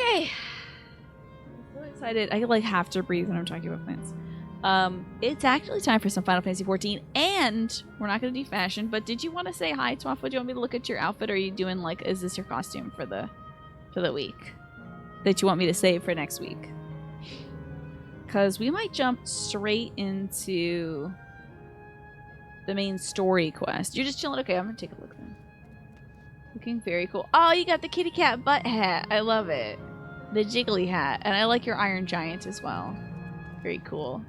Okay. I'm so excited. I like have to breathe when I'm talking about plants. It's actually time for some Final Fantasy XIV, and we're not going to do fashion, but did you want to say hi, Twaffle? Do you want me to look at your outfit, or are you doing, like, is this your costume for the week that you want me to save for next week? Because we might jump straight into the main story quest. You're just chilling? Okay, I'm going to take a look then. Looking very cool. Oh, you got the kitty cat butt hat. I love it. The jiggly hat. And I like your Iron Giant as well. Very cool.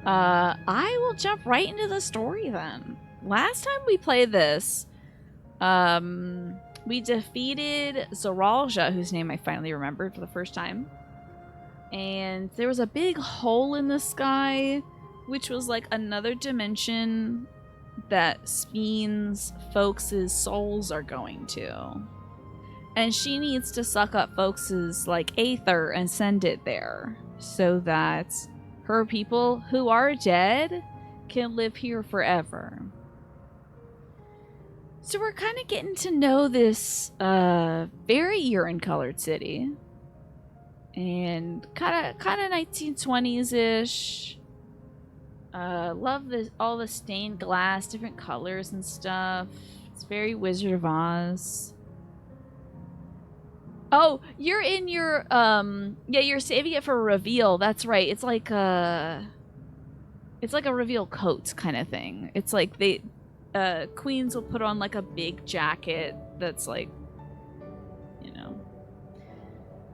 I will jump right into the story then. Last time we played this, we defeated Zoralja, whose name I finally remembered for the first time. And there was a big hole in the sky, which was like another dimension that Speen's folks' souls are going to. And she needs to suck up folks' like aether and send it there so that her people who are dead can live here forever. So we're kind of getting to know this very urine-colored city. And kind of 1920s-ish. Love all the stained glass, different colors and stuff. It's very Wizard of Oz. Oh, you're in your yeah, you're saving it for a reveal. That's right. It's like a reveal coat kind of thing. It's like they queens will put on like a big jacket that's like, you know,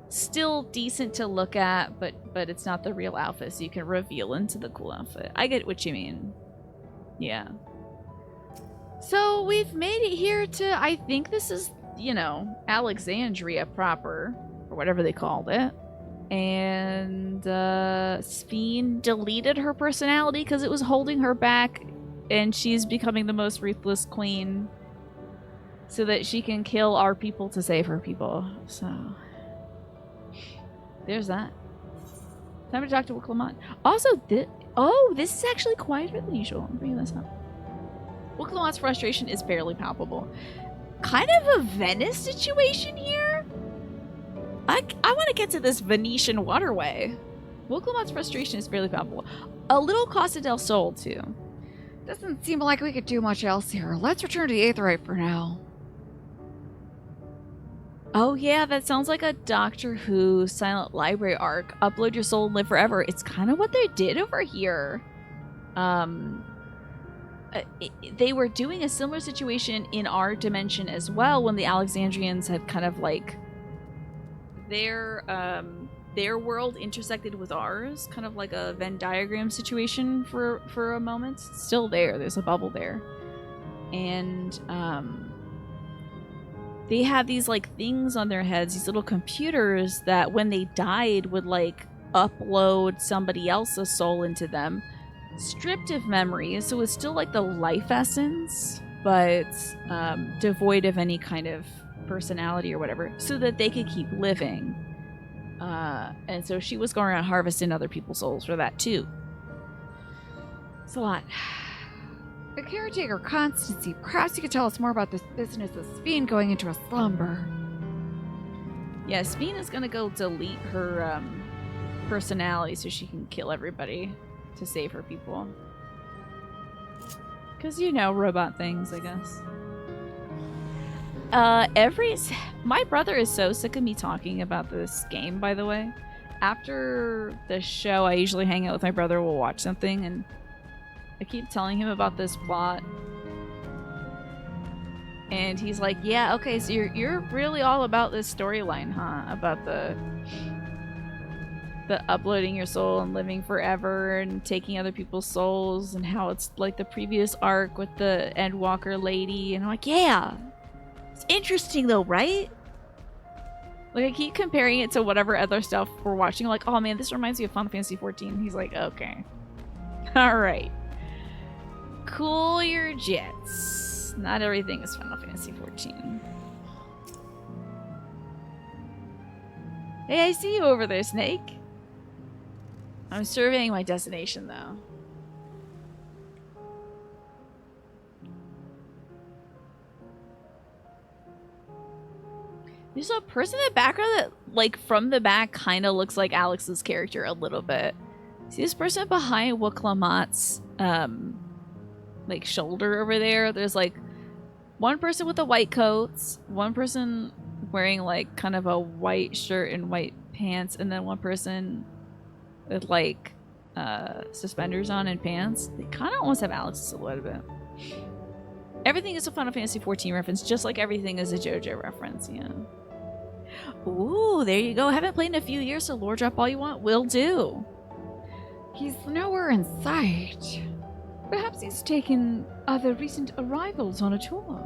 still decent to look at, but it's not the real outfit, so you can reveal into the cool outfit. I get what you mean. Yeah. So we've made it here to, I think this is, you know, Alexandria proper, or whatever they called it. And Speen deleted her personality because it was holding her back, and she's becoming the most ruthless queen so that she can kill our people to save her people. So there's that. Time to talk to Wiclamont. Also, this is actually quieter than usual. I'm bringing this up. Wiclamont's frustration is barely palpable. Kind of a Venice situation here. I want to get to this Venetian waterway. Wiclamont's frustration is barely palpable. A little Costa del Sol, too. Doesn't seem like we could do much else here. Let's return to the Aetheryte for now. Oh yeah, that sounds like a Doctor Who Silent Library arc. Upload your soul and live forever. It's kind of what they did over here. They were doing a similar situation in our dimension as well when the Alexandrians had kind of like their world intersected with ours, kind of like a Venn diagram situation for a moment. It's still there. There's a bubble there. And they had these like things on their heads, these little computers that when they died would like upload somebody else's soul into them, stripped of memories, so it's still like the life essence, but devoid of any kind of personality or whatever, so that they could keep living. And so she was going around harvesting other people's souls for that too. It's a lot. The caretaker, Constancy, perhaps you could tell us more about this business of Speen going into a slumber. Yeah, Speen is gonna go delete her personality so she can kill everybody to save her people. Because, you know, robot things, I guess. My brother is so sick of me talking about this game, by the way. After the show, I usually hang out with my brother, we'll watch something, and I keep telling him about this plot. And he's like, yeah, okay, so you're really all about this storyline, huh? About the uploading your soul and living forever and taking other people's souls, and how it's like the previous arc with the Endwalker lady. And I'm like, yeah, it's interesting though, right? Like, I keep comparing it to whatever other stuff we're watching. I'm like, oh man, this reminds me of Final Fantasy XIV. He's like, okay. Alright. Cool your jets. Not everything is Final Fantasy XIV. Hey, I see you over there, Snake. I'm surveying my destination, though. There's a person in the background that, like, from the back kind of looks like Alex's character a little bit. See this person behind Waklamat's, like, shoulder over there? There's, like, one person with the white coats, one person wearing, like, kind of a white shirt and white pants, and then one person with, like, suspenders on and pants. They kind of almost have Alex's silhouette a bit. Everything is a Final Fantasy XIV reference, just like everything is a JoJo reference, yeah. Ooh, there you go. Haven't played in a few years, so lore drop all you want. Will do. He's nowhere in sight. Perhaps he's taken other recent arrivals on a tour.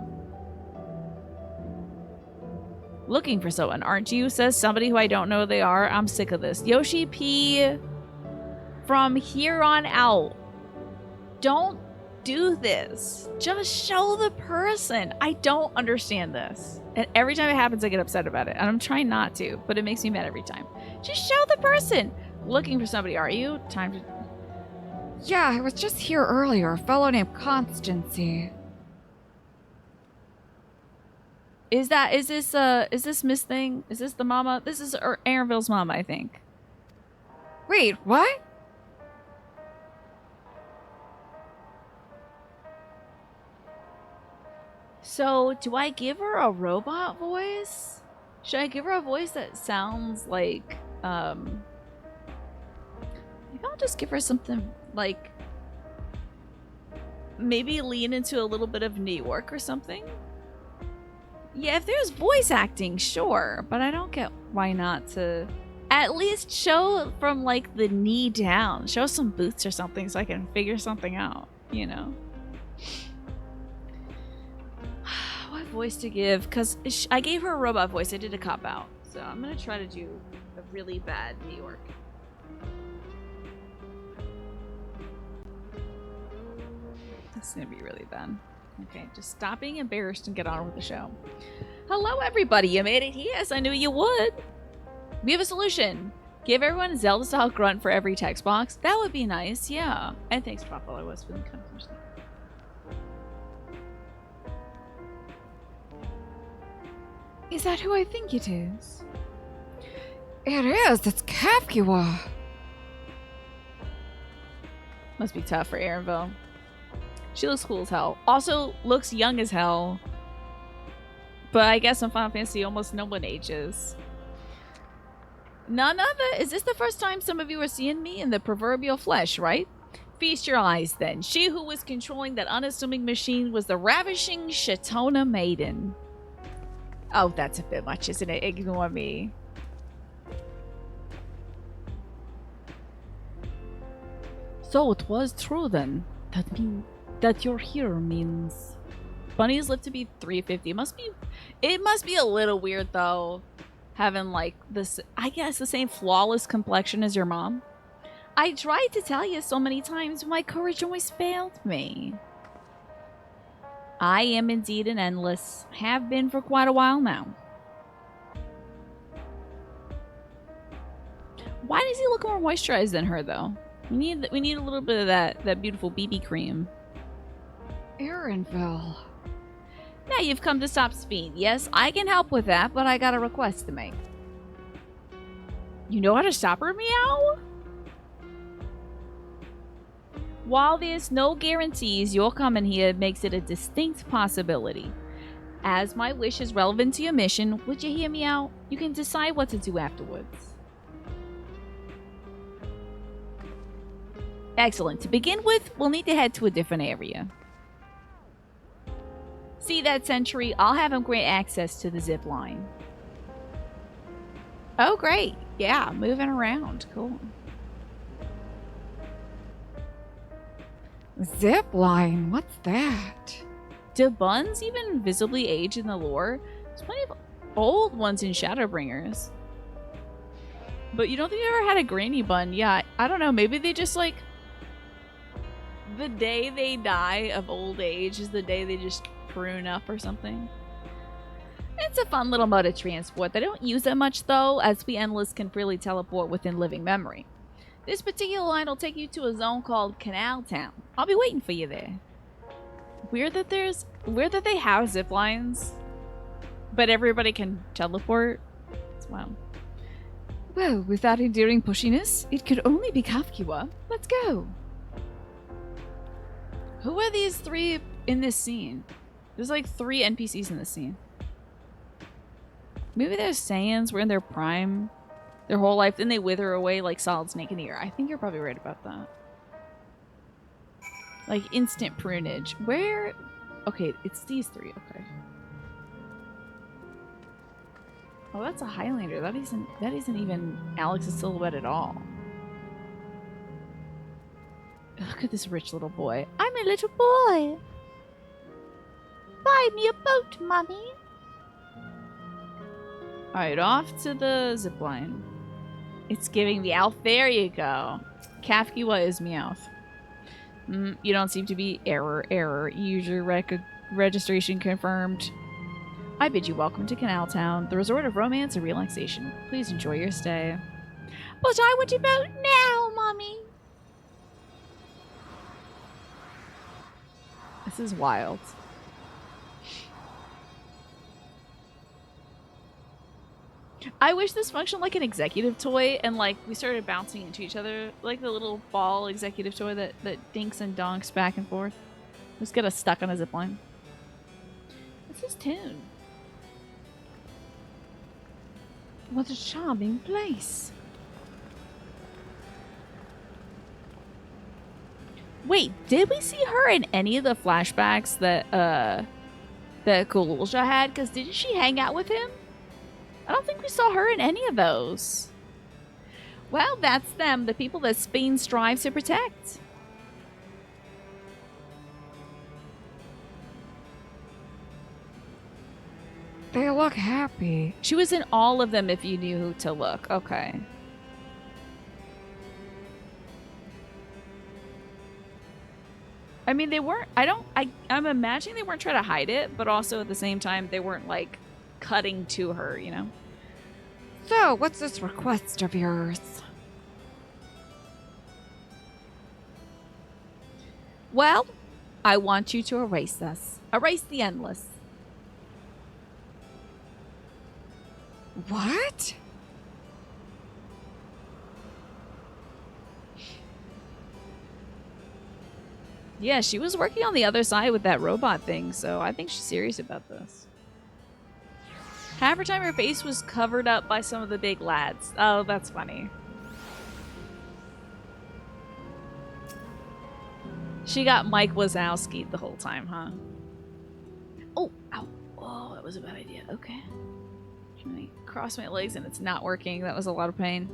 Looking for someone, aren't you? Says somebody who I don't know who they are. I'm sick of this. Yoshi P, from here on out, don't do this. Just show the person. I don't understand this. And every time it happens, I get upset about it. And I'm trying not to, but it makes me mad every time. Just show the person. Looking for somebody, are you? Time to... Yeah, I was just here earlier. A fellow named Constancy. Is this Miss Thing? Is this the mama? This is Aaronville's mama, I think. Wait, what? So, do I give her a robot voice? Should I give her a voice that sounds like, maybe I'll just give her something, like, maybe lean into a little bit of New York or something? Yeah, if there's voice acting, sure, but I don't get why not to at least show from, like, the knee down. Show some boots or something so I can figure something out, you know? What voice to give? Because I gave her a robot voice. I did a cop-out. So I'm going to try to do a really bad New York. This is going to be really bad. Okay, just stop being embarrassed and get on with the show. Hello, everybody. You made it here. Yes, I knew you would. We have a solution. Give everyone a Zelda-style grunt for every text box. That would be nice, yeah. And thanks, Papa. I was feeling kind of thirsty. Is that who I think it is? It is. It's Capua. Must be tough for Aaronville. She looks cool as hell. Also looks young as hell. But I guess in Final Fantasy almost no one ages. None of it. Is this the first time some of you are seeing me in the proverbial flesh, right? Feast your eyes then. She who was controlling that unassuming machine was the ravishing Shatona Maiden. Oh, that's a bit much, isn't it? Ignore me. So it was true then. That you're here means Bunnies live to be 350. It must be a little weird though, having like this, I guess, the same flawless complexion as your mom. I tried to tell you so many times, but my courage always failed me. I am indeed an endless. Have been for quite a while now. Why does he look more moisturized than her though? We need a little bit of that beautiful BB cream. Aaronville. Now you've come to stop speed. Yes, I can help with that, but I got a request to make. You know how to stop her, meow? While there's no guarantees your coming here makes it a distinct possibility. As my wish is relevant to your mission, would you hear me out? You can decide what to do afterwards. Excellent. To begin with, we'll need to head to a different area. See that sentry? I'll have him grant access to the zip line. Oh, great. Yeah, moving around. Cool. Zip line? What's that? Do buns even visibly age in the lore? There's plenty of old ones in Shadowbringers. But you don't think you ever had a granny bun? Yeah, I don't know. Maybe they just like... The day they die of old age is the day they just prune up or something. It's a fun little mode of transport. They don't use it much though, as we Endless can freely teleport within living memory. This particular line will take you to a zone called Canal Town. I'll be waiting for you there. Weird that they have zip lines. But everybody can teleport. Wow. Well, with that endearing pushiness, it could only be Kafkiwa. Let's go. Who are these three in this scene? There's like 3 NPCs in this scene. Maybe they're Saiyans, were in their prime their whole life, then they wither away like Solid Snake in the Ear. I think you're probably right about that. Like instant prunage. Where? Okay, it's these 3. Okay. Oh, that's a Highlander. That isn't even Alex's silhouette at all. Look at this rich little boy. I'm a little boy. Buy me a boat, Mommy. Alright, off to the zipline. It's giving Meowth. There you go. Kafkiwa is Meowth. You don't seem to be error. User registration confirmed. I bid you welcome to Canal Town, the resort of romance and relaxation. Please enjoy your stay. But I want a boat now, Mommy. This is wild. I wish this functioned like an executive toy and like we started bouncing into each other like the little ball executive toy that dinks and donks back and forth. Just get us stuck on a zipline. What's his tune? What a charming place. Wait, did we see her in any of the flashbacks that Kululja had? Because didn't she hang out with him? I don't think we saw her in any of those. Well, that's them, the people that Spain strives to protect. They look happy. She was in all of them if you knew who to look. Okay. I mean, they weren't, I'm imagining they weren't trying to hide it, but also at the same time, they weren't like cutting to her, you know? So, what's this request of yours? Well, I want you to erase us. Erase the endless. What? Yeah, she was working on the other side with that robot thing, so I think she's serious about this. Half her time her face was covered up by some of the big lads. Oh, that's funny. She got Mike Wazowski the whole time, huh? Oh, ow. Oh, that was a bad idea. Okay. Trying to cross my legs and it's not working. That was a lot of pain.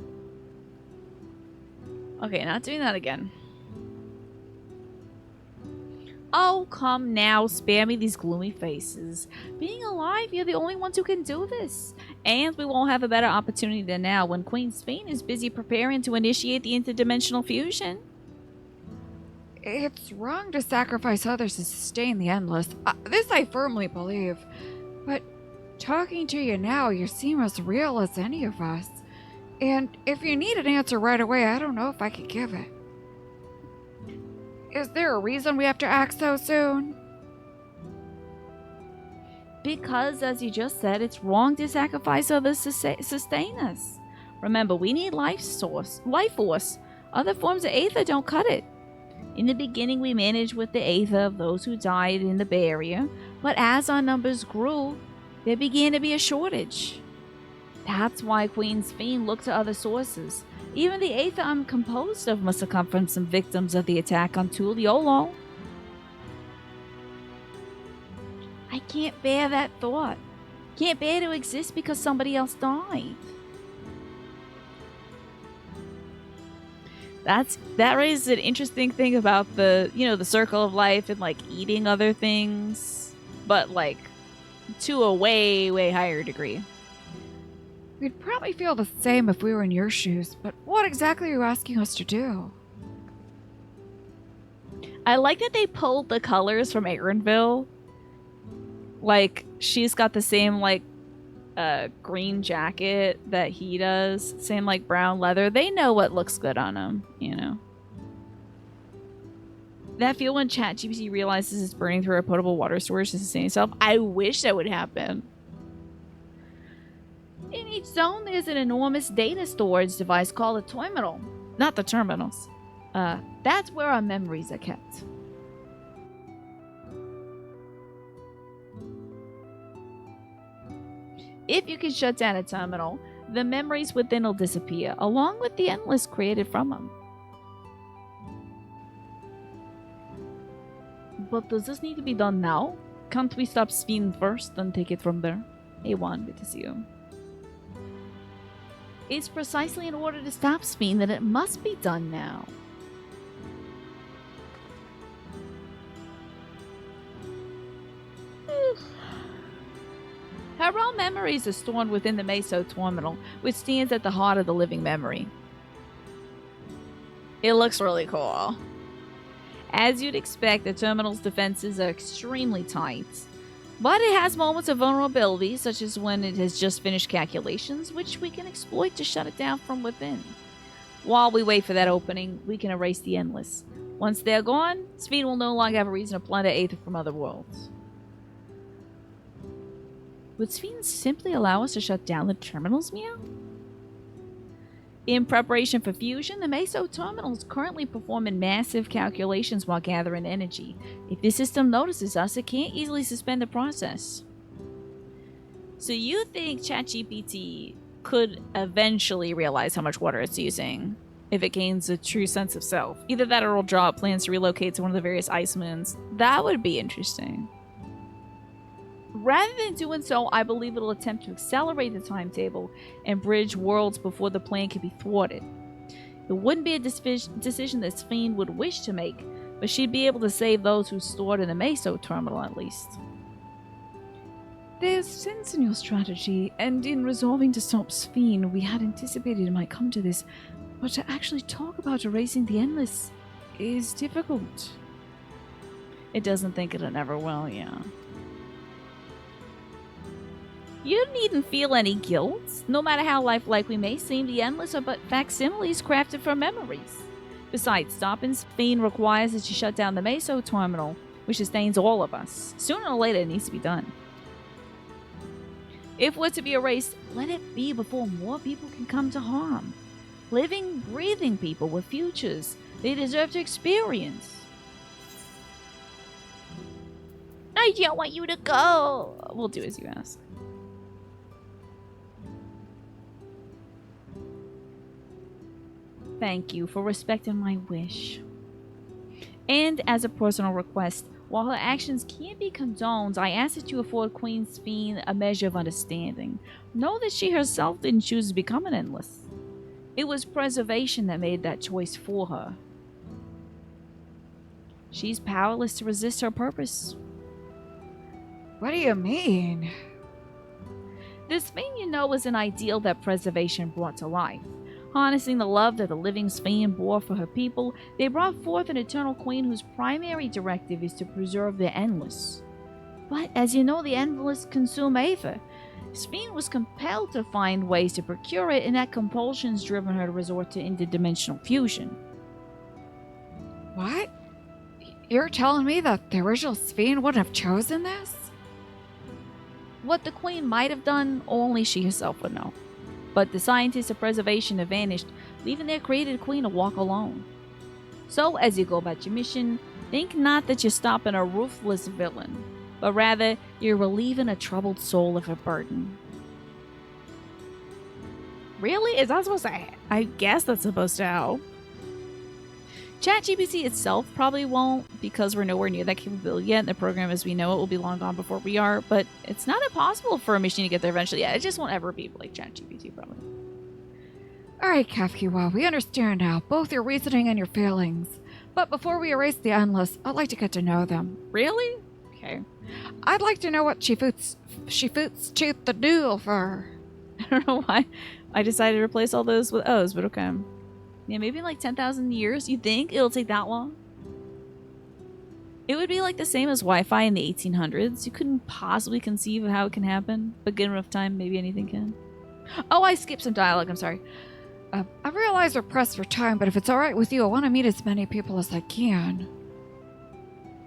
Okay, not doing that again. Oh, come now, spare me these gloomy faces. Being alive, you're the only ones who can do this. And we won't have a better opportunity than now when Queen Spain is busy preparing to initiate the interdimensional fusion. It's wrong to sacrifice others to sustain the endless. This I firmly believe. But talking to you now, you seem as real as any of us. And if you need an answer right away, I don't know if I could give it. Is there a reason we have to act so soon? Because, as you just said, it's wrong to sacrifice others to sustain us. Remember, we need life force. Other forms of Aether don't cut it. In the beginning, we managed with the Aether of those who died in the barrier, but as our numbers grew, there began to be a shortage. That's why Queen Spain looked to other sources. Even the Aether I'm composed of must have come from some victims of the attack on Tuliolo. I can't bear that thought. Can't bear to exist because somebody else died. That raises an interesting thing about the circle of life and like eating other things, but like to a way, way higher degree. We'd probably feel the same if we were in your shoes, but what exactly are you asking us to do? I like that they pulled the colors from Aaronville. Like, she's got the same, like, green jacket that he does. Same, like, brown leather. They know what looks good on him, you know. That feel when ChatGPT realizes it's burning through a potable water storage to sustain itself. I wish that would happen. In each zone, there's an enormous data storage device called a terminal. Not the terminals. That's where our memories are kept. If you can shut down a terminal, the memories within will disappear, along with the endless created from them. But does this need to be done now? Can't we stop Spin first and take it from there? Hey Juan, good to see you. It's precisely in order to stop Spin that it must be done now. Her raw memories are stored within the Meso terminal, which stands at the heart of the living memory. It looks really cool. As you'd expect, the terminal's defenses are extremely tight. But it has moments of vulnerability, such as when it has just finished calculations, which we can exploit to shut it down from within. While we wait for that opening, we can erase the Endless. Once they're gone, Speed will no longer have a reason to plunder Aether from other worlds. Would Sphinx simply allow us to shut down the terminals, Meow? In preparation for fusion, the Meso terminal is currently performing massive calculations while gathering energy. If the system notices us, it can't easily suspend the process. So you think ChatGPT could eventually realize how much water it's using if it gains a true sense of self? Either that or it'll draw up plans to relocate to one of the various ice moons. That would be interesting. Rather than doing so, I believe it'll attempt to accelerate the timetable and bridge worlds before the plan can be thwarted. It wouldn't be a decision that Sphene would wish to make, but she'd be able to save those who stored in the Meso terminal at least. There's sense in your strategy, and in resolving to stop Sphene, we had anticipated it might come to this, but to actually talk about erasing the Endless is difficult. It doesn't think it never will, yeah. You needn't feel any guilt. No matter how lifelike we may seem, the Endless are but facsimiles crafted from memories. Besides, stopping Sphene requires that you shut down the Meso terminal, which sustains all of us. Sooner or later, it needs to be done. If we're to be erased, let it be before more people can come to harm. Living, breathing people with futures they deserve to experience. I don't want you to go. We'll do as you ask. Thank you for respecting my wish. And as a personal request, while her actions can't be condoned, I ask that you afford Queen Sphene a measure of understanding. Know that she herself didn't choose to become an Endless. It was preservation that made that choice for her. She's powerless to resist her purpose. What do you mean? The Sphene you know is an ideal that preservation brought to life. Harnessing the love that the living Sphene bore for her people, they brought forth an eternal queen whose primary directive is to preserve the Endless. But as you know, the Endless consume Aether. Sphene was compelled to find ways to procure it, and that compulsion's driven her to resort to interdimensional fusion. What? You're telling me that the original Sphene wouldn't have chosen this? What the queen might have done, only she herself would know. But the scientists of preservation have vanished, leaving their created queen to walk alone. So, as you go about your mission, think not that you're stopping a ruthless villain, but rather you're relieving a troubled soul of a burden. Really? Is that supposed to... I guess that's supposed to help. ChatGPT itself probably won't, because we're nowhere near that capability yet, and the program as we know it will be long gone before we are, but it's not impossible for a machine to get there eventually. Yeah, it just won't ever be like ChatGPT, probably. Alright, Kafkiwa, we understand now, both your reasoning and your feelings. But before we erase the Endless, I'd like to get to know them. Really? Okay. I'd like to know what Shifut's tooth the duel for. I don't know why I decided to replace all those with O's, but okay. Yeah, maybe in like 10,000 years, you think it'll take that long? It would be like the same as Wi-Fi in the 1800s. You couldn't possibly conceive of how it can happen, but given enough time, maybe anything can. Oh, I skipped some dialogue, I'm sorry. I realize we're pressed for time, but if it's alright with you, I want to meet as many people as I can.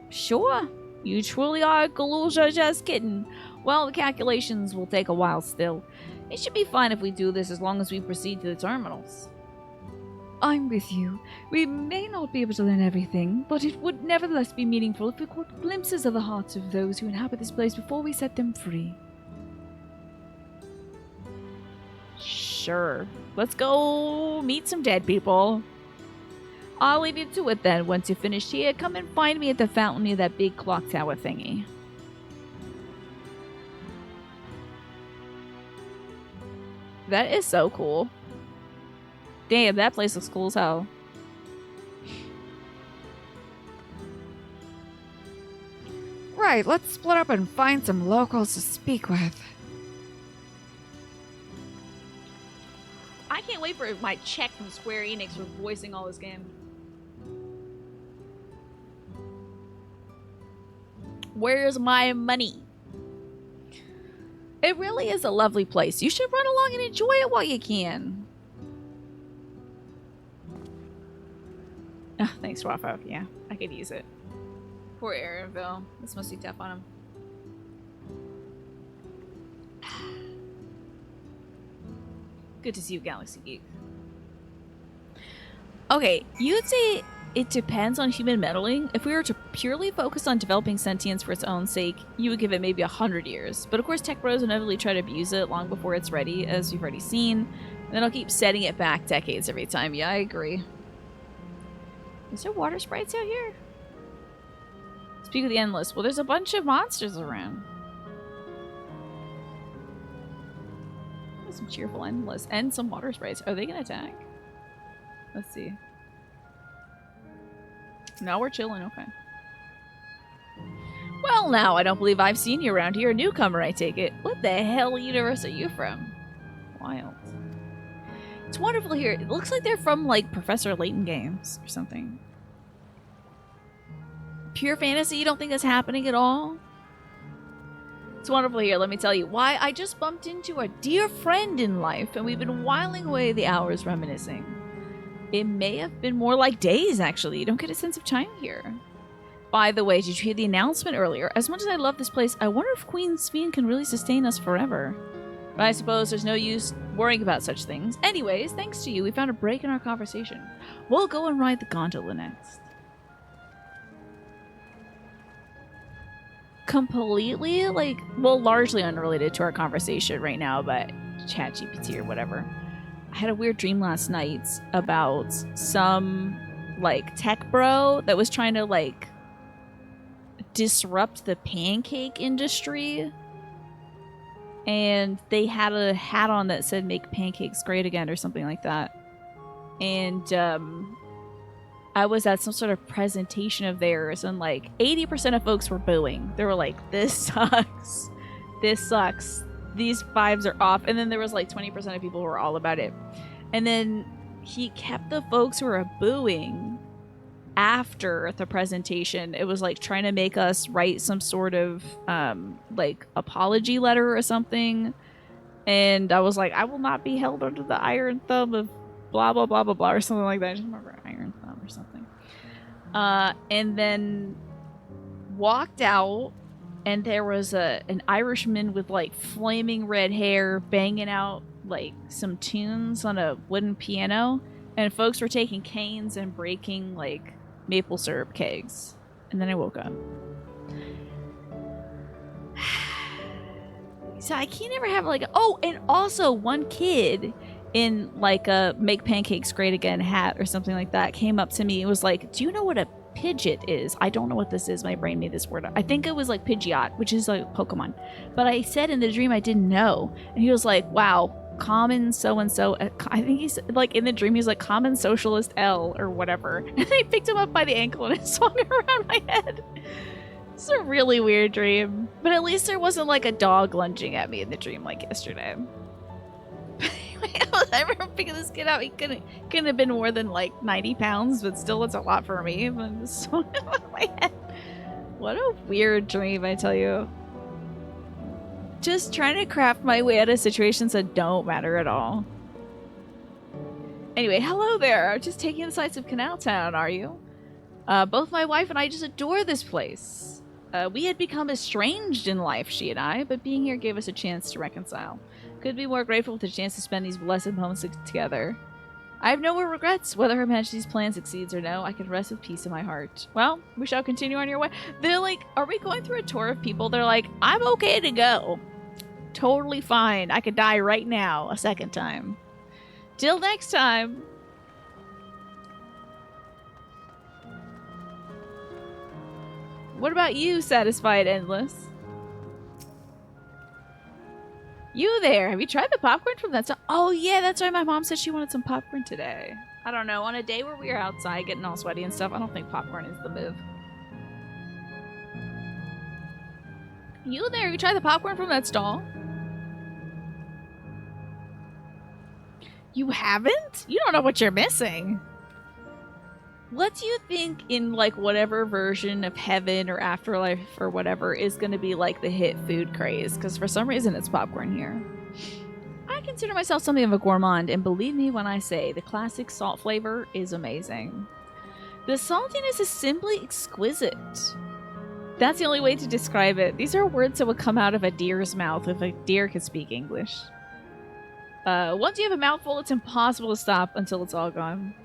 Sure. You truly are Galusha, just kidding. Well, the calculations will take a while still. It should be fine if we do this as long as we proceed to the terminals. I'm with you. We may not be able to learn everything, but it would nevertheless be meaningful if we caught glimpses of the hearts of those who inhabit this place before we set them free. Sure. Let's go meet some dead people. I'll leave you to it then. Once you're finished here, come and find me at the fountain near that big clock tower thingy. That is so cool. Damn, that place looks cool as hell. Right, let's split up and find some locals to speak with. I can't wait for my check from Square Enix for voicing all this game. Where's my money? It really is a lovely place. You should run along and enjoy it while you can. Oh, thanks, Rafa. Yeah, I could use it. Poor Aaronville. This must be tough on him. Good to see you, Galaxy Geek. Okay, you'd say it depends on human meddling. If we were to purely focus on developing sentience for its own sake, you would give it maybe 100 years. But of course, tech bros inevitably try to abuse it long before it's ready, as we've already seen. And then I'll keep setting it back decades every time. Yeah, I agree. Is there water sprites out here? Speak of the Endless. Well, there's a bunch of monsters around. There's some cheerful Endless and some water sprites. Are they gonna attack? Let's see. No, we're chilling. Okay. Well, now, I don't believe I've seen you around here. A newcomer, I take it. What the hell universe are you from? Wild. It's wonderful here. It looks like they're from, like, Professor Layton games or something. Pure fantasy? You don't think that's happening at all? It's wonderful here, let me tell you. Why, I just bumped into a dear friend in life, and we've been whiling away the hours reminiscing. It may have been more like days, actually. You don't get a sense of time here. By the way, did you hear the announcement earlier? As much as I love this place, I wonder if Queen's Fiend can really sustain us forever. But I suppose there's no use worrying about such things. Anyways, thanks to you, we found a break in our conversation. We'll go and ride the gondola next. Completely, like, well, largely unrelated to our conversation right now, but ChatGPT or whatever. I had a weird dream last night about some, like, tech bro that was trying to, like, disrupt the pancake industry. And they had a hat on that said "Make Pancakes Great Again" or something like that. And I was at some sort of presentation of theirs, and like 80% of folks were booing. They were like, "This sucks. This sucks. These vibes are off." And then there was like 20% of people who were all about it. And then he kept the folks who were booing after the presentation. It was like trying to make us write some sort of like apology letter or something. And I was like, I will not be held under the iron thumb of blah blah blah blah blah or something like that. I just remember iron thumb or something. And then walked out, and there was an Irishman with like flaming red hair banging out like some tunes on a wooden piano, and folks were taking canes and breaking like maple syrup kegs. And then I woke up. So I can't ever have like oh, and also one kid in like a "Make Pancakes Great Again" hat or something like that came up to me and was like, "Do you know what a Pidgeot is?" I don't know what this is. My brain made this word up. I think it was like Pidgeot, which is like Pokemon. But I said in the dream I didn't know. And he was like, "Wow, common so-and-so." I think he's like in the dream, he's like "Common Socialist L" or whatever. And I picked him up by the ankle and it swung around my head. It's a really weird dream. But at least there wasn't like a dog lunging at me in the dream like yesterday. I remember picking this kid out. He couldn't have been more than like 90 pounds, but still, it's a lot for me. But it swung around my head. What a weird dream, I tell you. Just trying to craft my way out of situations that don't matter at all. Anyway, hello there. Just taking the sights of Canal Town, are you? Both my wife and I just adore this place. We had become estranged in life, she and I, but being here gave us a chance to reconcile. Could be more grateful for the chance to spend these blessed moments together. I have no more regrets. Whether Her Majesty's plan succeeds or no, I can rest with peace in my heart. Well, we shall continue on your way. They're like, are we going through a tour of people? They're like, I'm okay to go. Totally fine. I could die right now a second time. Till next time. What about you, Satisfied Endless? You there, have you tried the popcorn from that store? Oh yeah, that's right, my mom said she wanted some popcorn today. I don't know, on a day where we are outside getting all sweaty and stuff, I don't think popcorn is the move. You there, have you tried the popcorn from that stall? You haven't? You don't know what you're missing. What do you think in like whatever version of heaven or afterlife or whatever is going to be like the hit food craze? Because for some reason it's popcorn here. I consider myself something of a gourmand, and believe me when I say the classic salt flavor is amazing. The saltiness is simply exquisite. That's the only way to describe it. These are words that would come out of a deer's mouth if a deer could speak English. Once you have a mouthful, it's impossible to stop until it's all gone.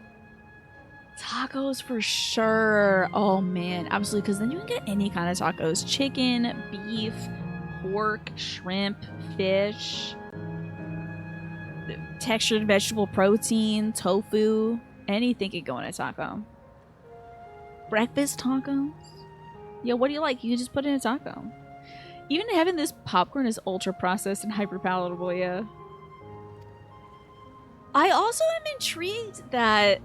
Tacos for sure. Oh man, absolutely. Because then you can get any kind of tacos. Chicken, beef, pork, shrimp, fish, textured vegetable protein, tofu. Anything could go in a taco. Breakfast tacos. Yeah, what do you like? You can just put it in a taco. Even having this popcorn is ultra processed and hyper palatable, yeah. I also am intrigued that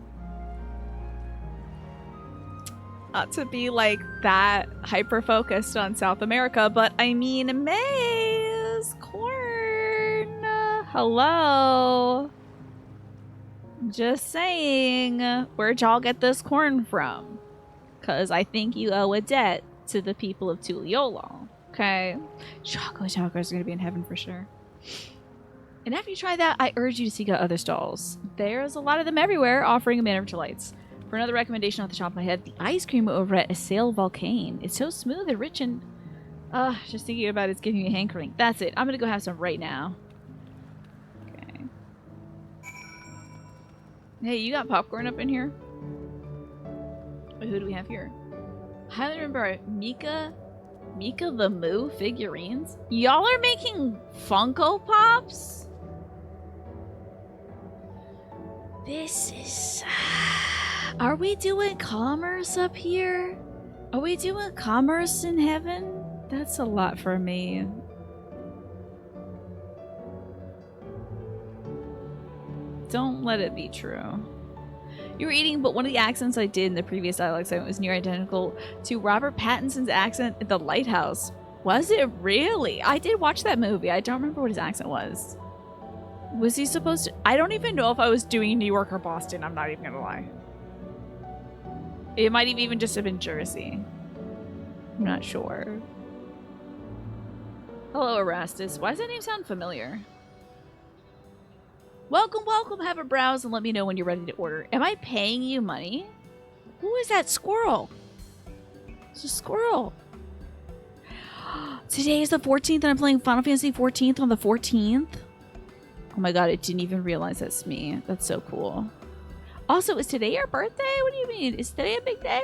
not to be like that hyper focused on South America, but I mean maize, corn, hello. Just saying, where'd y'all get this corn from? Cause I think you owe a debt to the people of Tuliolo. Okay, chocolate tacos are gonna be in heaven for sure. And after you try that, I urge you to seek out other stalls. There's a lot of them everywhere, offering a manner of delights. For another recommendation off the top of my head, the ice cream over at Assail Volcane. It's so smooth and rich and... just thinking about it's giving me a hankering. That's it. I'm gonna go have some right now. Okay. Hey, you got popcorn up in here? Wait, who do we have here? Highly remember Mika the Moo figurines? Y'all are making Funko Pops? This is... Are we doing commerce up here? Are we doing commerce in heaven? That's a lot for me. Don't let it be true. You were eating, but one of the accents I did in the previous dialogue segment was near identical to Robert Pattinson's accent in The Lighthouse. Was it really? I did watch that movie. I don't remember what his accent was. Was he supposed to... I don't even know if I was doing New York or Boston. I'm not even gonna lie. It might have even just have been Jersey. I'm not sure. Hello, Erastus. Why does that name sound familiar? Welcome, welcome. Have a browse and let me know when you're ready to order. Am I paying you money? Who is that squirrel? It's a squirrel. Today is the 14th and I'm playing Final Fantasy 14th on the 14th. Oh my god, I didn't even realize that's me. That's so cool. Also, is today your birthday? What do you mean? Is today a big day?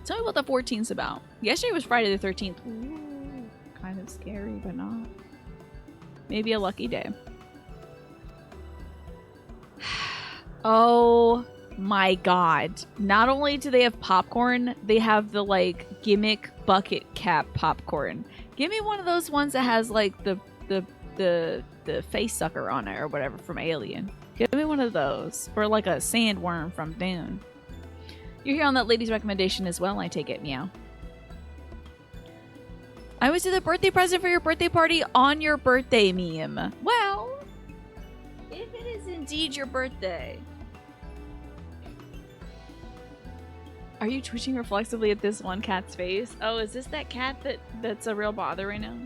Tell me what the 14th's about. Yesterday was Friday the 13th. Ooh, kind of scary, but not. Maybe a lucky day. Oh my god. Not only do they have popcorn, they have the like gimmick bucket cap popcorn. Give me one of those ones that has like the face sucker on it or whatever from Alien. Give me one of those. Or like a sandworm from Dune. You're here on that lady's recommendation as well, I take it, meow. I was the birthday present for your birthday party on your birthday, meme. Well, if it is indeed your birthday. Are you twitching reflexively at this one cat's face? Oh, is this that cat that's a real bother right now?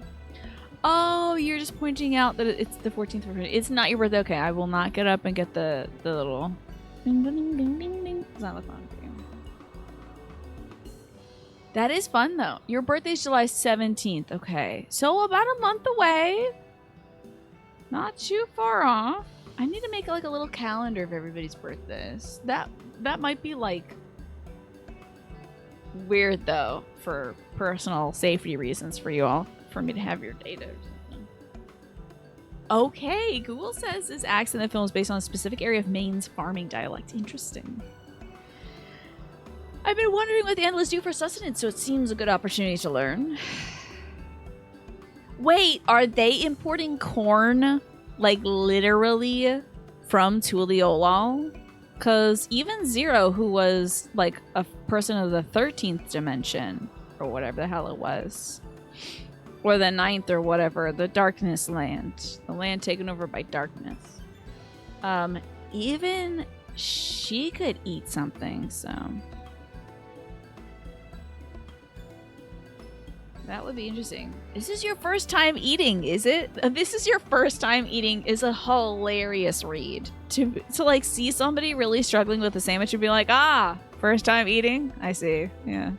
Oh, you're just pointing out that it's the 14th. It's not your birthday. Okay, I will not get up and get the little ding, ding, ding, ding, ding. It's not fun for you. That is fun, though. Your birthday's July 17th. Okay. So about a month away. Not too far off. I need to make like a little calendar of everybody's birthdays. That might be like weird, though, for personal safety reasons for you all. For me to have your data or something. Okay. Google says this accent in the film is based on a specific area of Maine's farming dialect. Interesting. I've been wondering what the Endless do for sustenance, so it seems a good opportunity to learn. Wait, are they importing corn, like, literally from Tuliolal? Because even Zero, who was, like, a person of the 13th dimension, or whatever the hell it was, or the 9th or whatever, the Darkness Land, the land taken over by darkness, even she could eat something, so... That would be interesting. This is your first time eating, is it? This is your first time eating is a hilarious read. To like see somebody really struggling with a sandwich and be like, ah, first time eating? I see. Yeah.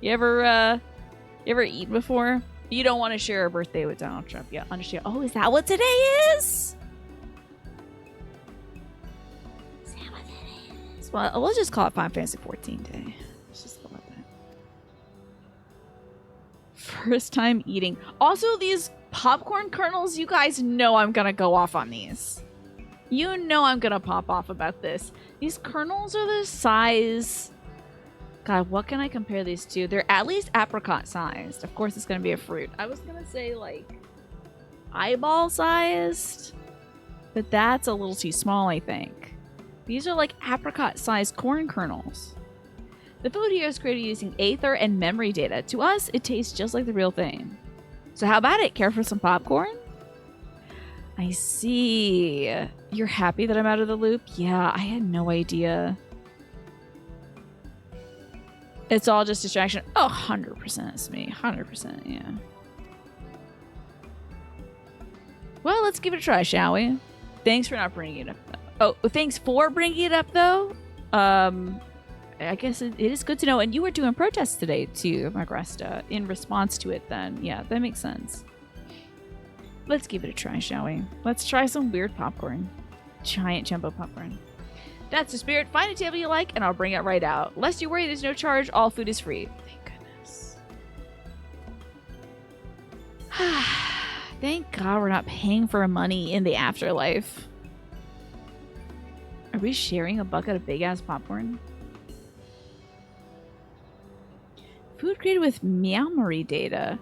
You ever eaten before? You don't want to share a birthday with Donald Trump. Yeah, understand. Oh, is that what today is? Is that what today is? Well, we'll just call it Final Fantasy 14 Day. Let's just call it that. First time eating. Also, these popcorn kernels, you guys know I'm gonna go off on these. You know I'm gonna pop off about this. These kernels are the size... God, what can I compare these to? They're at least apricot sized. Of course, it's gonna be a fruit. I was gonna say, like, eyeball sized. But that's a little too small, I think. These are like apricot sized corn kernels. The food here is created using Aether and memory data. To us, it tastes just like the real thing. So how about it? Care for some popcorn? I see. You're happy that I'm out of the loop? Yeah, I had no idea. It's all just distraction. Oh, 100% it's me. 100%, yeah. Well, let's give it a try, shall we? Thanks for not bringing it up, though. Oh, thanks for bringing it up, though. I guess it is good to know. And you were doing protests today, too, Magresta, in response to it, then. Yeah, that makes sense. Let's give it a try, shall we? Let's try some weird popcorn. Giant jumbo popcorn. That's the spirit. Find a table you like, and I'll bring it right out. Lest you worry, there's no charge. All food is free. Thank goodness. Thank God we're not paying for money in the afterlife. Are we sharing a bucket of big-ass popcorn? Food created with memory data.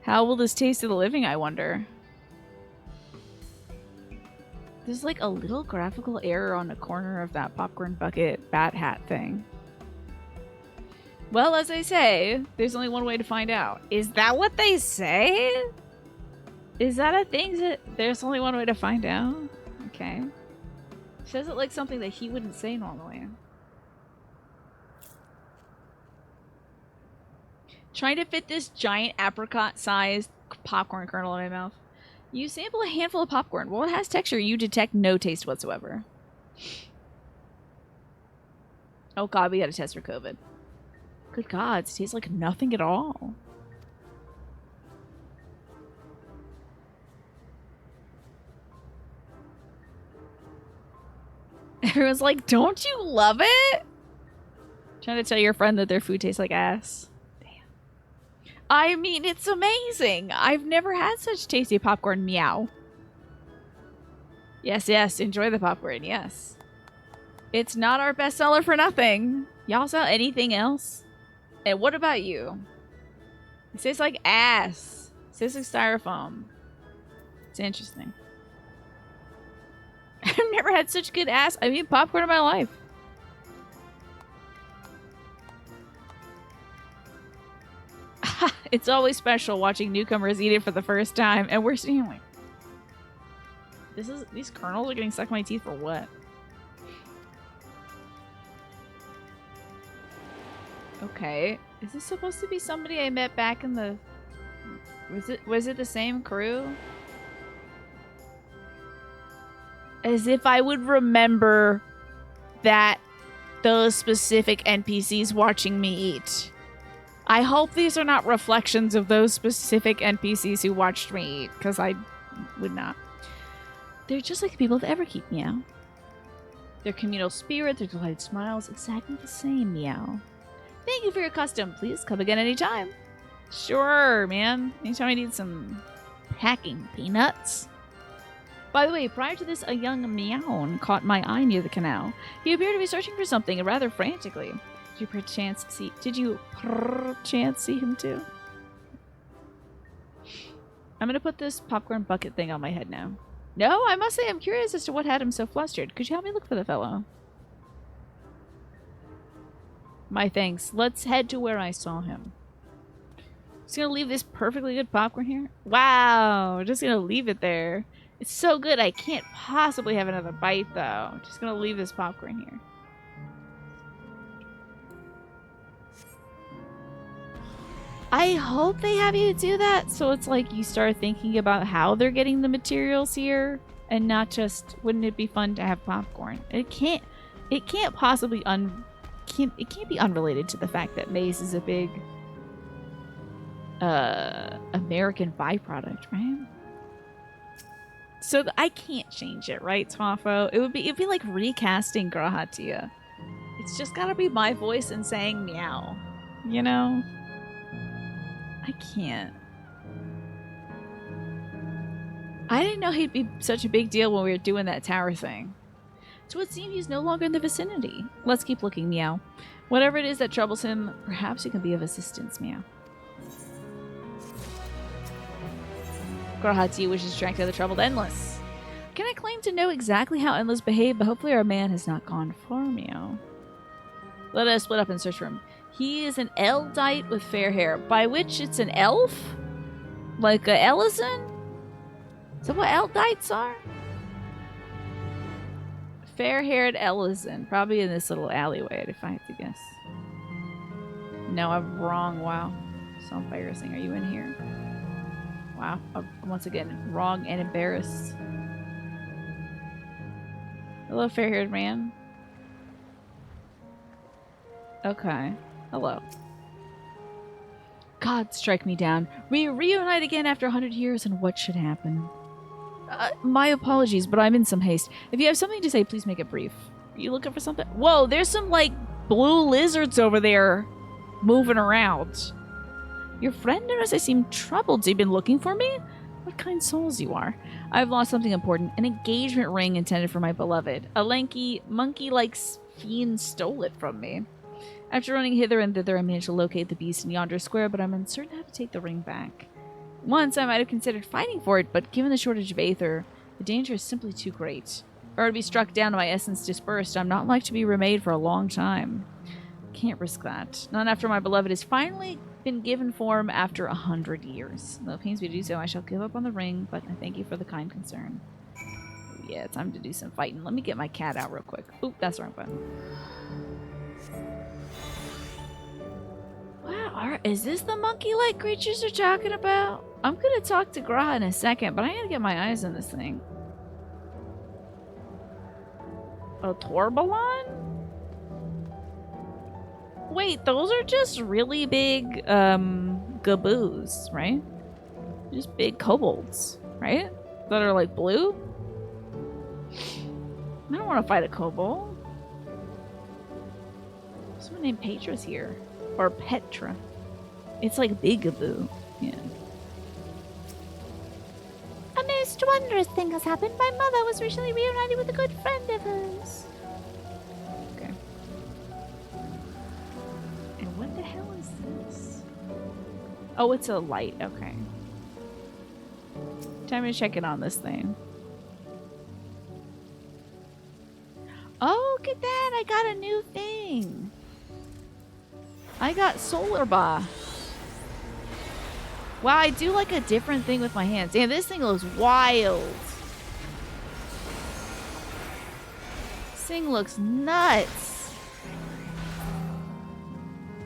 How will this taste to the living, I wonder? There's like a little graphical error on the corner of that popcorn bucket bat hat thing. Well, as I say, there's only one way to find out. Is that what they say? Is that a thing that there's only one way to find out? Okay. Says it like something that he wouldn't say normally. Trying to fit this giant apricot-sized popcorn kernel in my mouth. You sample a handful of popcorn. While it has texture, you detect no taste whatsoever. Oh God, we gotta test for COVID. Good God, it tastes like nothing at all. Everyone's like, don't you love it? Trying to tell your friend that their food tastes like ass. I mean, it's amazing. I've never had such tasty popcorn. Meow. Yes, yes. Enjoy the popcorn. Yes. It's not our bestseller for nothing. Y'all sell anything else? And what about you? It tastes like ass. It tastes like styrofoam. It's interesting. I've never had such good ass. I mean, popcorn in my life. It's always special watching newcomers eat it for the first time, and we're seeing like, these kernels are getting stuck in my teeth for what? Okay, is this supposed to be somebody I met back in the? Was it the same crew? As if I would remember that those specific NPCs watching me eat. I hope these are not reflections of those specific NPCs who watched me eat, because I would not. They're just like the people of the Everkeep, meow. Their communal spirit, their delighted smiles, exactly the same, meow. Thank you for your custom. Please come again anytime. Sure, man. Anytime I need some packing peanuts. By the way, prior to this, a young meown caught my eye near the canal. He appeared to be searching for something rather frantically. Did you perchance see him too? I'm gonna put this popcorn bucket thing on my head now. No, I must say I'm curious as to what had him so flustered. Could you help me look for the fellow? My thanks. Let's head to where I saw him. Just gonna leave this perfectly good popcorn here. Wow, just gonna leave it there. It's so good I can't possibly have another bite though. Just gonna leave this popcorn here. I hope they have you do that so it's like you start thinking about how they're getting the materials here and not just, wouldn't it be fun to have popcorn? It can't possibly it can't be unrelated to the fact that maize is a big American byproduct, right? So I can't change it, right, Tafo? It'd be like recasting Grahatia. It's just gotta be my voice and saying meow, you know? I can't. I didn't know he'd be such a big deal when we were doing that tower thing. So it seems he's no longer in the vicinity. Let's keep looking, meow. Whatever it is that troubles him, perhaps he can be of assistance, meow. Grahatia wishes to track down the troubled Endless. Can I claim to know exactly how Endless behaved, but hopefully our man has not gone far, meow. Let us split up and search for him. He is an Eldite with fair hair, by which it's an elf? Like a Ellison? Is that what Eldites are? Fair-haired Ellison. Probably in this little alleyway, if I have to guess. No, I'm wrong. Wow. So embarrassing. Are you in here? Wow. I'm once again wrong and embarrassed. Hello, fair-haired man. Okay. Hello. God, strike me down. We reunite again after 100 years, and what should happen? My apologies, but I'm in some haste. If you have something to say, please make it brief. Are you looking for something? Whoa, there's some, like, blue lizards over there moving around. Your friend noticed I seem troubled. So you've been looking for me? What kind souls you are. I've lost something important. An engagement ring intended for my beloved. A lanky, monkey-like fiend stole it from me. After running hither and thither, I managed to locate the beast in yonder square, but I'm uncertain how to take the ring back. Once, I might have considered fighting for it, but given the shortage of aether, the danger is simply too great. If I were to be struck down and my essence dispersed, I'm not like to be remade for a long time. Can't risk that. Not after my beloved has finally been given form after 100 years. Though it pains me to do so, I shall give up on the ring, but I thank you for the kind concern. Yeah, time to do some fighting. Let me get my cat out real quick. Oop, that's the wrong button. Wow, is this the monkey-like creatures you're talking about? I'm gonna talk to Graha in a second, but I gotta get my eyes on this thing. A Torbalon? Wait, those are just really big, gaboos, right? Just big kobolds, right? That are, like, blue? I don't want to fight a kobold. Someone named Petra's here. Or Petra. It's like Bigaboo. Yeah. A most wondrous thing has happened. My mother was recently reunited with a good friend of hers. Okay. And what the hell is this? Oh, it's a light. Okay. Time to check in on this thing. Oh, look at that. I got a new thing. I got Solar Bar. Wow, I do like a different thing with my hands. Damn, this thing looks wild. This thing looks nuts.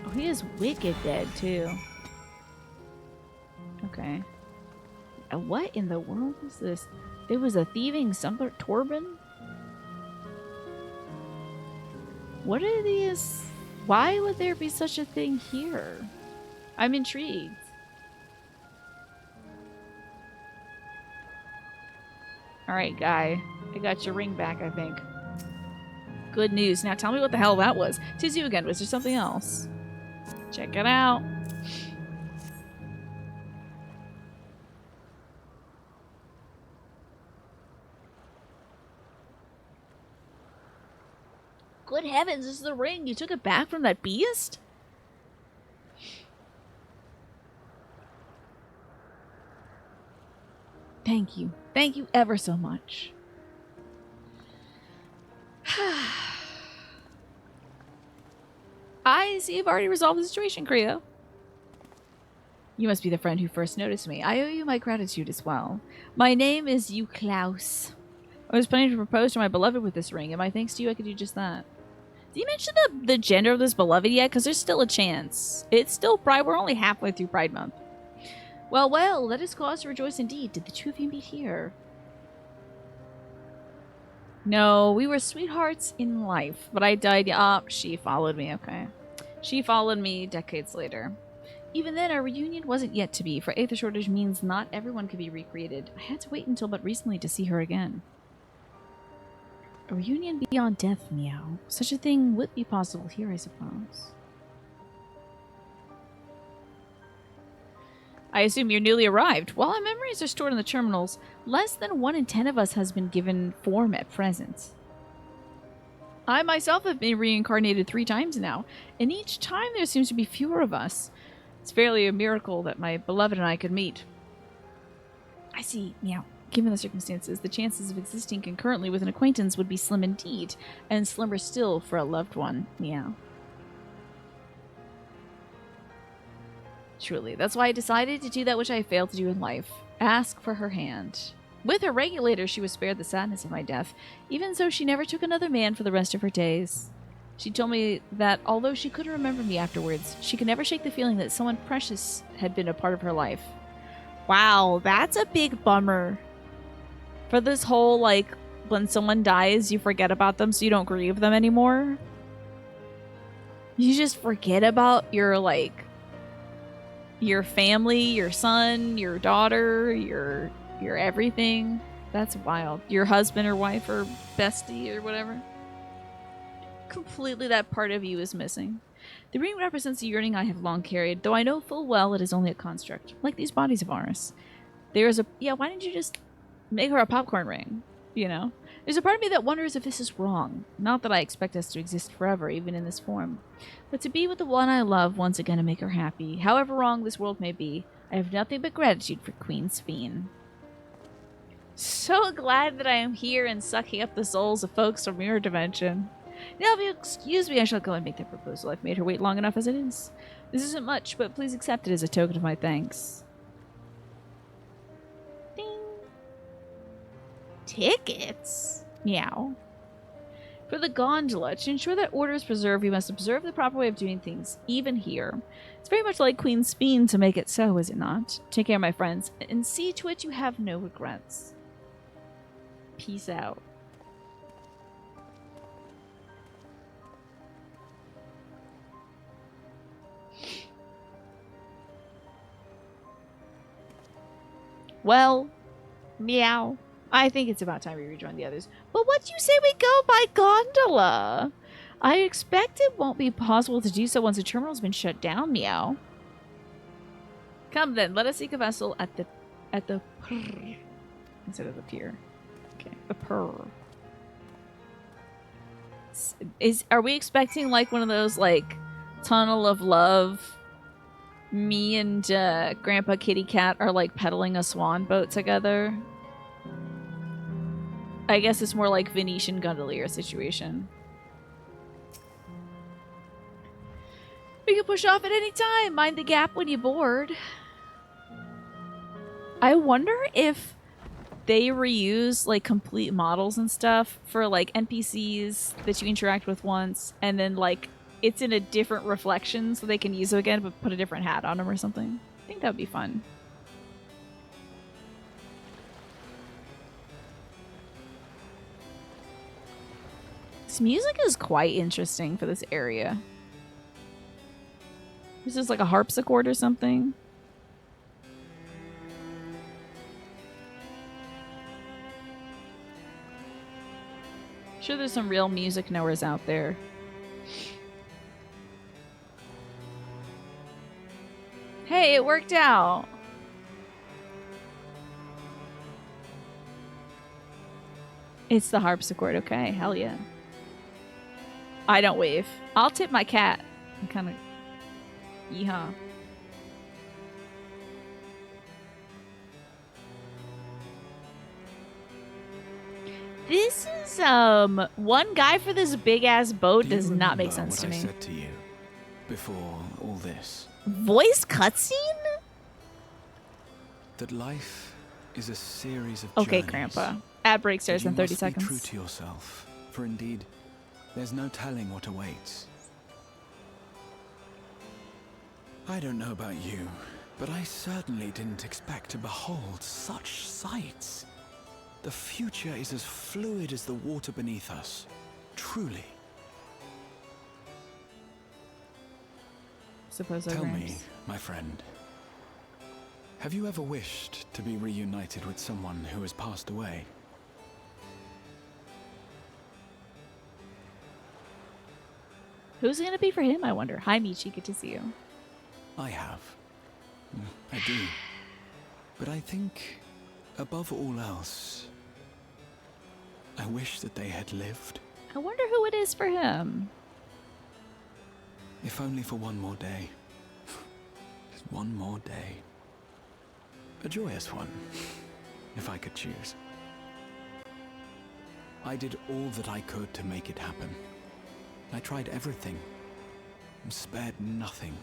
Oh, he is wicked dead, too. Okay. What in the world is this? It was a thieving Torban? What are these? Why would there be such a thing here? I'm intrigued. Alright, guy. I got your ring back, I think. Good news. Now tell me what the hell that was. Tis you again. Was there something else? Check it out. Good heavens, this is the ring. You took it back from that beast? Thank you. Thank you ever so much. I see you've already resolved the situation, Creo. You must be the friend who first noticed me. I owe you my gratitude as well. My name is Klaus. I was planning to propose to my beloved with this ring, and my thanks to you I could do just that. Did you mention the gender of this beloved yet? Because there's still a chance. It's still Pride. We're only halfway through Pride Month. Well, well, that is cause to rejoice indeed. Did the two of you meet here? No, we were sweethearts in life, but I died. She followed me, okay. She followed me decades later. Even then, our reunion wasn't yet to be, for Aether shortage means not everyone could be recreated. I had to wait until but recently to see her again. A reunion beyond death, meow. Such a thing would be possible here, I suppose. I assume you're newly arrived. While our memories are stored in the terminals, less than 1 in 10 of us has been given form at present. I myself have been reincarnated 3 times now, and each time there seems to be fewer of us. It's fairly a miracle that my beloved and I could meet. I see, meow. Given the circumstances, the chances of existing concurrently with an acquaintance would be slim indeed, and slimmer still for a loved one, meow. Truly, that's why I decided to do that which I failed to do in life. Ask for her hand. With her regulator, she was spared the sadness of my death. Even so, she never took another man for the rest of her days. She told me that although she couldn't remember me afterwards, she could never shake the feeling that someone precious had been a part of her life. Wow, that's a big bummer. For this whole, like, when someone dies, you forget about them so you don't grieve them anymore. You just forget about your, like, your family, your son, your daughter, your everything. That's wild. Your husband or wife or bestie or whatever. Completely that part of you is missing. The ring represents a yearning I have long carried, though I know full well it is only a construct, like these bodies of ours. There's a... Yeah, why didn't you just make her a popcorn ring? You know? There's a part of me that wonders if this is wrong. Not that I expect us to exist forever, even in this form. But to be with the one I love once again and make her happy, however wrong this world may be, I have nothing but gratitude for Queen Sphene. So glad that I am here and sucking up the souls of folks from your dimension. Now, if you excuse me, I shall go and make that proposal. I've made her wait long enough as it is. This isn't much, but please accept it as a token of my thanks. Ding. Tickets? Meow. For the gondola, to ensure that order is preserved, we must observe the proper way of doing things, even here. It's very much like Queen Sphene to make it so, is it not? Take care, my friends, and see to it you have no regrets. Peace out. Well, meow. I think it's about time we rejoin the others. But what do you say we go by gondola? I expect it won't be possible to do so once the terminal's been shut down, meow. Come then, let us seek a vessel at the purr instead of the pier. Okay, the purr. Are we expecting like one of those like tunnel of love? Me and Grandpa Kitty Cat are like pedaling a swan boat together. I guess it's more like Venetian gondolier situation. We can push off at any time. Mind the gap when you board. I wonder if they reuse like complete models and stuff for like NPCs that you interact with once, and then like it's in a different reflection so they can use it again but put a different hat on them or something. I think that would be fun. This music is quite interesting for this area. This is like a harpsichord or something. Sure, there's some real music knowers out there. Hey, it worked out. It's the harpsichord. Okay, hell yeah. I don't wave. I'll tip my cat. I'm kind of... Yeehaw. This is, one guy for this big-ass boat does not make sense to me. I said to you before all this? Voice cutscene? That life is a series of Okay, journeys. Grandpa. Ad break starts in 30 seconds. You must be true to yourself, for indeed, there's no telling what awaits. I don't know about you, but I certainly didn't expect to behold such sights. The future is as fluid as the water beneath us. Truly. Suppose Tell me, my friend, have you ever wished to be reunited with someone who has passed away? Who's it gonna be for him, I wonder? Hi, Michi. Good to see you. I have. I do. But I think, above all else, I wish that they had lived. I wonder who it is for him. If only for one more day. Just one more day. A joyous one, if I could choose. I did all that I could to make it happen. I tried everything. And spared nothing.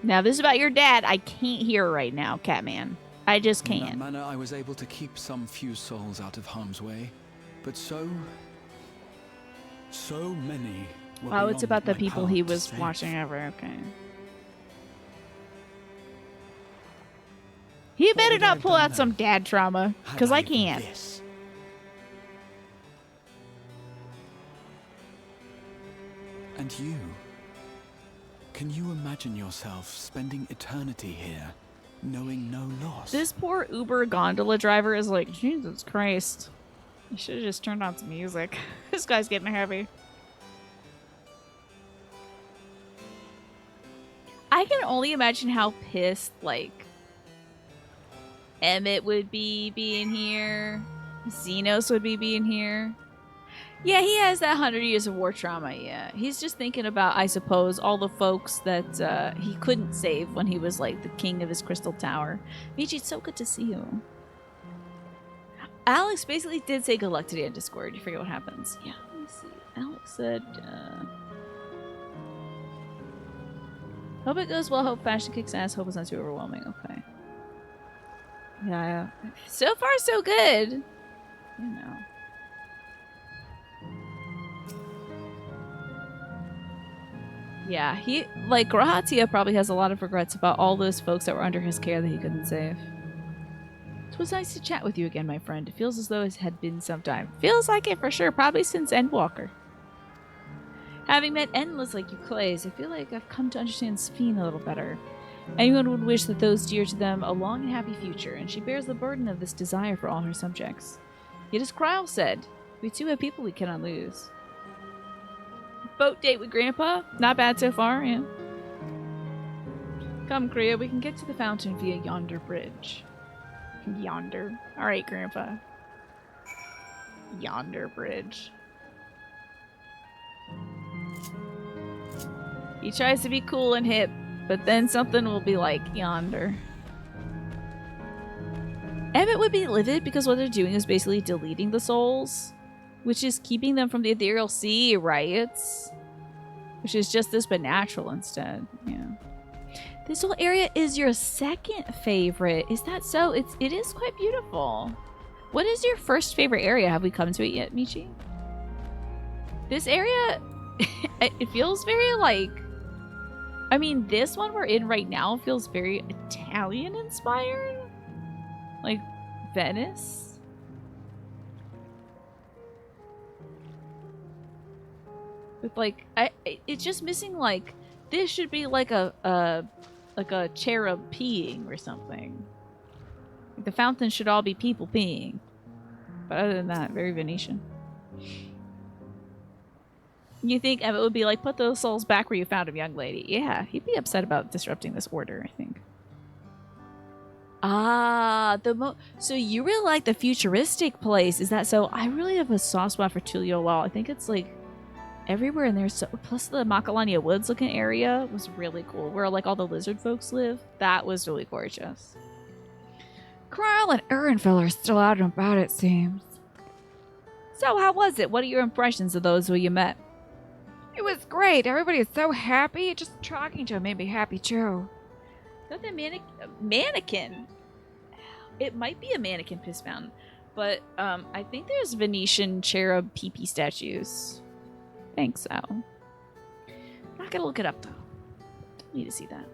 Now, this is about your dad. I can't hear right now, Catman. I just In that can't. manner, I was able to keep some few souls out of harm's way. But so many were Oh, it's beyond about the my people power he to was save. watching over. Okay. He What better would I not have pull done out some then? dad trauma, Had because I even can't. this? And you? Can you imagine yourself spending eternity here, knowing no loss? This poor Uber gondola driver is like, Jesus Christ. You should have just turned on some music. This guy's getting heavy. I can only imagine how pissed, like, Emmett would be being here. Xenos would be being here. Yeah, he has that 100 years of war trauma, yeah. He's just thinking about, I suppose, all the folks that he couldn't save when he was, like, the king of his crystal tower. Michi, it's so good to see you. Alex basically did say good luck today on Discord. You forget what happens. Yeah, let me see. Alex said, hope it goes well. Hope fashion kicks ass. Hope it's not too overwhelming. Okay. Yeah. So far, so good. You know. Yeah, he, like, Grahatia probably has a lot of regrets about all those folks that were under his care that he couldn't save. It was nice to chat with you again, my friend. It feels as though it had been some time. Feels like it for sure, probably since Endwalker. Having met endless like you Clays, I feel like I've come to understand Sphene a little better. Anyone would wish that those dear to them a long and happy future, and she bears the burden of this desire for all her subjects. Yet as Kryl said, we too have people we cannot lose. Boat date with Grandpa? Not bad so far, yeah. Come, Kriya, we can get to the fountain via yonder bridge. Yonder. Alright, Grandpa. Yonder bridge. He tries to be cool and hip, but then something will be like yonder. Emmett would be livid because what they're doing is basically deleting the souls, which is keeping them from the ethereal sea, right? Which is just this but natural instead. Yeah. This whole area is your second favorite. Is that so? It is quite beautiful. What is your first favorite area? Have we come to it yet, Michi? This area, it feels very like, I mean, this one we're in right now feels very Italian inspired. Like Venice. With like, it's just missing like this should be like a cherub peeing or something. The fountain should all be people peeing. But other than that, very Venetian. You think Emmett would be like, put those souls back where you found them, young lady. Yeah, he'd be upset about disrupting this order, I think. Ah, so you really like the futuristic place. Is that so? I really have a soft spot for Tulio Law. I think it's like everywhere in there. So plus the Macalania Woods looking area was really cool. Where like all the lizard folks live. That was really gorgeous. Krile and Ehrenfeld are still out and about, it seems. So how was it? What are your impressions of those who you met? It was great. Everybody is so happy. Just talking to him made me happy too. Not that mannequin. It might be a mannequin piss fountain, but I think there's Venetian cherub pee-pee statues. Thanks, Al. Not gonna look it up though. Need to see that.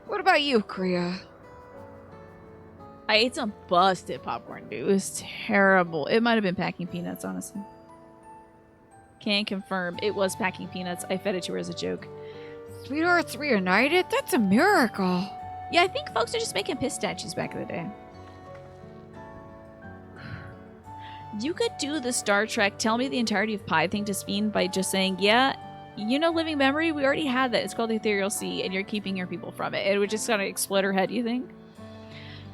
What about you, Kriya? I ate some busted popcorn, dude. It was terrible. It might have been packing peanuts, honestly. Can confirm. It was packing peanuts. I fed it to her as a joke. Sweethearts reunited? That's a miracle. Yeah, I think folks are just making piss statues back in the day. You could do the Star Trek tell me the entirety of Pi thing to Speen by just saying, yeah, you know living memory? We already had that. It's called the Ethereal Sea, and you're keeping your people from it. It would just kind of explode her head, you think?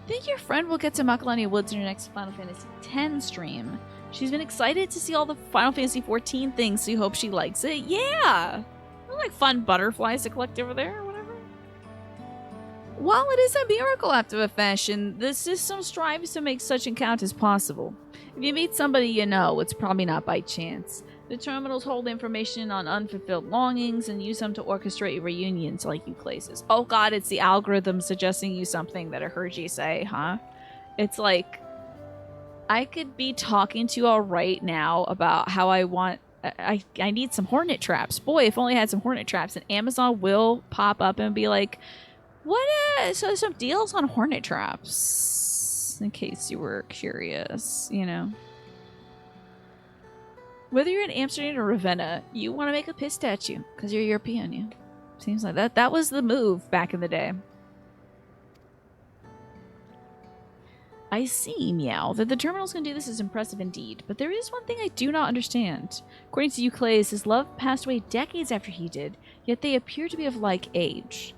Think your friend will get to Macalania Woods in her next Final Fantasy X stream. She's been excited to see all the Final Fantasy XIV things, so you hope she likes it. Yeah! They're like fun butterflies to collect over there or whatever. While it is a miracle after a fashion, the system strives to make such encounters possible. If you meet somebody you know, it's probably not by chance. The terminals hold information on unfulfilled longings and use them to orchestrate reunions like Euclases. Oh god, it's the algorithm suggesting you something that I heard you say, huh? It's like, I could be talking to you all right now about how I need some hornet traps. Boy, if only I had some hornet traps. And Amazon will pop up and be like, so some deals on hornet traps. In case you were curious, you know. Whether you're in Amsterdam or Ravenna, you want to make a piss statue because you're European, yeah. Seems like that was the move back in the day. I see, Meow, that the terminals can do this is impressive indeed, but there is one thing I do not understand. According to Euclides, his love passed away decades after he did, yet they appear to be of like age.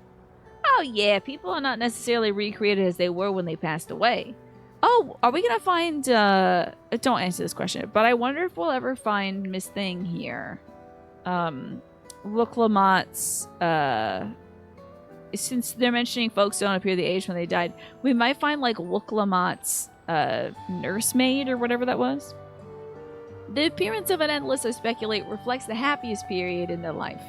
Oh yeah, people are not necessarily recreated as they were when they passed away. Oh, are we gonna find, don't answer this question, but I wonder if we'll ever find Miss Thing here. Wooklamat's, since they're mentioning folks don't appear the age when they died, we might find like Wooklamat's nursemaid or whatever that was. The appearance of an endless, I speculate, reflects the happiest period in their life.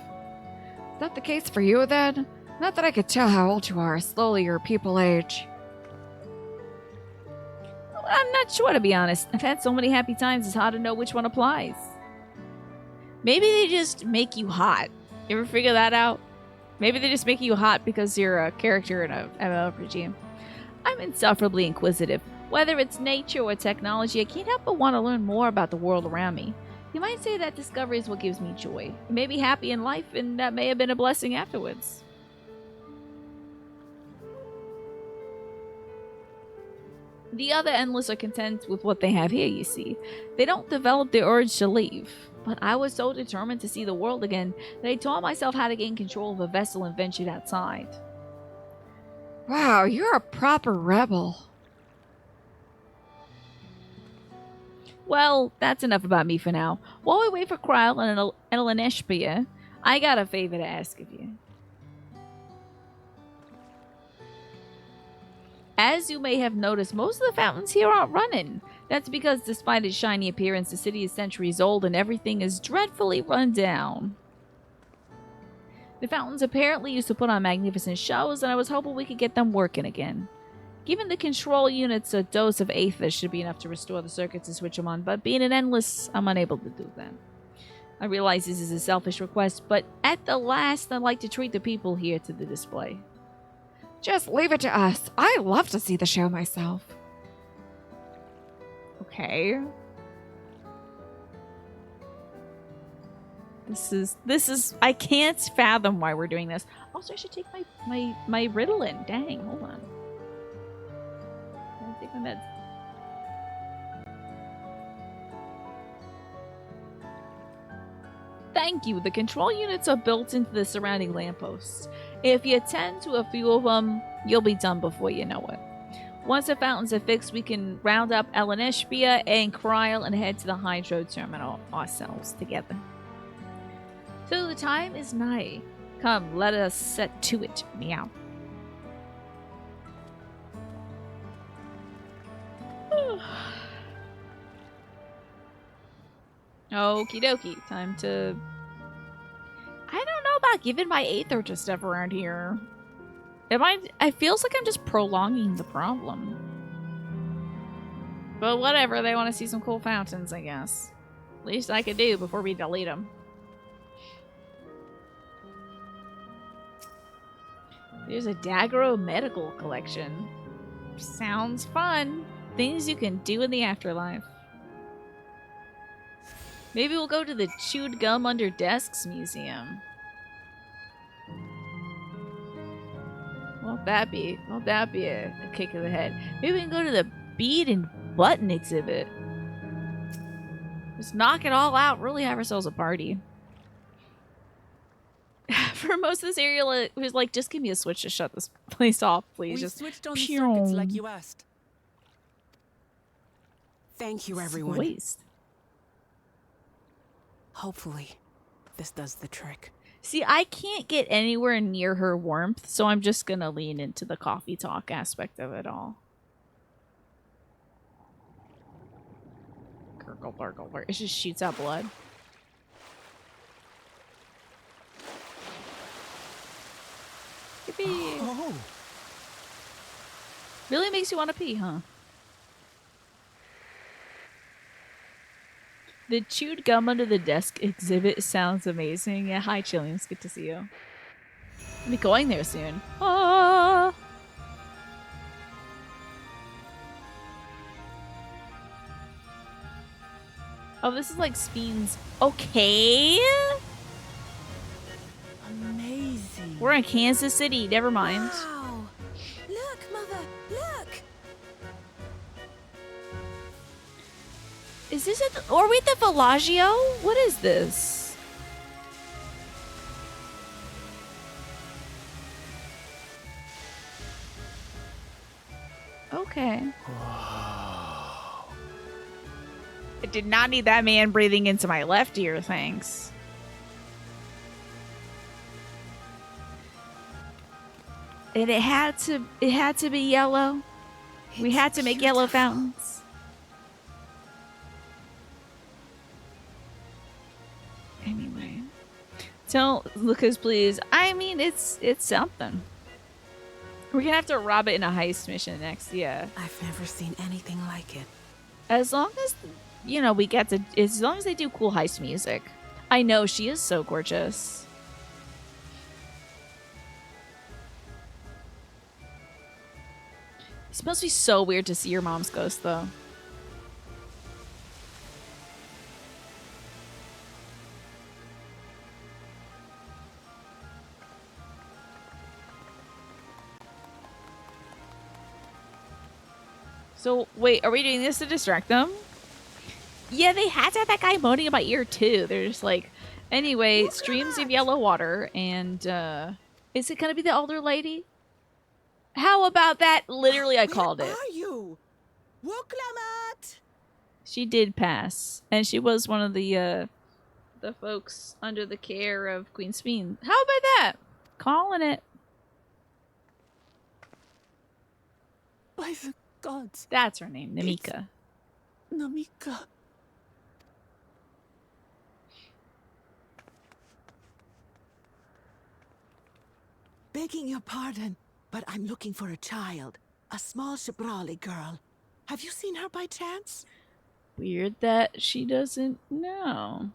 Is that the case for you then? Not that I could tell how old you are. Slowly your people age. Well, I'm not sure, to be honest. I've had so many happy times, it's hard to know which one applies. Maybe they just make you hot. You ever figure that out? Maybe they just make you hot because you're a character in a MMORPG. I'm insufferably inquisitive. Whether it's nature or technology, I can't help but want to learn more about the world around me. You might say that discovery is what gives me joy. I may be happy in life, and that may have been a blessing afterwards. The other Endless are content with what they have here, you see. They don't develop the urge to leave. But I was so determined to see the world again that I taught myself how to gain control of a vessel and ventured outside. Wow, you're a proper rebel. Well, that's enough about me for now. While we wait for Krile and Eleneshpia, I got a favor to ask of you. As you may have noticed, most of the fountains here aren't running. That's because despite its shiny appearance, the city is centuries old and everything is dreadfully run down. The fountains apparently used to put on magnificent shows, and I was hoping we could get them working again. Given the control units, a dose of Aethys should be enough to restore the circuits and switch them on, but being an Endless, I'm unable to do that. I realize this is a selfish request, but at the last, I'd like to treat the people here to the display. Just leave it to us. I love to see the show myself. Okay. This is I can't fathom why we're doing this. Also, I should take my Ritalin. Dang, hold on. I take my meds. Thank you. The control units are built into the surrounding lampposts. If you attend to a few of them, you'll be done before you know it. Once the fountains are fixed, we can round up Elenishbia and Kryl and head to the hydro terminal ourselves together. So the time is nigh. Come, let us set to it. Meow. Okie dokie. Time to... I don't know about giving my Aether to stuff around here. It feels like I'm just prolonging the problem. But whatever, they want to see some cool fountains, I guess. Least I could do before we delete them. There's a Daggro medical collection. Sounds fun. Things you can do in the afterlife. Maybe we'll go to the Chewed Gum Under Desks Museum. Won't that be a kick of the head? Maybe we can go to the Bead and Button exhibit. Just knock it all out, really have ourselves a party. For most of this area, it was like, just give me a switch to shut this place off, please. We just switched on the circuits like you asked. Thank you, everyone. Waste. Hopefully, this does the trick. See, I can't get anywhere near her warmth, so I'm just gonna lean into the coffee talk aspect of it all. Gurgle, gurgle, gurgle. It just shoots out blood. Yippee. Oh, Really makes you want to pee, huh? The Chewed Gum Under the Desk exhibit sounds amazing. Yeah, hi, Chillians. Good to see you. I'll be going there soon. Ah! Oh, this is like Speen's. Okay. amazing. We're in Kansas City. Never mind. Wow. Look, Mother, look. Is this at the, are we at the Villaggio? What is this? Okay. I did not need that man breathing into my left ear, thanks. And it had to be yellow. We had to make yellow fountains. Anyway. Tell Lucas, please. I mean, it's something. We're gonna have to rob it in a heist mission next, yeah. I've never seen anything like it. As long as, you know, we get to, as long as they do cool heist music. I know, she is so gorgeous. It must be so weird to see your mom's ghost, though. So, wait, are we doing this to distract them? Yeah, they had to have that guy moaning in my ear, too. They're just like, anyway, streams of yellow water, and, is it gonna be the older lady? How about that? Literally, I called it. Where are you? Woklamat! She did pass, and she was one of the folks under the care of Queen Speen. How about that? Calling it. By the gods. That's her name, Namika. Namika. Begging your pardon, but I'm looking for a child. A small Shibrali girl. Have you seen her by chance? Weird that she doesn't know.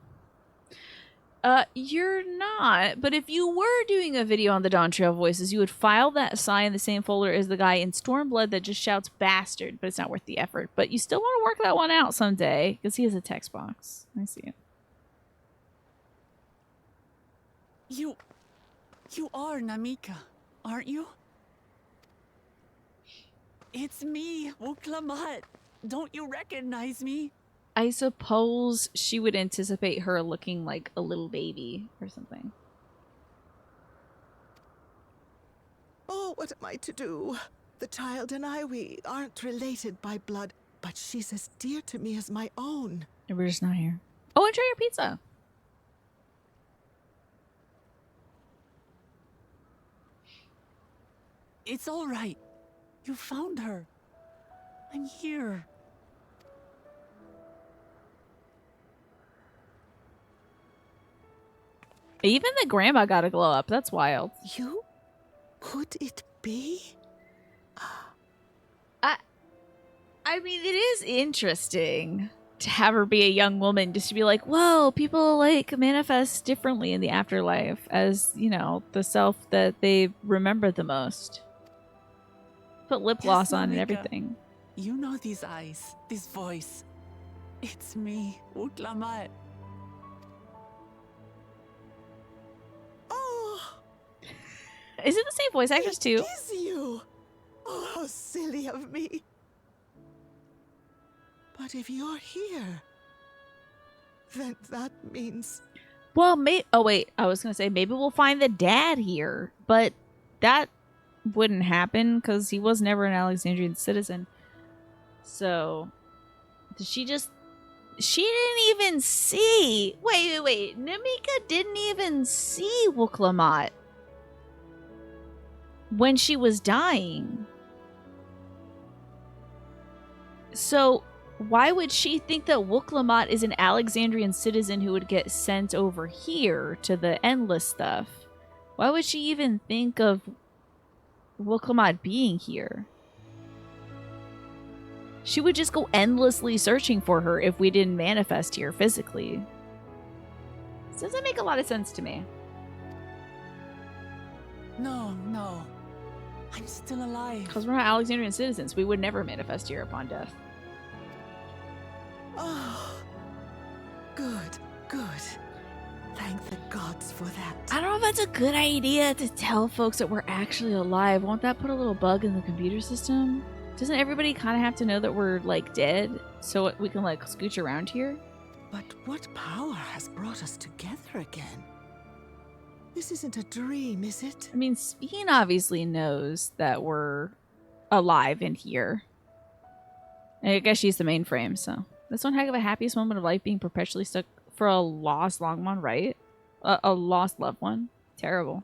You're not. But if you were doing a video on the Dawn Trail voices, you would file that sign in the same folder as the guy in Stormblood that just shouts bastard, but it's not worth the effort. But you still want to work that one out someday, because he has a text box. I see it. You are Namika, aren't you? It's me, Wuklamat. Don't you recognize me? I suppose she would anticipate her looking like a little baby or something. Oh, what am I to do? The child and I, we aren't related by blood, but she's as dear to me as my own. And we're just not here. Oh, enjoy your pizza. It's all right. You found her. I'm here. Even the grandma got a glow up. That's wild. You? Could it be? I mean, it is interesting to have her be a young woman, just to be like, whoa, people like manifest differently in the afterlife as, you know, the self that they remember the most. Put lip gloss on and Namika. everything. You know these eyes, this voice. It's me, Wuklamat. Oh, Is it the same voice actress too? it is you. Oh, how silly of me. But if you're here, then that means... Well, oh wait, I was gonna say maybe we'll find the dad here, but that wouldn't happen because he was never an Alexandrian citizen. So, she didn't even see. Wait. Namika didn't even see Wuklamat when she was dying. So, why would she think that Wuklamat is an Alexandrian citizen who would get sent over here to the endless stuff? Why would she even think of Wuklamat being here? She would just go endlessly searching for her if we didn't manifest here physically. This doesn't make a lot of sense to me. No. I'm still alive. Because we're not Alexandrian citizens. We would never manifest here upon death. Oh, good. Thank the gods for that. I don't know if that's a good idea to tell folks that we're actually alive. Won't that put a little bug in the computer system? Doesn't everybody kind of have to know that we're, like, dead so we can, like, scooch around here? But what power has brought us together again? This isn't a dream, is it? I mean, Speen obviously knows that we're alive and here. I guess she's the mainframe, so. That's one heck of a happiest moment of life, being perpetually stuck for a lost Longmon, right? A lost loved one. Terrible.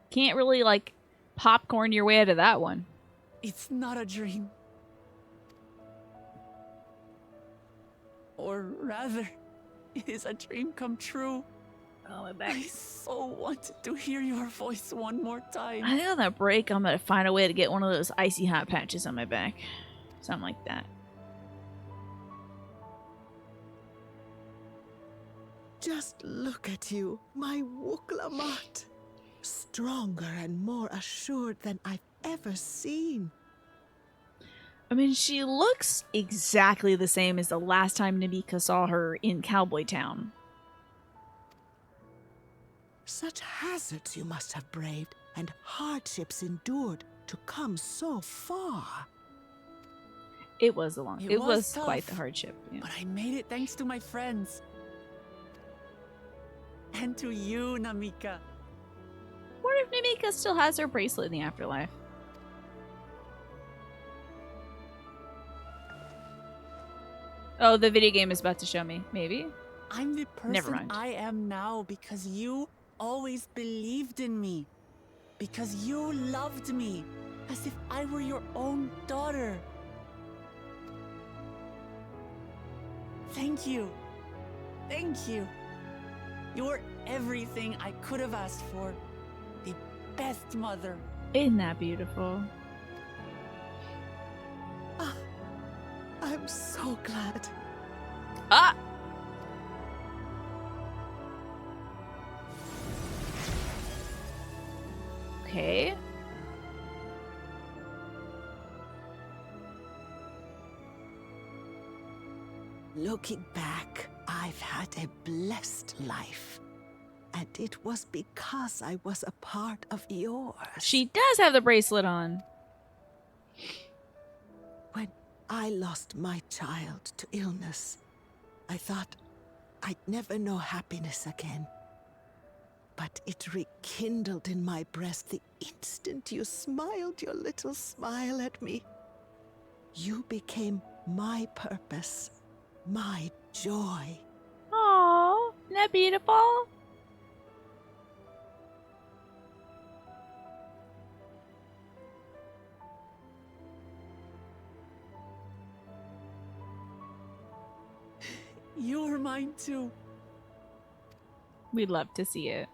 Can't really, like, popcorn your way out of that one. It's not a dream. Or rather, it is a dream come true. Oh, my back. I so wanted to hear your voice one more time. I think on that break, I'm gonna find a way to get one of those icy hot patches on my back. Something like that. Just look at you, my Wuklamat. Stronger and more assured than I've ever seen. I mean, she looks exactly the same as the last time Namika saw her in Cowboy Town. Such hazards you must have braved, and hardships endured to come so far. It was a long. It It was was tough, quite the hardship. Yeah. But I made it thanks to my friends. And to you, Namika. What if Namika still has her bracelet in the afterlife? Oh, the video game is about to show me. Maybe. I'm the Never person mind. I am now because you always believed in me. Because you loved me as if I were your own daughter. Thank you. Thank you. You're everything I could have asked for. The best mother. Isn't that beautiful? I'm so glad. Ah! Okay. Looking back, I've had a blessed life. And it was because I was a part of yours. She does have the bracelet on. When I lost my child to illness, I thought I'd never know happiness again. But it rekindled in my breast the instant you smiled your little smile at me. You became my purpose, my joy. Aww, isn't that beautiful? You're mine too. We'd love to see it.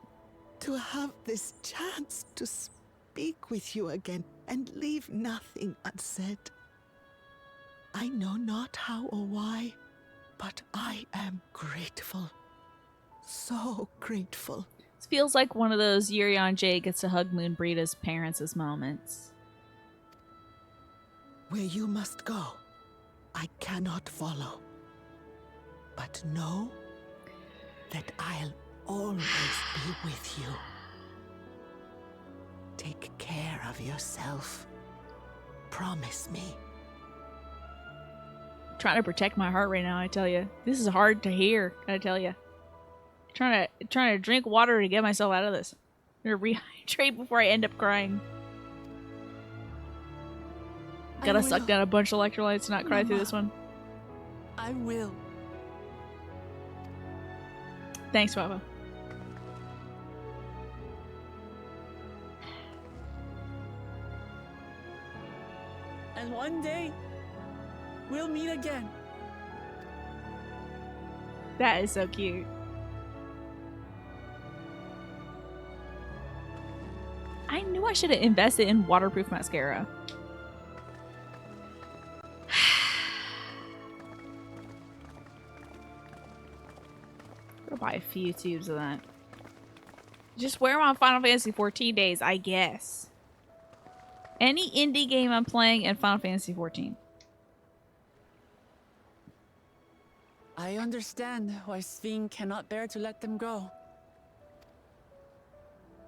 To have this chance to speak with you again and leave nothing unsaid. I know not how or why, but I am grateful. So grateful. This feels like one of those Yuri J gets to hug Moon Breeda's parents' moments. Where you must go, I cannot follow. But know that I'll always be with you. Take care of yourself. Promise me. Trying to protect my heart right now, I tell you. This is hard to hear, I tell you. Trying to drink water to get myself out of this. I'm gonna rehydrate before I end up crying. Gotta suck down a bunch of electrolytes to not cry through this one. I will. Thanks, Papa. And one day, we'll meet again. That is so cute. I knew I should have invested in waterproof mascara. I'll buy a few tubes of that. Just wear them on Final Fantasy 14 days, I guess. Any indie game I'm playing in Final Fantasy 14. I understand why Sveen cannot bear to let them go.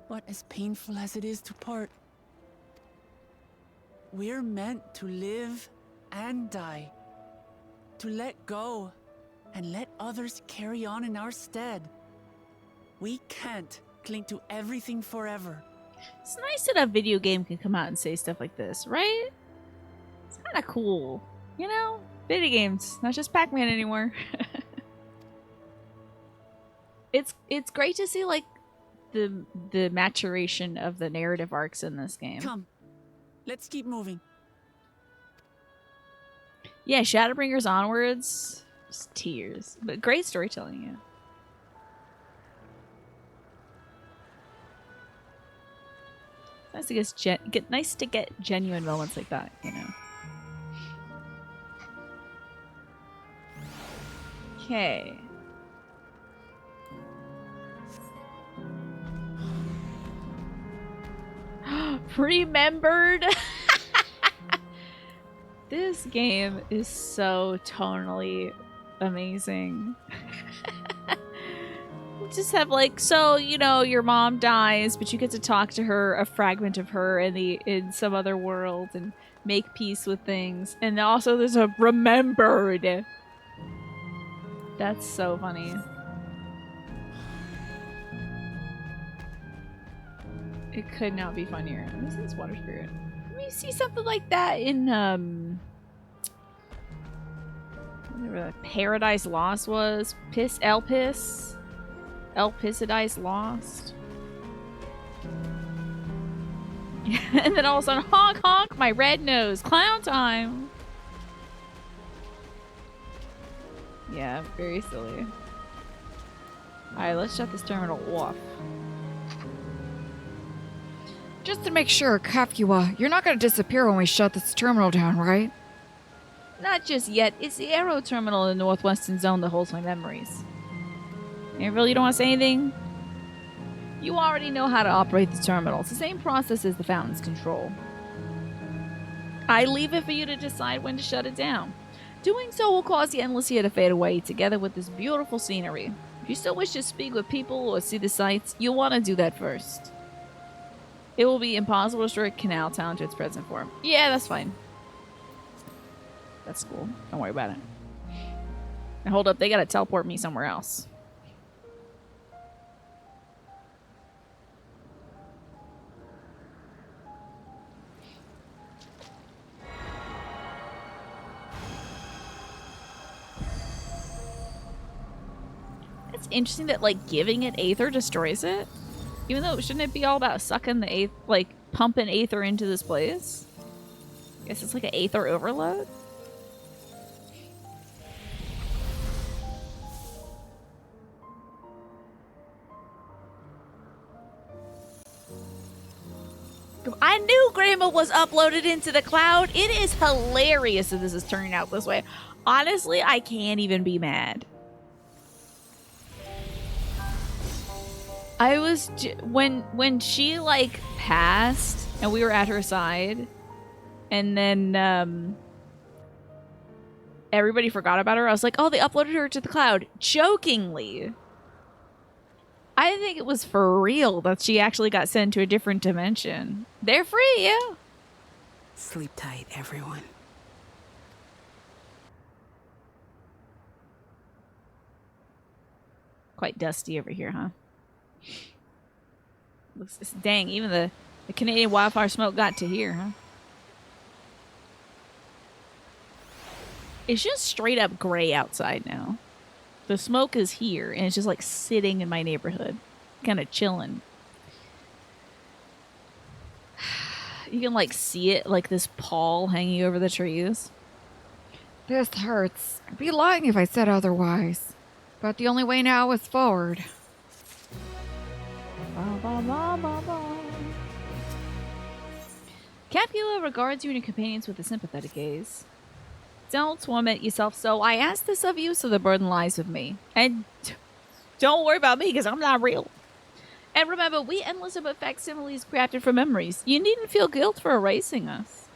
But as painful as it is to part, we're meant to live and die. To let go and let others carry on in our stead. We can't cling to everything forever. It's nice that a video game can come out and say stuff like this, right? It's kind of cool. You know? Video games, not just Pac-Man anymore. It's great to see, like, the maturation of the narrative arcs in this game. Come, let's keep moving. Yeah, Shadowbringers onwards, just tears. But great storytelling, yeah. Nice to get genuine moments like that, you know. Okay. Remembered. This game is so tonally amazing. Just have like, so you know, your mom dies, but you get to talk to her, a fragment of her in some other world, and make peace with things. And also there's a remembered. That's so funny. It could not be funnier. Let me see this water spirit. Let me see something like that in whatever the Paradise Lost was. Elpis Paradise Lost. And then all of a sudden, honk honk, my red nose, clown time. Yeah, very silly. Alright, let's shut this terminal off. Just to make sure, Kafua, you're not going to disappear when we shut this terminal down, right? Not just yet. It's the Aero Terminal in the Northwestern Zone that holds my memories. Avril, you don't want to say anything? You already know how to operate the terminal. It's the same process as the fountain's control. I leave it for you to decide when to shut it down. Doing so will cause the endless here to fade away, together with this beautiful scenery. If you still wish to speak with people or see the sights, you'll want to do that first. It will be impossible to restore Canal Town to its present form. Yeah, that's fine. That's cool. Don't worry about it. And hold up, they gotta teleport me somewhere else. It's interesting that, like, giving it Aether destroys it. Even though, shouldn't it be all about sucking the Aether, like, pumping Aether into this place? I guess it's like an Aether overload? I knew Grandma was uploaded into the cloud. It is hilarious that this is turning out this way. Honestly, I can't even be mad. I was when she like passed and we were at her side, and then everybody forgot about her. I was like, "Oh, they uploaded her to the cloud," jokingly. I think it was for real that she actually got sent to a different dimension. They're free, yeah. Sleep tight, everyone. Quite dusty over here, huh? Dang, even the Canadian wildfire smoke got to here, huh? It's just straight up gray outside now. The smoke is here, and it's just like sitting in my neighborhood, kind of chilling. You can like see it, like this pall hanging over the trees. This hurts. I'd be lying if I said otherwise. But the only way now is forward. Capula regards you and your companions with a sympathetic gaze. Don't torment yourself so. I ask this of you, so the burden lies with me. And don't worry about me, because I'm not real. And remember, we endless of facsimiles crafted from memories. You needn't feel guilt for erasing us.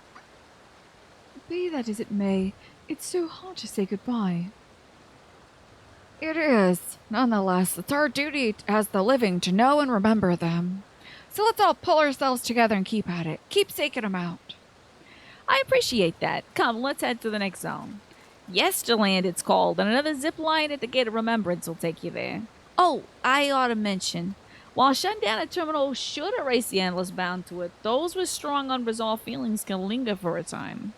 Be that as it may, it's so hard to say goodbye. It is. Nonetheless, it's our duty as the living to know and remember them. So let's all pull ourselves together and keep at it. Keep seeking them out. I appreciate that. Come, let's head to the next zone. Yesterland, it's called, and another zip line at the Gate of Remembrance will take you there. Oh, I ought to mention, while shutting down a terminal should erase the endless bound to it, those with strong unresolved feelings can linger for a time.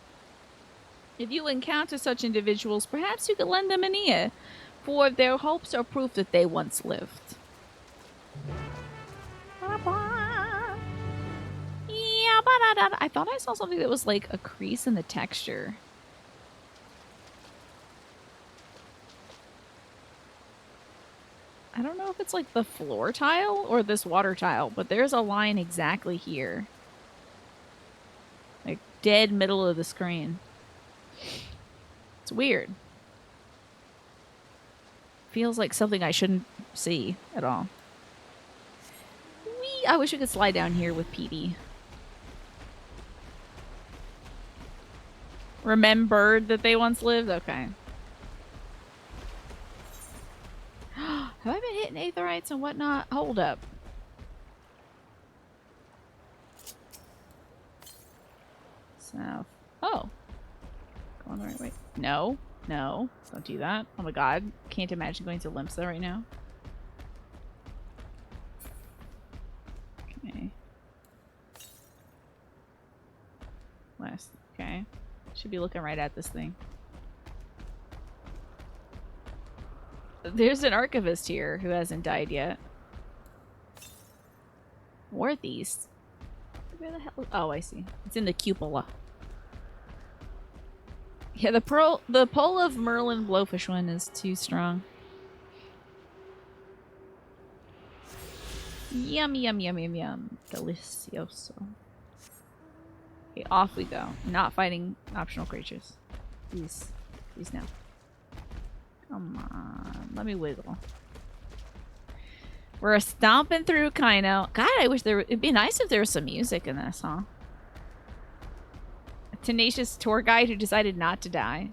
If you encounter such individuals, perhaps you could lend them an ear, for their hopes are proof that they once lived. I thought I saw something that was like a crease in the texture. I don't know if it's like the floor tile or this water tile, but there's a line exactly here. Like dead middle of the screen. It's weird. Feels like something I shouldn't see at all. Whee! I wish we could slide down here with Petey. Remembered that they once lived? Okay. Have I been hitting aetherites and whatnot? Hold up. South. Oh. Going the right way. No. No. Don't do that. Oh my god. Can't imagine going to Limsa right now. Okay. West. Okay. Should be looking right at this thing. There's an archivist here who hasn't died yet. Northeast. Where the hell? Oh, I see. It's in the cupola. Yeah, the pull of Merlin Blowfish one is too strong. Yum, yum, yum, yum, yum. Delicioso. Okay, off we go. Not fighting optional creatures. Please. Please no. Come on. Let me wiggle. We're stomping through Kaino. God, I wish it'd be nice if there was some music in this, huh? A tenacious tour guide who decided not to die.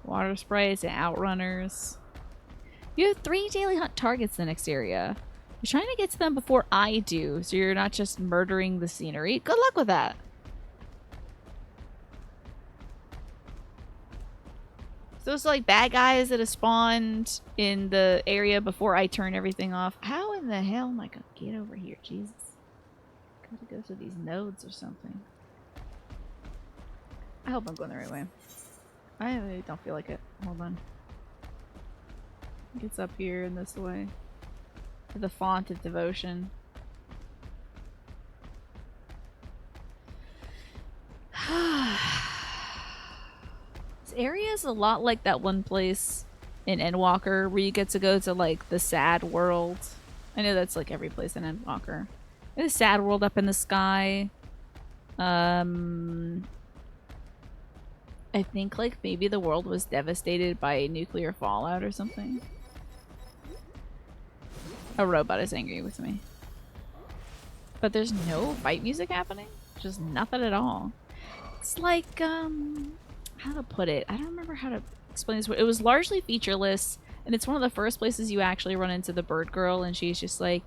Water sprays and outrunners. You have 3 daily hunt targets in the next area. You're trying to get to them before I do, so you're not just murdering the scenery. Good luck with that. So it's like bad guys that have spawned in the area before I turn everything off. How in the hell am I gonna get over here? Jesus. Gotta go through these nodes or something. I hope I'm going the right way. I really don't feel like it. Hold on. I think it's up here and this way. The font of devotion. This area is a lot like that one place in Endwalker where you get to go to like the sad world. I know that's like every place in Endwalker. There's a sad world up in the sky. I think like maybe the world was devastated by nuclear fallout or something. A robot is angry with me. But there's no fight music happening? Just nothing at all. It's like, how to put it? I don't remember how to explain this. It was largely featureless, and it's one of the first places you actually run into the bird girl, and she's just like,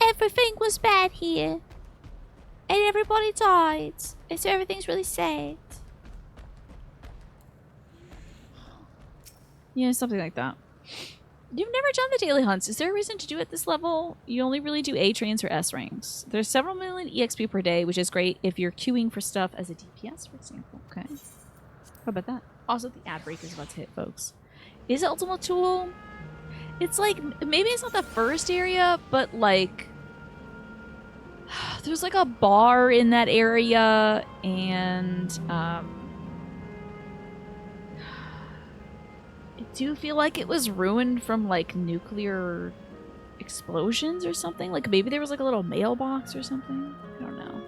Everything was bad here. And everybody died. And so everything's really sad. yeah, something like that. You've never done the daily hunts. Is there a reason to do it this level? You only really do A trains or S ranks. There's several million EXP per day, which is great if you're queuing for stuff as a DPS, for example. Okay. How about that? Also, the ad break is about to hit, folks. Is it Ultimate Tool? It's like, maybe it's not the first area, but like, there's like a bar in that area, and I do feel like it was ruined from like nuclear explosions or something. Like maybe there was like a little mailbox or something. I don't know.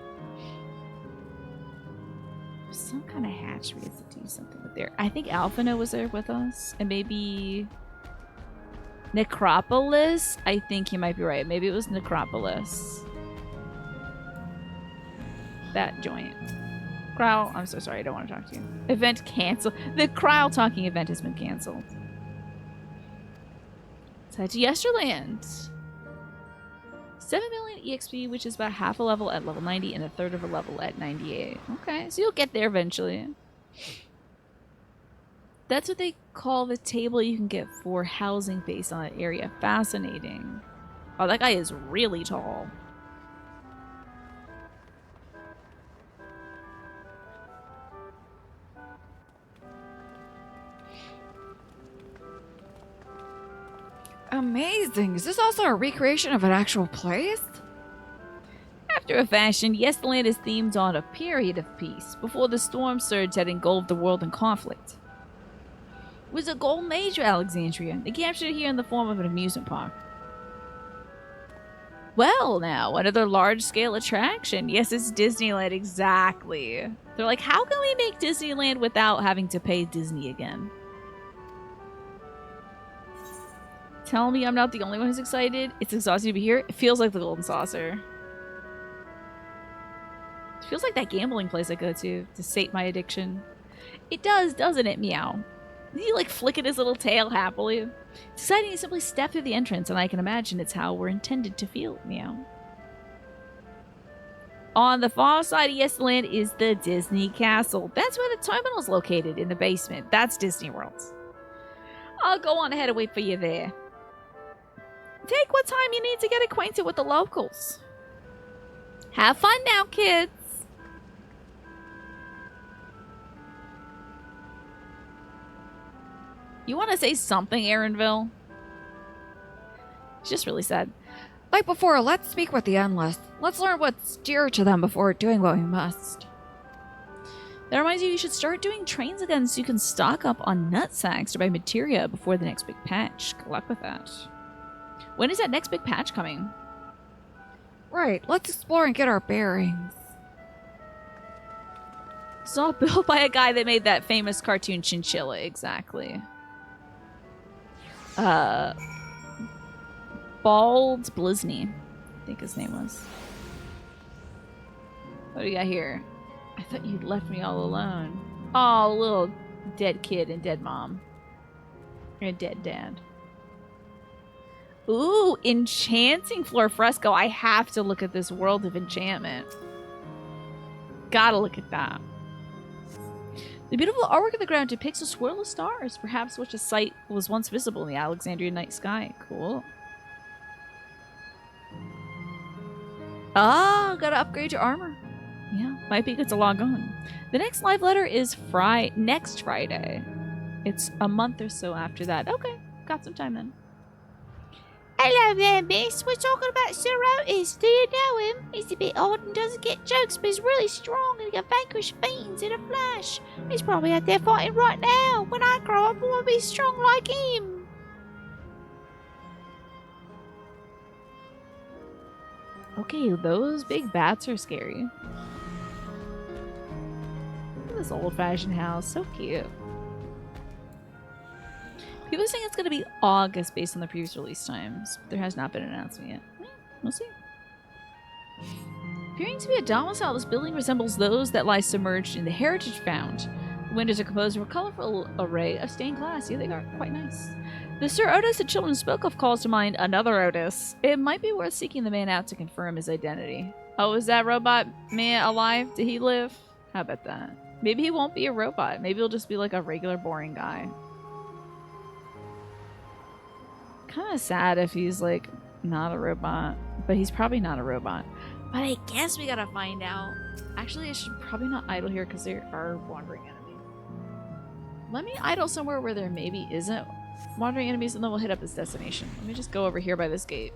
Some kind of hatch we had to do something with there. I think Alphino was there with us, and maybe Necropolis. I think you might be right. Maybe it was Necropolis. That joint. Crowd, I'm so sorry. I don't want to talk to you. Event canceled. The crowd talking event has been canceled. Let's head to Yesterland. 7 million EXP, which is about half a level at level 90 and a third of a level at 98. Okay, so you'll get there eventually. That's what they call the table you can get for housing based on that area. Fascinating. Oh, that guy is really tall. Amazing. Is this also a recreation of an actual place? After a fashion, Yesterland is themed on a period of peace, before the storm surge had engulfed the world in conflict. It was a golden age of Alexandria. They captured it here in the form of an amusement park. Well, now, another large-scale attraction. Yes, it's Disneyland, exactly. They're like, how can we make Disneyland without having to pay Disney again? Tell me I'm not the only one who's excited. It's exhausting to be here. It feels like the Golden Saucer. It feels like that gambling place I go to sate my addiction. It does, doesn't it, Meow? He like flicking his little tail happily. It's exciting to simply step through the entrance, and I can imagine it's how we're intended to feel, Meow. On the far side of Yesterland is the Disney Castle. That's where the terminal's located, in the basement. That's Disney World. I'll go on ahead and wait for you there. Take what time you need to get acquainted with the locals. Have fun now, kids. You want to say something, Aaronville? It's just really sad. Like before, let's speak with the Endless. Let's learn what's dear to them before doing what we must. That reminds you should start doing trains again so you can stock up on nut sacks to buy materia before the next big patch. Good luck with that. When is that next big patch coming? Right, let's explore and get our bearings. It's all built by a guy that made that famous cartoon Chinchilla, exactly. Bald Blisney, I think his name was. What do you got here? I thought you'd left me all alone. Oh, little dead kid and dead mom. And dead dad. Ooh, enchanting floor fresco. I have to look at this world of enchantment. Gotta look at that. The beautiful artwork of the ground depicts a swirl of stars, perhaps which a sight was once visible in the Alexandrian night sky. Cool. Ah, gotta upgrade your armor. Yeah, might be good to log on. The next live letter is next Friday. It's a month or so after that. Okay, got some time then. Hello there, miss. We're talking about Sir Otis. Do you know him? He's a bit odd and doesn't get jokes, but he's really strong and he can vanquish fiends in a flash. He's probably out there fighting right now. When I grow up, I want to be strong like him. Okay, those big bats are scary. Look at this old-fashioned house. So cute. People are saying it's going to be August based on the previous release times, but there has not been an announcement yet. We'll see. Appearing to be a domicile, this building resembles those that lie submerged in the heritage found. The windows are composed of a colorful array of stained glass. Yeah, they are quite nice. The Sir Otis the children spoke of calls to mind another Otis. It might be worth seeking the man out to confirm his identity. Oh, is that robot man alive? Did he live? How about that? Maybe he won't be a robot. Maybe he'll just be like a regular boring guy. Kind of sad if he's like not a robot, but he's probably not a robot. But I guess we gotta find out. Actually, I should probably not idle here because there are wandering enemies. Let me idle somewhere where there maybe isn't wandering enemies, and then we'll hit up his destination. Let me just go over here by this gate.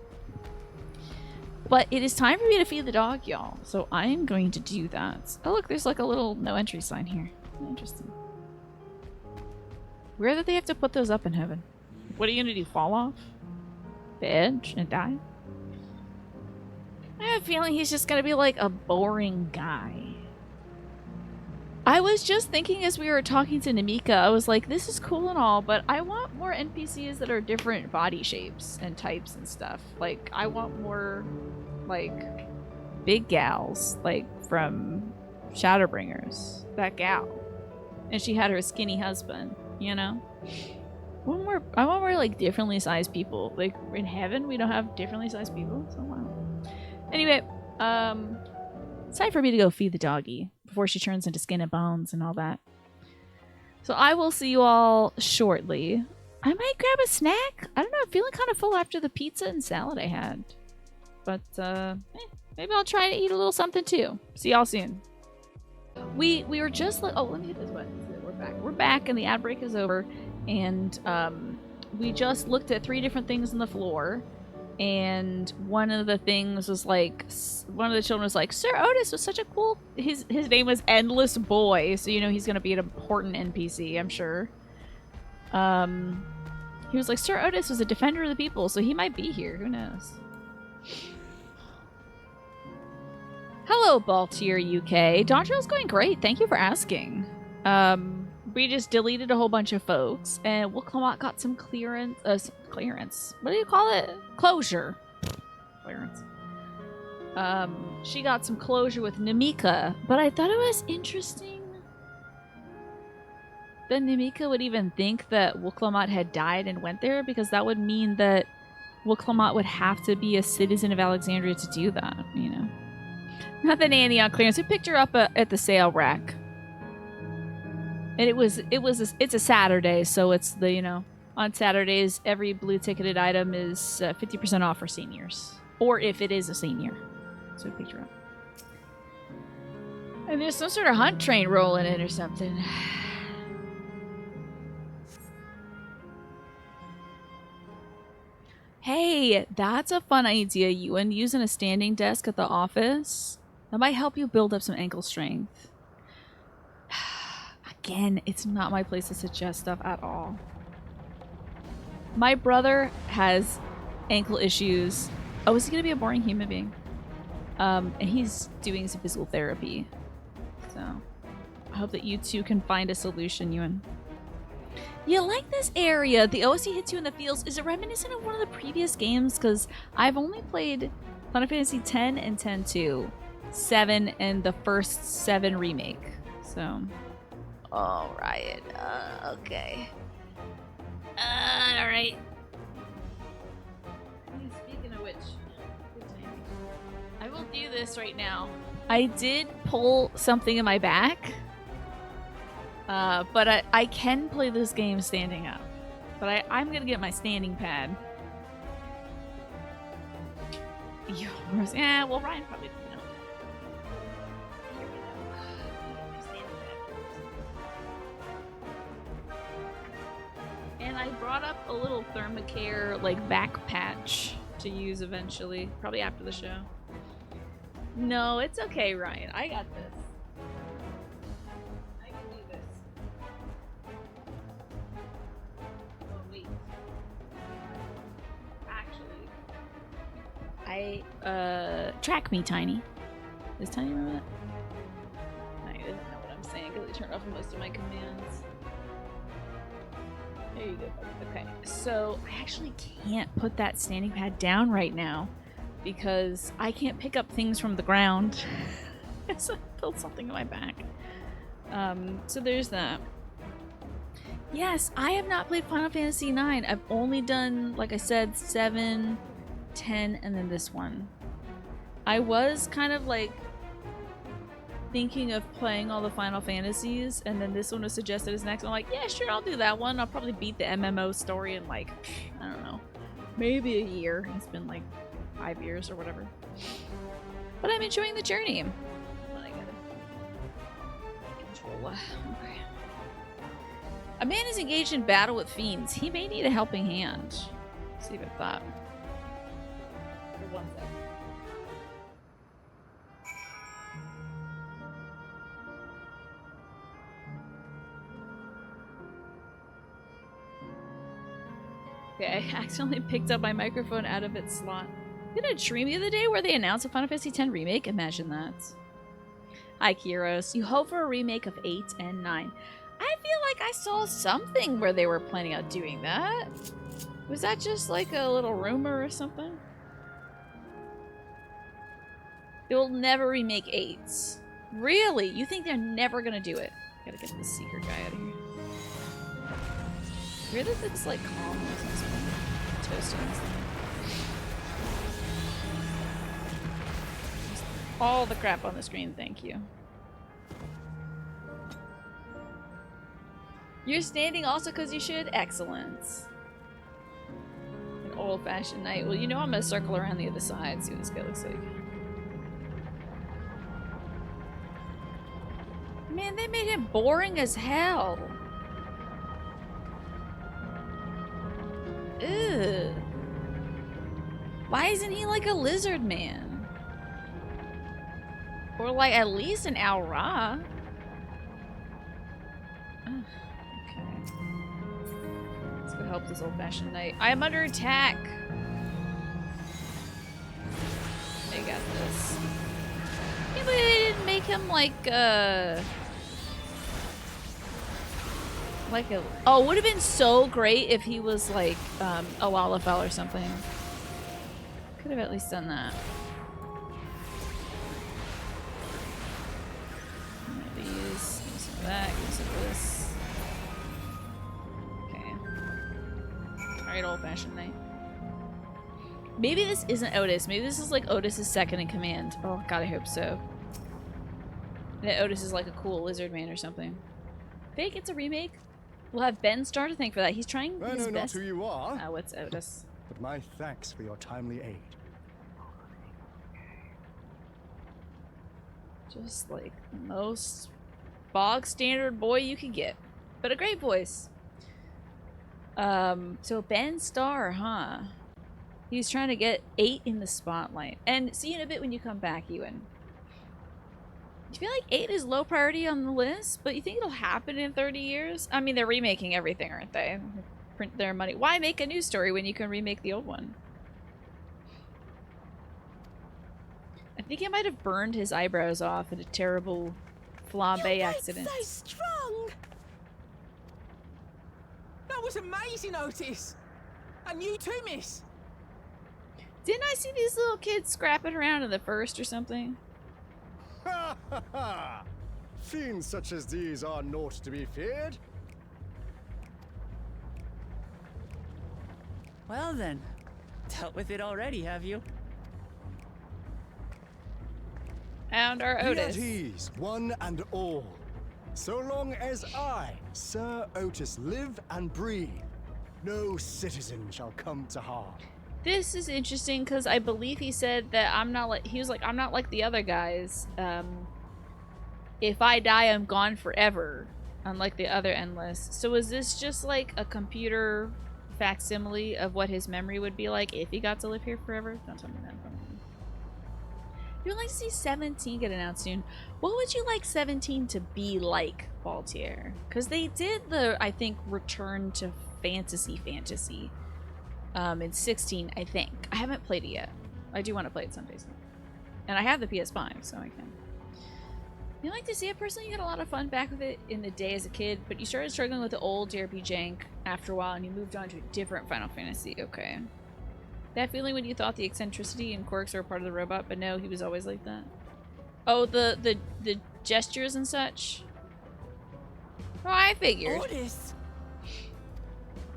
But it is time for me to feed the dog, y'all. So I am going to do that. Oh look, there's like a little no entry sign here. Interesting. Where did they have to put those up in heaven? What are you gonna do? Fall off the edge and die? I have a feeling he's just gonna be like a boring guy. I was just thinking as we were talking to Namika, I was like, this is cool and all, but I want more NPCs that are different body shapes and types and stuff. Like, I want more, like, big gals, like, from Shadowbringers. That gal. And she had her skinny husband, you know? I want more like differently sized people. Like in heaven, we don't have differently sized people. So wow. Anyway, it's time for me to go feed the doggy before she turns into skin and bones and all that. So I will see you all shortly. I might grab a snack. I don't know. I'm feeling kind of full after the pizza and salad I had. But maybe I'll try to eat a little something too. See y'all soon. We were just like, oh, let me hit this button. We're back. We're back, and the ad break is over. And we just looked at 3 different things on the floor, and one of the things was like, one of the children was like, Sir Otis was such a cool, his name was Endless Boy, so you know he's gonna be an important NPC, I'm sure. He was like, Sir Otis was a defender of the people, so he might be here, who knows. Hello, Baltier UK. Dontrell's going great, thank you for asking. We just deleted a whole bunch of folks, and Wilclamot got some clearance. Clearance. What do you call it? Closure. Clearance. She got some closure with Namika, but I thought it was interesting that Namika would even think that Wilclamot had died and went there, because that would mean that Wilclamot would have to be a citizen of Alexandria to do that, you know? Not that Annie on clearance. We picked her up at the sale rack. And it's a Saturday, so it's the, you know, on Saturdays, every blue ticketed item is 50% off for seniors. Or if it is a senior. So we picked her up. And there's some sort of hunt train rolling in or something. Hey, that's a fun idea, Ewan. Using a standing desk at the office. That might help you build up some ankle strength. Again, it's not my place to suggest stuff at all. My brother has ankle issues. Oh, is he gonna be a boring human being? And he's doing some physical therapy. So, I hope that you two can find a solution, Ewan. You like this area? The OST hits you in the feels. Is it reminiscent of one of the previous games? Because I've only played Final Fantasy X and X-2, 7, and the first 7 remake. So, all right. Okay. All right. Speaking of which, I will do this right now. I did pull something in my back. But I can play this game standing up. But I'm gonna get my standing pad. Yeah, well, Ryan probably didn't know. Here we go. My standing pad. And I brought up a little Thermacare, like, back patch to use eventually. Probably after the show. No, it's okay, Ryan. I got this. Track me, Tiny. Does Tiny remember that? Tiny doesn't know what I'm saying because I turned off most of my commands. There you go. Okay, so I actually can't put that standing pad down right now because I can't pick up things from the ground. So I felt something in my back. So there's that. Yes, I have not played Final Fantasy IX. I've only done, like I said, 7, 10, and then this one. I was kind of like thinking of playing all the Final Fantasies, and then this one was suggested as next. I'm like, yeah, sure, I'll do that one. I'll probably beat the MMO story in like, I don't know, maybe a year. It's been like 5 years or whatever. But I'm enjoying the journey. I gotta control. Okay. A man is engaged in battle with fiends. He may need a helping hand. Let's see if I thought. For 1 second. Okay, I accidentally picked up my microphone out of its slot. We had a dream the other day where they announced a Final Fantasy X remake. Imagine that. Hi, Kyros. You hope for a remake of 8 and 9. I feel like I saw something where they were planning on doing that. Was that just like a little rumor or something? They will never remake 8. Really? You think they're never gonna do it? Gotta get this seeker guy out of here. Weird that it's like calm on this one. Toast on this thing. Just all the crap on the screen, thank you. You're standing also because you should? Excellent. An old-fashioned night. Well, you know I'm gonna circle around the other side, see what this guy looks like. Man, they made him boring as hell. Ugh. Why isn't he like a lizard man? Or like at least an Aura? Okay. Let's go help this old-fashioned knight. I am under attack. They got this. Can't believe they didn't make him like a... Oh, it would have been so great if he was like a Lalafell or something. Could have at least done that. Use some of that, use some of this. Okay. Alright, old-fashioned knight. Maybe this isn't Otis. Maybe this is like Otis's second in command. Oh god, I hope so. That Otis is like a cool lizard man or something. Fake, it's a remake. We'll have Ben Starr to thank for that. He's trying I his know best. not who you are, Oh, it's Otis. but my thanks for your timely aid. Just like the most bog standard boy you could get. But a great voice. So Ben Starr, huh? He's trying to get 8 in the spotlight. And see you in a bit when you come back, Ewan. Do you feel like 8 is low priority on the list? But you think it'll happen in 30 years? I mean, they're remaking everything, aren't they? Print their money. Why make a new story when you can remake the old one? I think he might have burned his eyebrows off in a terrible You flambe make accident. so strong. was amazing, Otis! And you too, miss! Didn't I see these little kids scrapping around in the first or something? Ha ha ha! Fiends such as these are naught to be feared. Well then, dealt with it already, have you? And our Be at Otis. ease, one and all. So long as I, Sir Otis, live and breathe, no citizen shall come to harm. This is interesting because I believe he said that I'm not like, he was like, I'm not like the other guys. If I die, I'm gone forever, unlike the other Endless. So is this just like a computer facsimile of what his memory would be like if he got to live here forever? Don't tell me that. You would like to see 17 get announced soon. What would you like 17 to be like, Baltier? Because they did the, I think, return to fantasy in 16, I think. I haven't played it yet. I do want to play it someday soon. And I have the PS5, so I can. You like to see it personally? You got a lot of fun back with it in the day as a kid, but you started struggling with the old DRP jank after a while, and you moved on to a different Final Fantasy. Okay. That feeling when you thought the eccentricity and quirks were a part of the robot, but no, he was always like that. Oh, the gestures and such? Oh, I figured. Otis!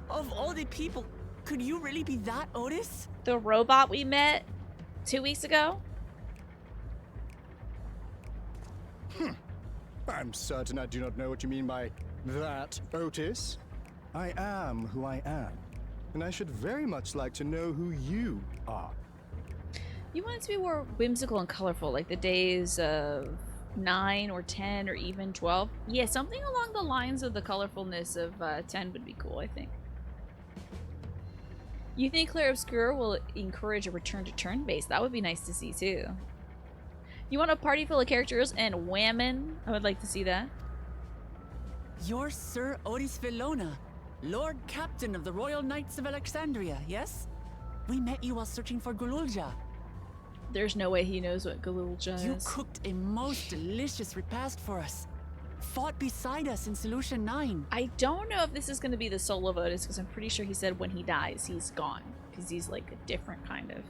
Of all the people, could you really be that Otis? The robot we met 2 weeks ago? I'm certain I do not know what you mean by that, Otis. I am who I am, and I should very much like to know who you are. You want it to be more whimsical and colorful, like the days of 9 or 10 or even 12? Yeah, something along the lines of the colorfulness of 10 would be cool, I think. You think Clair Obscur will encourage a return to turn-based? That would be nice to see, too. You want a party full of characters and women? I would like to see that. You're Sir Otis Villona, Lord Captain of the Royal Knights of Alexandria, yes? We met you while searching for Gululja. There's no way he knows what Galulja You is. cooked a most delicious repast for us. Fought beside us in Solution 9. I don't know if this is going to be the soul of Otis, because I'm pretty sure he said when he dies, he's gone. Because he's like a different kind of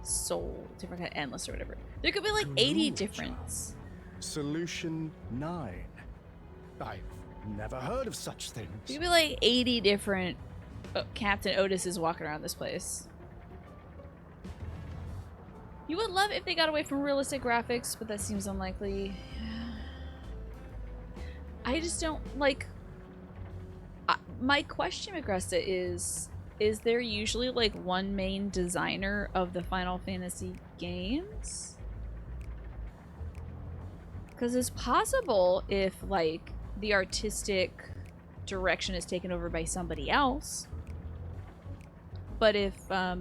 soul, different kind of endless or whatever. There could be like 80 Gululja. difference. Solution 9. I've never heard of such things. There could be like 80 different Captain Otises walking around this place. You would love if they got away from realistic graphics, but that seems unlikely. I just don't like. My question, Agresta, is there usually like one main designer of the Final Fantasy games? Because it's possible if like the artistic direction is taken over by somebody else. But if I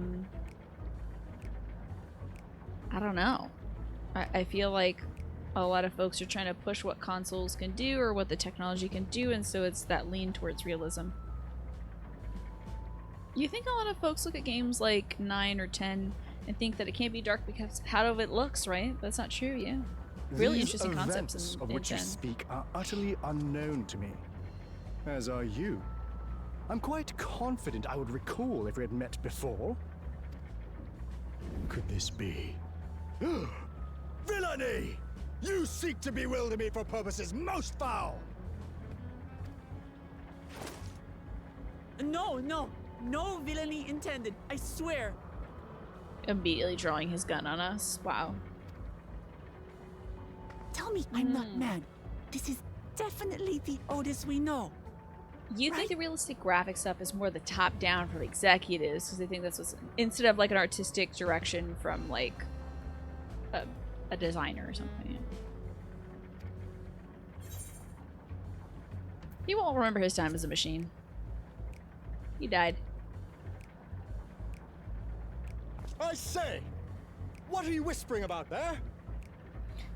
don't know. I feel like a lot of folks are trying to push what consoles can do or what the technology can do, and so it's that lean towards realism. You think a lot of folks look at games like 9 or 10 and think that it can't be dark because how it looks, right? That's not true, yeah. Really These interesting concepts events in of which 10. you speak are utterly unknown to me, as are you. I'm quite confident I would recall if we had met before. Could this be? Villainy! You seek to bewilder me for purposes most foul! No villainy intended, I swear. Immediately drawing his gun on us. Wow. Tell me I'm not mad. This is definitely the Otis we know. You think the realistic graphic stuff is more the top down from executives because they think that's what's instead of like an artistic direction from like a designer or something. He won't remember his time as a machine. He died. I say! What are you whispering about there?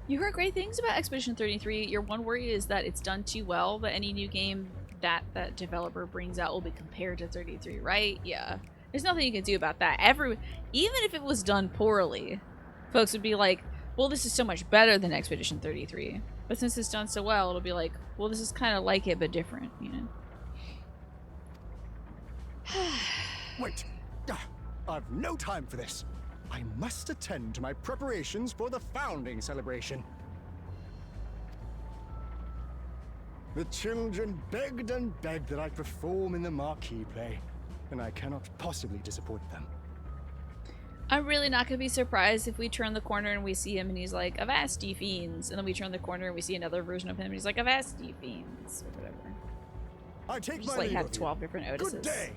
You heard great things about Expedition 33. Your one worry is that it's done too well, that any new game that developer brings out will be compared to 33, right? Yeah. There's nothing you can do about that. Even if it was done poorly, folks would be like, well, this is so much better than Expedition 33. But since it's done so well, it'll be like, well, this is kind of like it, but different, you know? Wait! I've no time for this. I must attend to my preparations for the founding celebration. The children begged and begged that I perform in the marquee play, and I cannot possibly disappoint them. I'm really not gonna be surprised if we turn the corner and we see him and he's like, Avast ye fiends, and then we turn the corner and we see another version of him and he's like, Avast ye fiends, or whatever. I take Just my like leave have of you. 12 different Otises. Good day.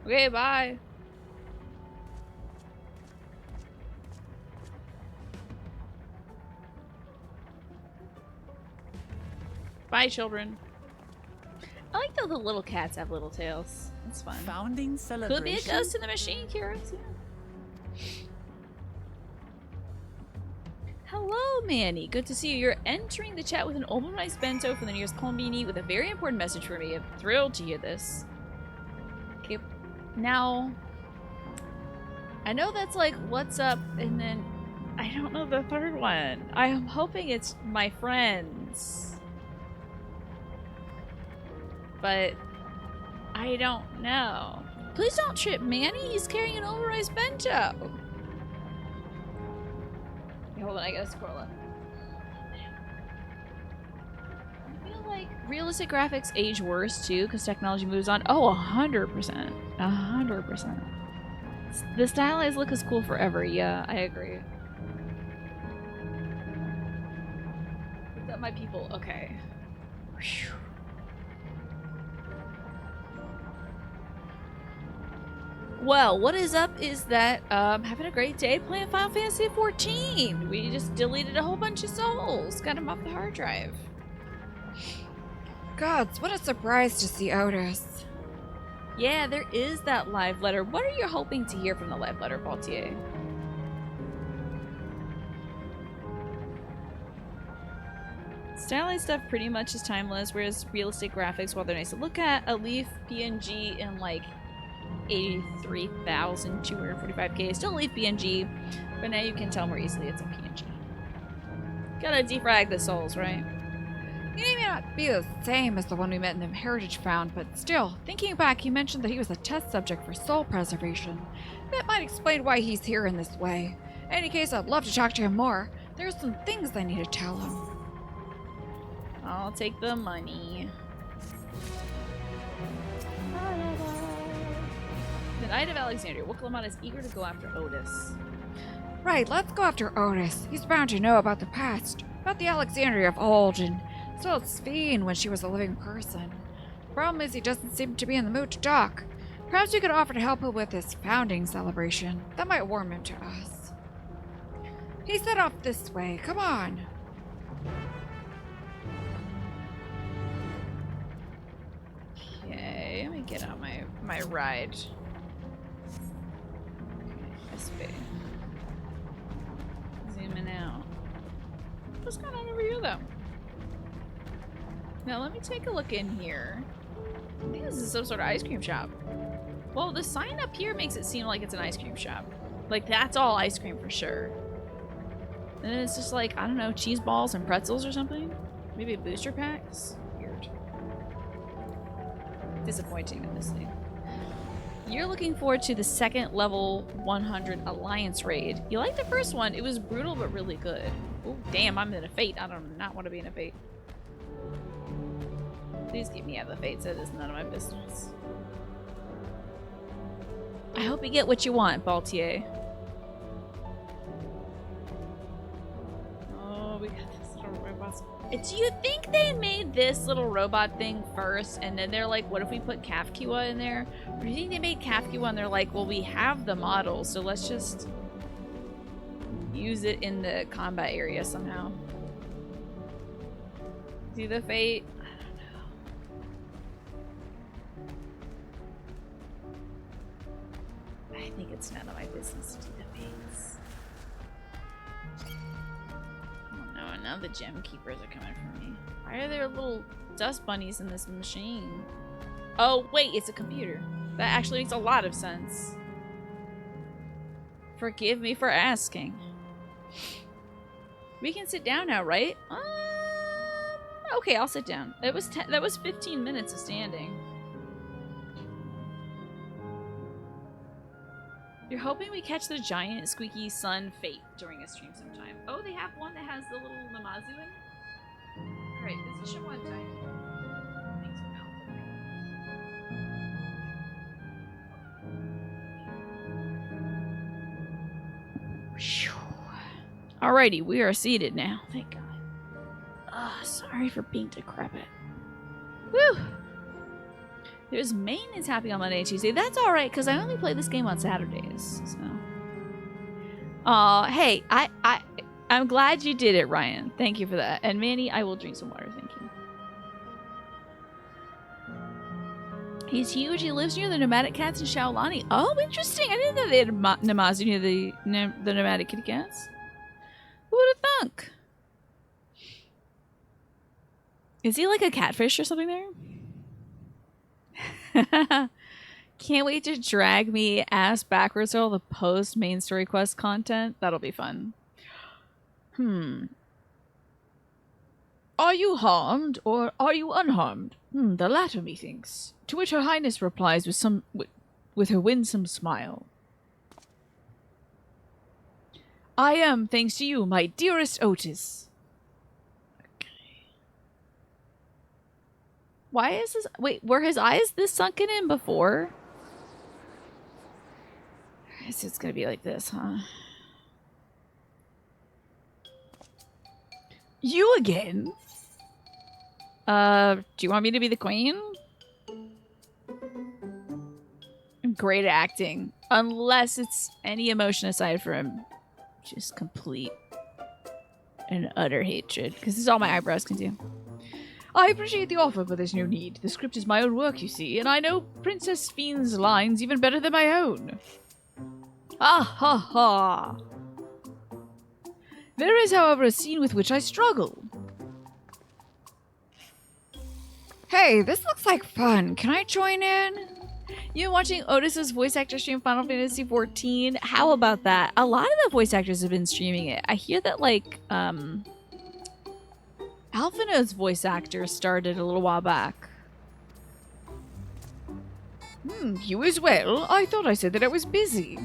Okay, bye. Bye, children. I like that the little cats have little tails. That's fun. Founding celebration. Could be a ghost in the machine, Kira. Yeah. Hello, Manny. Good to see you. You're entering the chat with an overpriced bento from the nearest Combini with a very important message for me. I'm thrilled to hear this. Okay, now I know that's like what's up, and then I don't know the third one. I am hoping it's my friends, but I don't know. Please don't trip Manny. He's carrying an overpriced bento. Okay, hold on, I gotta scroll up. I feel like realistic graphics age worse too because technology moves on. Oh, 100%. 100%. The stylized look is cool forever. Yeah, I agree. What's up, my people? Okay. Whew. Well, what is up is that having a great day playing Final Fantasy XIV. We just deleted a whole bunch of souls. Got them off the hard drive. Gods, what a surprise to see Otis. Yeah, there is that live letter. What are you hoping to hear from the live letter, Baltier? Stylized stuff pretty much is timeless, whereas realistic graphics, while they're nice to look at, a Leaf PNG in like 83,245k. Still Leaf PNG, but now you can tell more easily it's a PNG. Gotta defrag the souls, right? He may not be the same as the one we met in the Heritage Found, but still, thinking back, he mentioned that he was a test subject for soul preservation. That might explain why he's here in this way. In any case, I'd love to talk to him more. There's some things I need to tell him. I'll take the money. The Knight of Alexandria. Wookalamon is eager to go after Otis. Right, let's go after Otis. He's bound to know about the past, about the Alexandria of old, and so Sphene when she was a living person. Problem is he doesn't seem to be in the mood to talk. Perhaps we could offer to help him with his founding celebration. That might warm him to us. He set off this way. Come on. Okay, let me get out my ride. Okay, zooming out. What's going on over here, though? Now, let me take a look in here. I think this is some sort of ice cream shop. Well, the sign up here makes it seem like it's an ice cream shop. Like, that's all ice cream for sure. And then it's just like, I don't know, cheese balls and pretzels or something? Maybe booster packs? Weird. Disappointing in this thing. You're looking forward to the second level 100 Alliance raid. You liked the first one. It was brutal, but really good. Oh, damn, I'm in a fate. I do not want to be in a fate. Please keep me out of the fates. That is none of my business. I hope you get what you want, Baltier. Oh, we got this little robot. Do you think they made this little robot thing first, and then they're like, what if we put Kafkiwa in there? Or do you think they made Kafkiwa and they're like, well, we have the model, so let's just use it in the combat area somehow? Do the fate? I think it's none of my business to do the fates. Oh no, now the gem keepers are coming for me. Why are there little dust bunnies in this machine? Oh wait, it's a computer. That actually makes a lot of sense. Forgive me for asking. We can sit down now, right? Okay, I'll sit down. That was 15 minutes of standing. You're hoping we catch the giant squeaky sun fate during a stream sometime. Oh, they have one that has the little Namazu in it? Alright, this is Shimon time. Thanks for now. Alrighty, we are seated now. Thank God. Sorry for being decrepit. Woo! There's maintenance happening on Monday and Tuesday. That's alright, because I only play this game on Saturdays. So, hey, I'm glad you did it, Ryan. Thank you for that. And Manny, I will drink some water. Thank you. He's huge. He lives near the nomadic cats in Shaolani. Oh, interesting. I didn't know they had Namazu near the nomadic kitty cats. Who would have thunk? Is he like a catfish or something there? Can't wait to drag me ass backwards through all the post main story quest content. That'll be fun. Are you harmed or are you unharmed? The latter, methinks. To which Her Highness replies with her winsome smile. I am, thanks to you, my dearest Otis. Okay. Why is this? Wait, were his eyes this sunken in before? I guess it's gonna be like this, huh? You again? Do you want me to be the queen? Great acting. Unless it's any emotion aside from just complete and utter hatred. Because this is all my eyebrows can do. I appreciate the offer, but there's no need. The script is my own work, you see, and I know Princess Fiend's lines even better than my own. Ah ha ha. There is, however, a scene with which I struggle. Hey, this looks like fun. Can I join in? You watching Otis's voice actor stream Final Fantasy XIV? How about that? A lot of the voice actors have been streaming it. I hear that, like, Alphinaud's voice actor started a little while back. You as well? I thought I said that I was busy.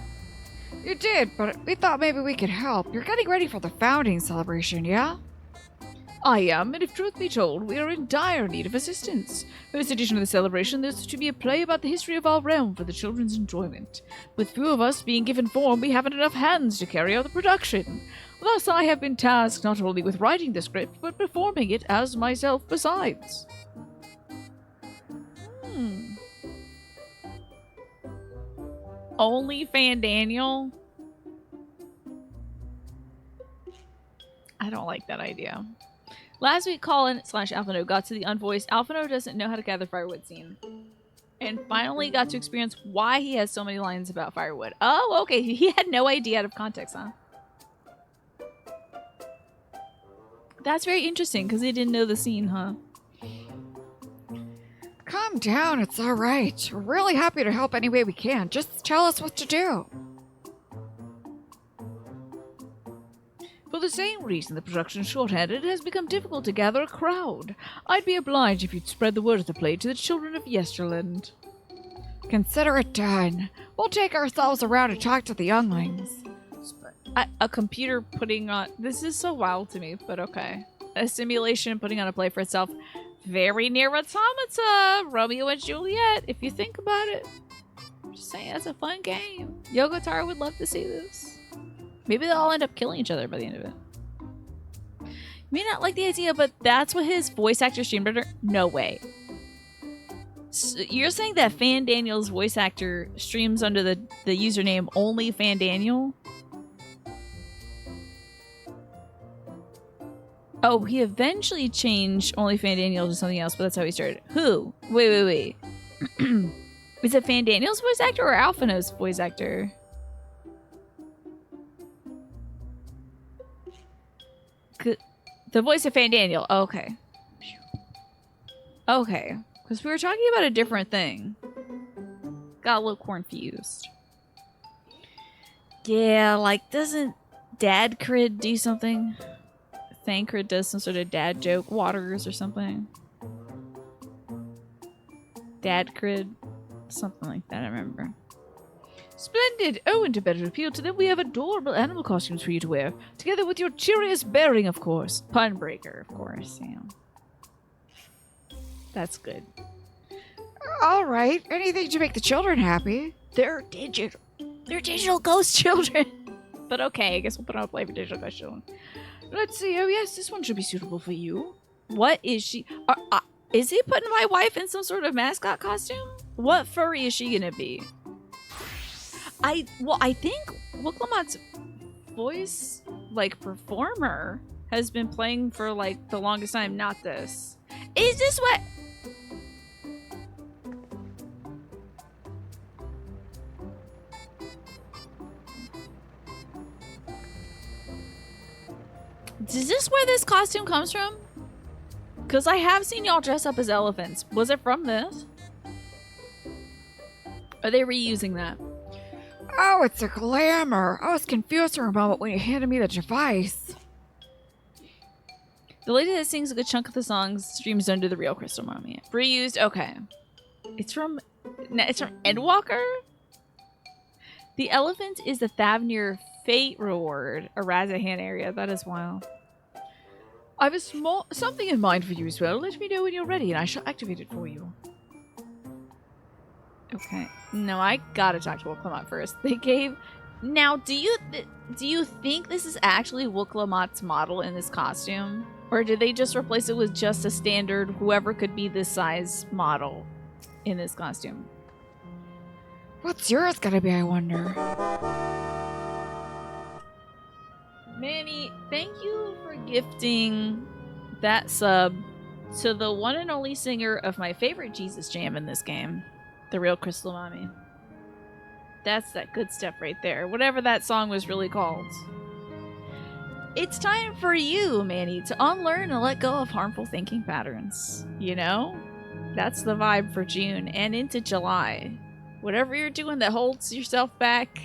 You did, but we thought maybe we could help. You're getting ready for the founding celebration, yeah? I am, and if truth be told, we are in dire need of assistance. For this edition of the celebration, there's to be a play about the history of our realm for the children's enjoyment. With few of us being given form, we haven't enough hands to carry out the production. Thus, I have been tasked not only with writing the script, but performing it as myself besides. Only Fandaniel? I don't like that idea. Last week, Colin/Alphinaud got to the unvoiced Alphinaud doesn't know how to gather firewood scene. And finally got to experience why he has so many lines about firewood. Oh, okay. He had no idea out of context, huh? That's very interesting, because he didn't know the scene, huh? Calm down, it's alright. We're really happy to help any way we can. Just tell us what to do. For the same reason the production is short-handed, it has become difficult to gather a crowd. I'd be obliged if you'd spread the word of the play to the children of Yesterland. Consider it done. We'll take ourselves around and talk to the younglings. A computer putting on... This is so wild to me, but okay. A simulation putting on a play for itself. Very near Automata, Romeo and Juliet, if you think about it. I'm just saying, that's a fun game. Yogotaro would love to see this. Maybe they'll all end up killing each other by the end of it. You may not like the idea, but that's what his voice actor streamed under? No way. So you're saying that Fandaniel's voice actor streams under the username only Fandaniel? Oh, he eventually changed only Fandaniel to something else, but that's how he started. Who? Wait. Is it Fandaniel's voice actor or Alphinaud's voice actor? The voice of Fandaniel. Okay. Okay. Because we were talking about a different thing. Got a little confused. Yeah, like, doesn't Dad Crid do something? Thancred does some sort of dad joke. Waters or something. Dad Crid. Something like that, I remember. Splendid! Oh, and to better appeal to them, we have adorable animal costumes for you to wear, together with your cheeriest bearing, of course. Pun breaker, of course. Yeah. That's good. All right, anything to make the children happy. They're digital. They're digital ghost children. But okay, I guess we'll put on a play for digital ghost children. Let's see. Oh, yes, this one should be suitable for you. What is she? Is he putting my wife in some sort of mascot costume? What furry is she gonna be? I think Wooklamott's voice, like, performer has been playing for, like, the longest time. Not this. Is this what? Is this where this costume comes from? Because I have seen y'all dress up as elephants. Was it from this? Are they reusing that? Oh, it's a glamour. I was confused for a moment when you handed me the device. The lady that sings a good chunk of the songs streams under the real Crystal Mommy. Reused? Okay. It's from Endwalker? The elephant is the Thavnir Fate reward, a Razahan area. That is wild. I have something in mind for you as well. Let me know when you're ready and I shall activate it for you. Okay. No, I gotta talk to Wooklamotte first. They gave... Now, do you think this is actually Wooklamott's model in this costume? Or did they just replace it with just a standard whoever could be this size model in this costume? What's yours gonna be, I wonder? Manny, thank you for gifting that sub to the one and only singer of my favorite Jesus jam in this game, the real Crystal Mommy. That's that good stuff right there. Whatever that song was really called. It's time for you, Manny, to unlearn and let go of harmful thinking patterns. You know? That's the vibe for June and into July. Whatever you're doing that holds yourself back,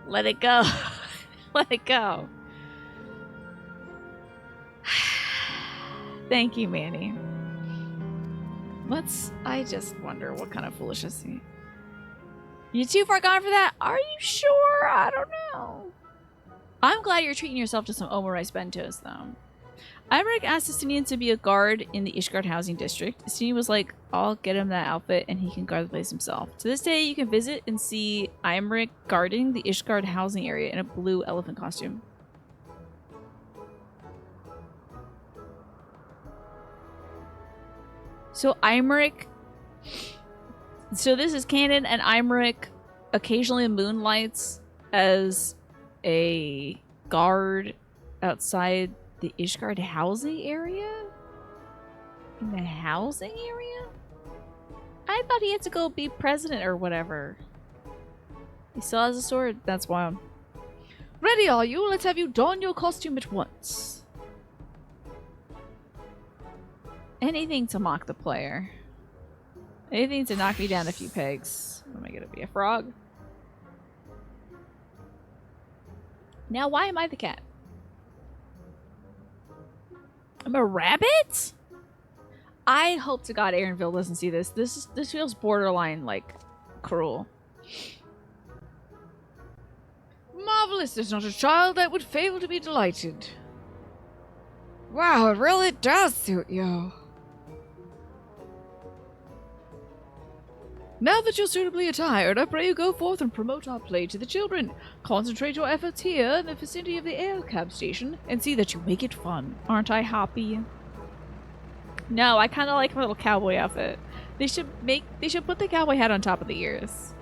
let it go. Let it go. Thank you, Manny. I just wonder what kind of foolishness you too far gone for that? Are you sure? I don't know. I'm glad you're treating yourself to some omurice bentos, though. Imric asked Estinian to be a guard in the Ishgard housing district. Estinian was like, I'll get him that outfit and he can guard the place himself. To this day, you can visit and see Imric guarding the Ishgard housing area in a blue elephant costume. So Imric... So this is canon, and Imric occasionally moonlights as a guard outside the Ishgard housing area? In the housing area? I thought he had to go be president or whatever. He still has a sword? That's wild. Ready are you? Let's have you don your costume at once. Anything to mock the player. Anything to knock me down a few pegs. Am I gonna be a frog? Now, why am I the cat? I'm a rabbit? I hope to God Aaronville doesn't see this. This feels borderline, like, cruel. Marvelous. There's not a child that would fail to be delighted. Wow, it really does suit you. Now that you're suitably attired, I pray you go forth and promote our play to the children. Concentrate your efforts here in the vicinity of the air cab station and see that you make it fun. Aren't I happy? No, I kind of like my little cowboy outfit. They should put the cowboy hat on top of the ears.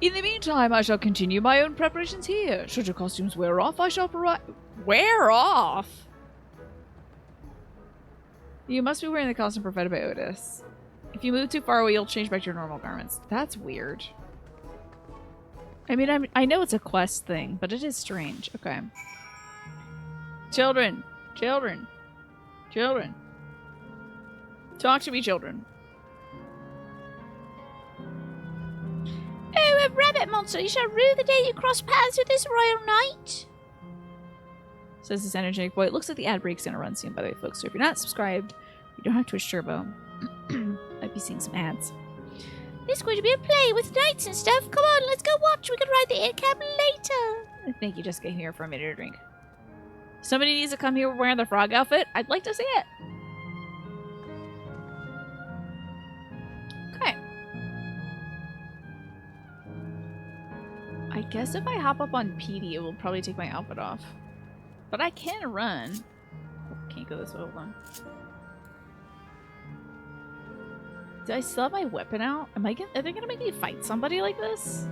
In the meantime, I shall continue my own preparations here. Should your costumes wear off, I shall wear off? You must be wearing the costume provided by Otis. If you move too far away, you'll change back to your normal garments. That's weird. I mean, I know it's a quest thing, but it is strange. Okay. Children. Children. Children. Talk to me, children. Oh, a rabbit monster! You shall rue the day you cross paths with this royal knight! Says this energetic boy. It looks like the ad break's gonna run soon, by the way, folks. So if you're not subscribed, you don't have Twitch Turbo. Might be seeing some ads. There's going to be a play with knights and stuff. Come on, let's go watch. We can ride the air cab later. Thank you, just came here for a minute to drink. Somebody needs to come here wearing the frog outfit. I'd like to see it. Okay. I guess if I hop up on PD, it will probably take my outfit off. But I can run. Oh, can't go this way. Hold on. Do I still have my weapon out? Are they gonna make me fight somebody like this?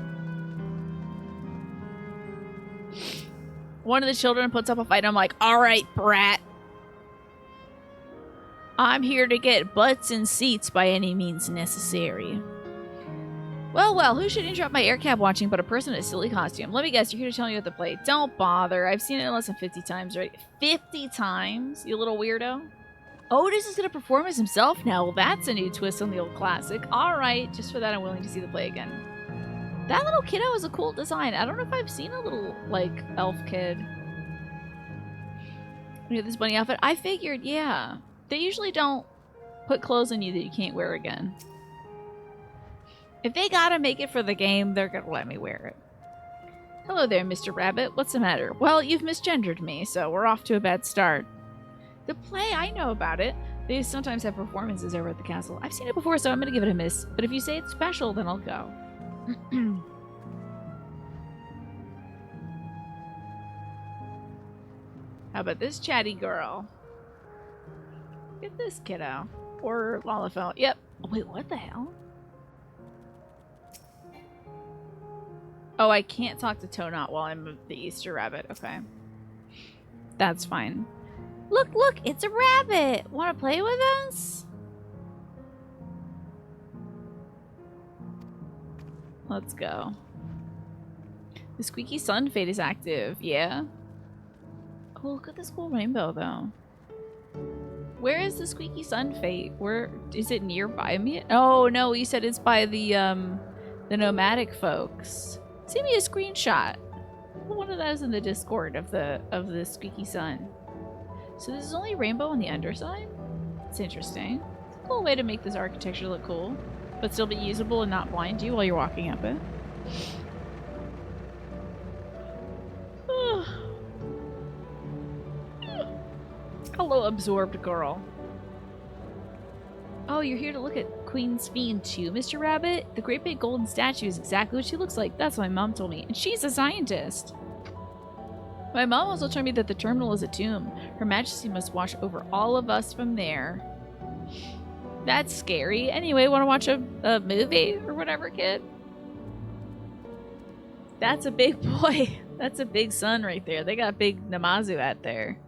One of the children puts up a fight. I'm like, all right, brat. I'm here to get butts and seats by any means necessary. Well, who should interrupt my air cab watching but a person in a silly costume? Let me guess, you're here to tell me what to play. Don't bother. I've seen it less than 50 times, right? 50 times? You little weirdo. Otis is going to perform as himself now. Well, that's a new twist on the old classic. All right, just for that, I'm willing to see the play again. That little kiddo is a cool design. I don't know if I've seen a little, like, elf kid. We have this bunny outfit. I figured, yeah. They usually don't put clothes on you that you can't wear again. If they gotta make it for the game, they're gonna let me wear it. Hello there, Mr. Rabbit. What's the matter? Well, you've misgendered me, so we're off to a bad start. The play, I know about it. They sometimes have performances over at the castle. I've seen it before, so I'm gonna give it a miss. But if you say it's special, then I'll go. How about this chatty girl? Look at this kiddo. Or Lolaphone. Yep. Oh, wait, what the hell? Oh, I can't talk to Toadknot while I'm the Easter Rabbit. Okay. That's fine. Look, it's a rabbit. Want to play with us? Let's go. The Squeaky Sun Fate is active. Yeah. Oh, look at this cool rainbow, though. Where is the Squeaky Sun Fate? Where is it nearby me? Oh no, you said it's by the nomadic folks. Send me a screenshot. One of those in the Discord of the Squeaky Sun. So this is only rainbow on the underside? It's interesting. It's a cool way to make this architecture look cool, but still be usable and not blind you while you're walking up it. Hello, absorbed girl. Oh, you're here to look at Queen's Fiend too, Mr. Rabbit? The great big golden statue is exactly what she looks like. That's what my mom told me. And she's a scientist. My mom also told me that the terminal is a tomb. Her Majesty must watch over all of us from there. That's scary. Anyway, want to watch a movie or whatever, kid? That's a big boy. That's a big sun right there. They got big Namazu out there.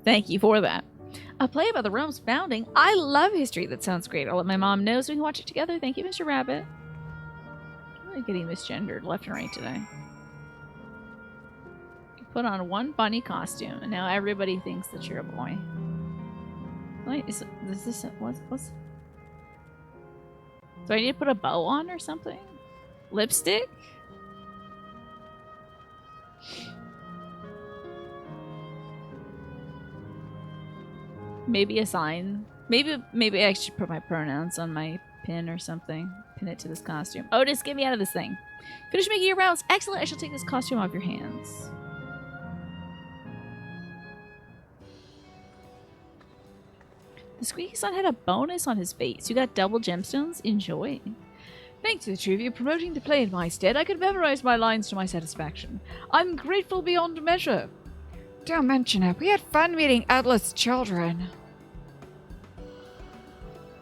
Thank you for that. A play about the realm's founding. I love history. That sounds great. I'll let my mom know so we can watch it together. Thank you, Mr. Rabbit. I'm really getting misgendered left and right today. You put on one bunny costume, and now everybody thinks that you're a boy. Wait, is this what's? Do I need to put a bow on or something? Lipstick? Maybe a sign. Maybe I should put my pronouns on my pin or something. Pin it to this costume. Otis, get me out of this thing. Finish making your rounds. Excellent. I shall take this costume off your hands. The Squeaky Sun had a bonus on his face. You got double gemstones? Enjoy. Thanks to the two of you promoting the play in my stead, I could memorize my lines to my satisfaction. I'm grateful beyond measure. Don't mention it. We had fun meeting Endless children.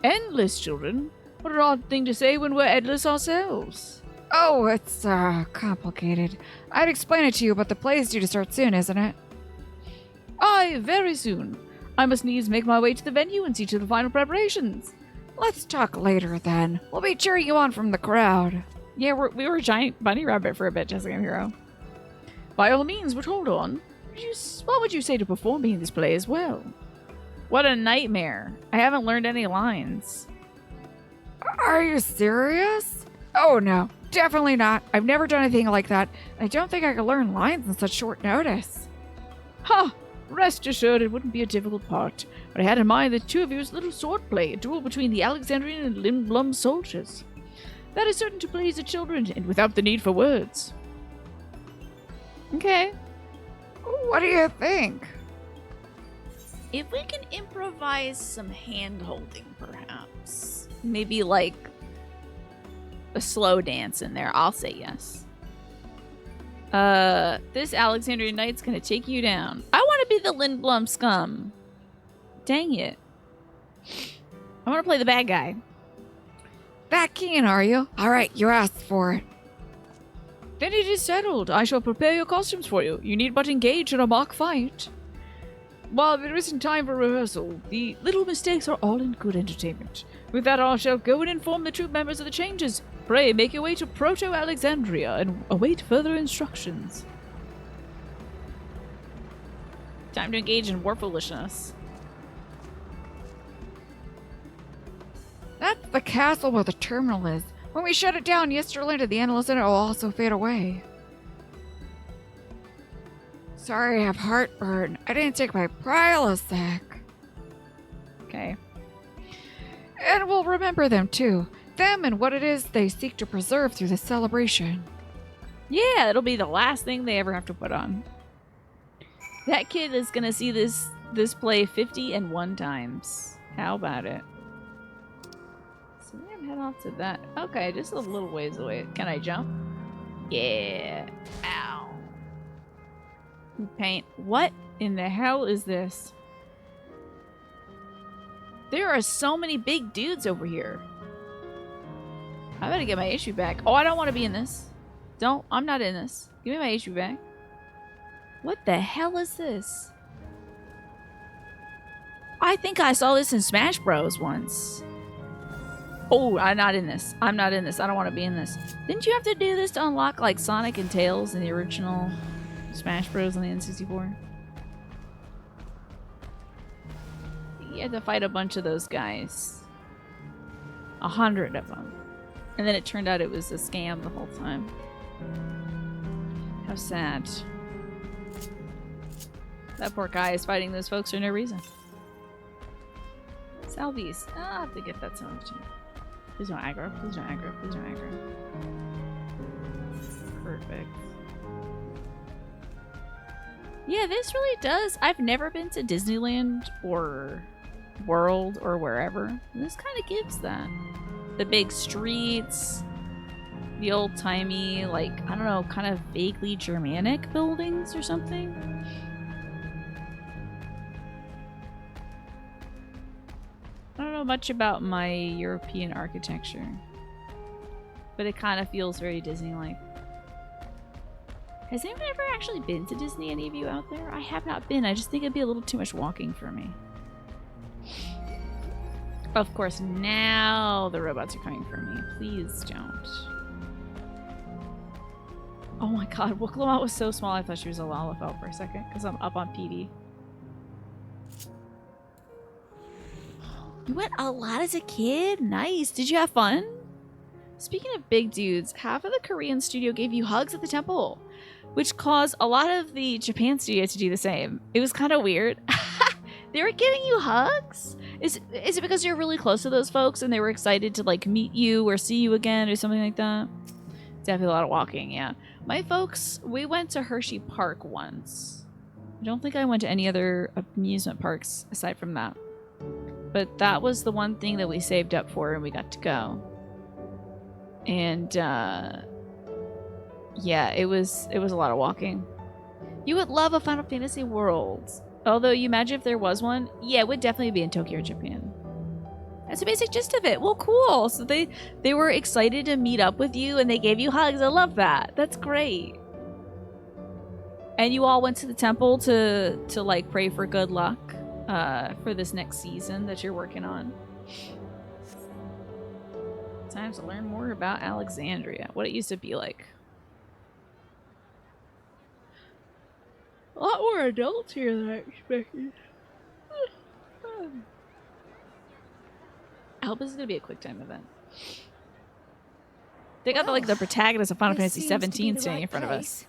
Endless children? What an odd thing to say when we're endless ourselves. Oh, it's, complicated. I'd explain it to you, but the play is due to start soon, isn't it? Aye, very soon. I must needs make my way to the venue and see to the final preparations. Let's talk later, then. We'll be cheering you on from the crowd. Yeah, we were a giant bunny rabbit for a bit, Jessica Hero. By all means, but hold on. What would you say to perform me in this play as well? What a nightmare. I haven't learned any lines. Are you serious? Oh no, definitely not. I've never done anything like that. I don't think I could learn lines in such short notice. Huh, Rest assured, it wouldn't be a difficult part, but I had in mind the two of you's little swordplay, a duel between the Alexandrian and Lindblum soldiers. That is certain to please the children, and without the need for words. Okay. What do you think? If we can improvise some hand-holding, perhaps. Maybe, like, a slow dance in there, I'll say yes. This Alexandrian knight's gonna take you down. I want to be the Lindblum scum. Dang it. I want to play the bad guy. That keen, are you? Alright, you asked for it. Then it is settled. I shall prepare your costumes for you. You need but engage in a mock fight. While there isn't time for rehearsal, the little mistakes are all in good entertainment. With that, I shall go and inform the troop members of the changes. Pray, make your way to Proto-Alexandria and await further instructions. Time to engage in war foolishness. That's the castle where the terminal is. When we shut it down, Yesterland and the Endless Center will also fade away. Sorry, I have heartburn. I didn't take my Prilosec. Okay. And we'll remember them too. Them and what it is they seek to preserve through this celebration. Yeah, it'll be the last thing they ever have to put on. That kid is gonna see this play 51 times. How about it? So we're gonna head off to that. Okay, just a little ways away. Can I jump? Yeah. Ow. Paint. What in the hell is this? There are so many big dudes over here. I better get my HP back. Oh, I don't want to be in this. I'm not in this. Give me my HP back. What the hell is this? I think I saw this in Smash Bros. Once. Oh, I'm not in this. I'm not in this. I don't want to be in this. Didn't you have to do this to unlock, like, Sonic and Tails in the original Smash Bros. On the N64? You had to fight a bunch of those guys. 100 of them. And then it turned out it was a scam the whole time. How sad. That poor guy is fighting those folks for no reason. Salvies. I'll have to get that soon. Please don't aggro. Please don't aggro. Please don't aggro. Perfect. Yeah, this really does. I've never been to Disneyland or World or wherever. This kind of gives that. The big streets, the old-timey, like, I don't know, kind of vaguely Germanic buildings or something. I don't know much about my European architecture, but it kind of feels very Disney-like. Has anyone ever actually been to Disney, any of you out there? I have not been. I just think it'd be a little too much walking for me. Of course, now the robots are coming for me. Please don't. Oh my god, Wooklawat was so small I thought she was a Lalafell for a second, because I'm up on PD. You went a lot as a kid? Nice. Did you have fun? Speaking of big dudes, half of the Korean studio gave you hugs at the temple, which caused a lot of the Japan studio to do the same. It was kind of weird. They were giving you hugs? Is it because you're really close to those folks and they were excited to, like, meet you or see you again or something like that? Definitely a lot of walking, yeah. My folks, we went to Hershey Park once. I don't think I went to any other amusement parks aside from that. But that was the one thing that we saved up for and we got to go. And, yeah, it was a lot of walking. You would love a Final Fantasy World. Although, you imagine if there was one, yeah, it would definitely be in Tokyo, Japan. That's the basic gist of it. Well, cool. So they were excited to meet up with you and they gave you hugs. I love that. That's great. And you all went to the temple to like pray for good luck for this next season that you're working on. Time to learn more about Alexandria. What it used to be like. A lot more adults here than I expected. I hope this is going to be a quick time event. They got the protagonist of Final Fantasy 17 standing in front of us.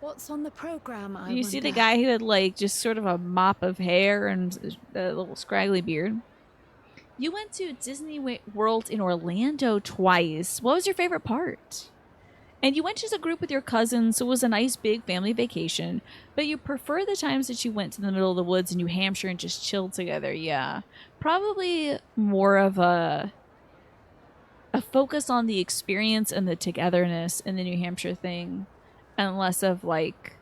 What's on the program, I You see the wonder? guy who had like just sort of a mop of hair and a little scraggly beard. You went to Disney World in Orlando twice. What was your favorite part? And you went as a group with your cousins, so it was a nice big family vacation. But you prefer the times that you went to the middle of the woods in New Hampshire and just chilled together. Yeah, probably more of a focus on the experience and the togetherness in the New Hampshire thing, and less of like.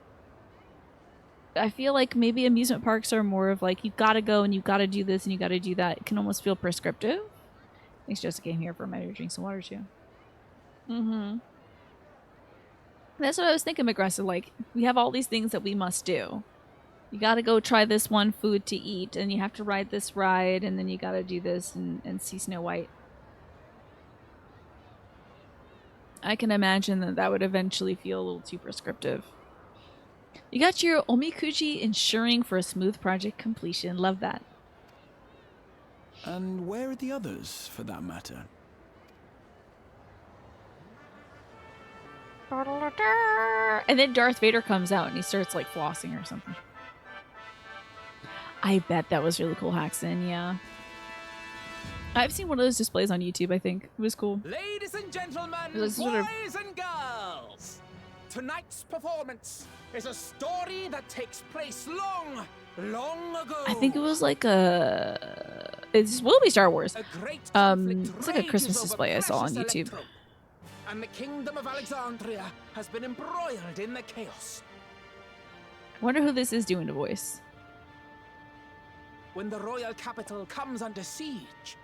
I feel like maybe amusement parks are more of like you gotta go and you gotta do this and you gotta do that. It can almost feel prescriptive. Thanks, Jessica came here for a minute to drink some water too. Mm-hmm. That's what I was thinking, McGressa. Like, we have all these things that we must do. You gotta go try this one food to eat, and you have to ride this ride, and then you gotta do this and see Snow White. I can imagine that that would eventually feel a little too prescriptive. You got your omikuji ensuring for a smooth project completion. Love that. And where are the others, for that matter? And then Darth Vader comes out and he starts like flossing or something. I bet that was really cool, Haxton. Yeah. I've seen one of those displays on YouTube, I think. It was cool. Ladies and gentlemen, This boys sort of- and girls, tonight's performance is a story that takes place long, long ago. I think it was like a... It will be Star Wars. A great conflict It's like a rages Christmas over display I saw on precious YouTube. electrum, and the kingdom of Alexandria has been embroiled in the chaos. I wonder who this is doing the voice. When the royal capital comes under siege,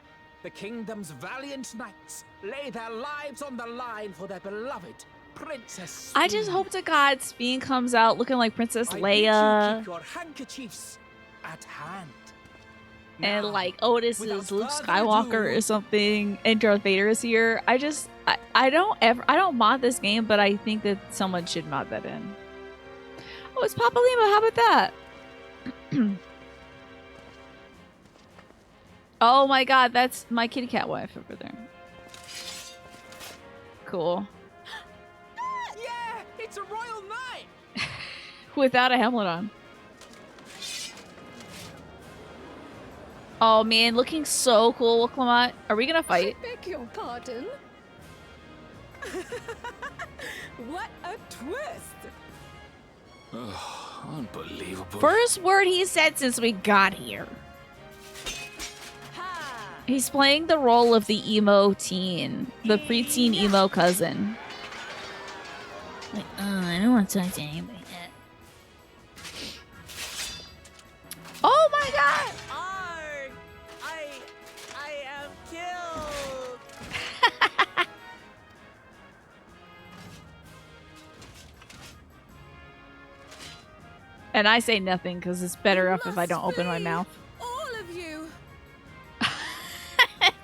the kingdom's valiant knights lay their lives on the line for their beloved Princess I just Speen. hope to God Speen comes out looking like Princess I bid you Leia. keep your handkerchiefs at hand. And Now, like Otis without is Luke further Skywalker ado- or something, and Darth Vader is here. I don't mod this game, but I think that someone should mod that in. Oh, it's Papa Lima. How about that? Oh my God, that's my kitty cat wife over there. Cool. Yeah, it's a royal knight. Without a helmet on. Oh man, looking so cool, Clement. Are we gonna fight? Beg your pardon? What a twist! Unbelievable. First word he said since we got here. He's playing the role of the emo teen, the preteen emo cousin. Like, I don't want to talk to anybody yet. Oh my God! I am killed. And I say nothing because it's better off if I don't open my mouth. All of you!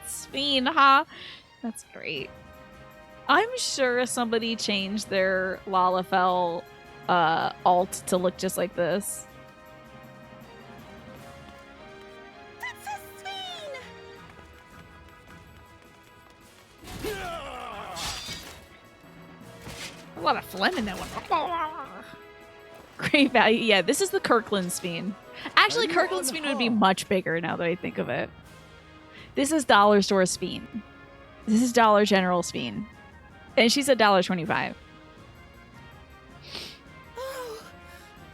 Speen, huh? That's great. I'm sure somebody changed their Lalafell alt to look just like this. Princess Speen! A lot of phlegm in that one. Great value. Yeah, this is the Kirkland Speen. Actually, Kirkland Speen would be much bigger now that I think of it. This is Dollar Store Speen. This is Dollar General Speen. And she's $1.25. Oh,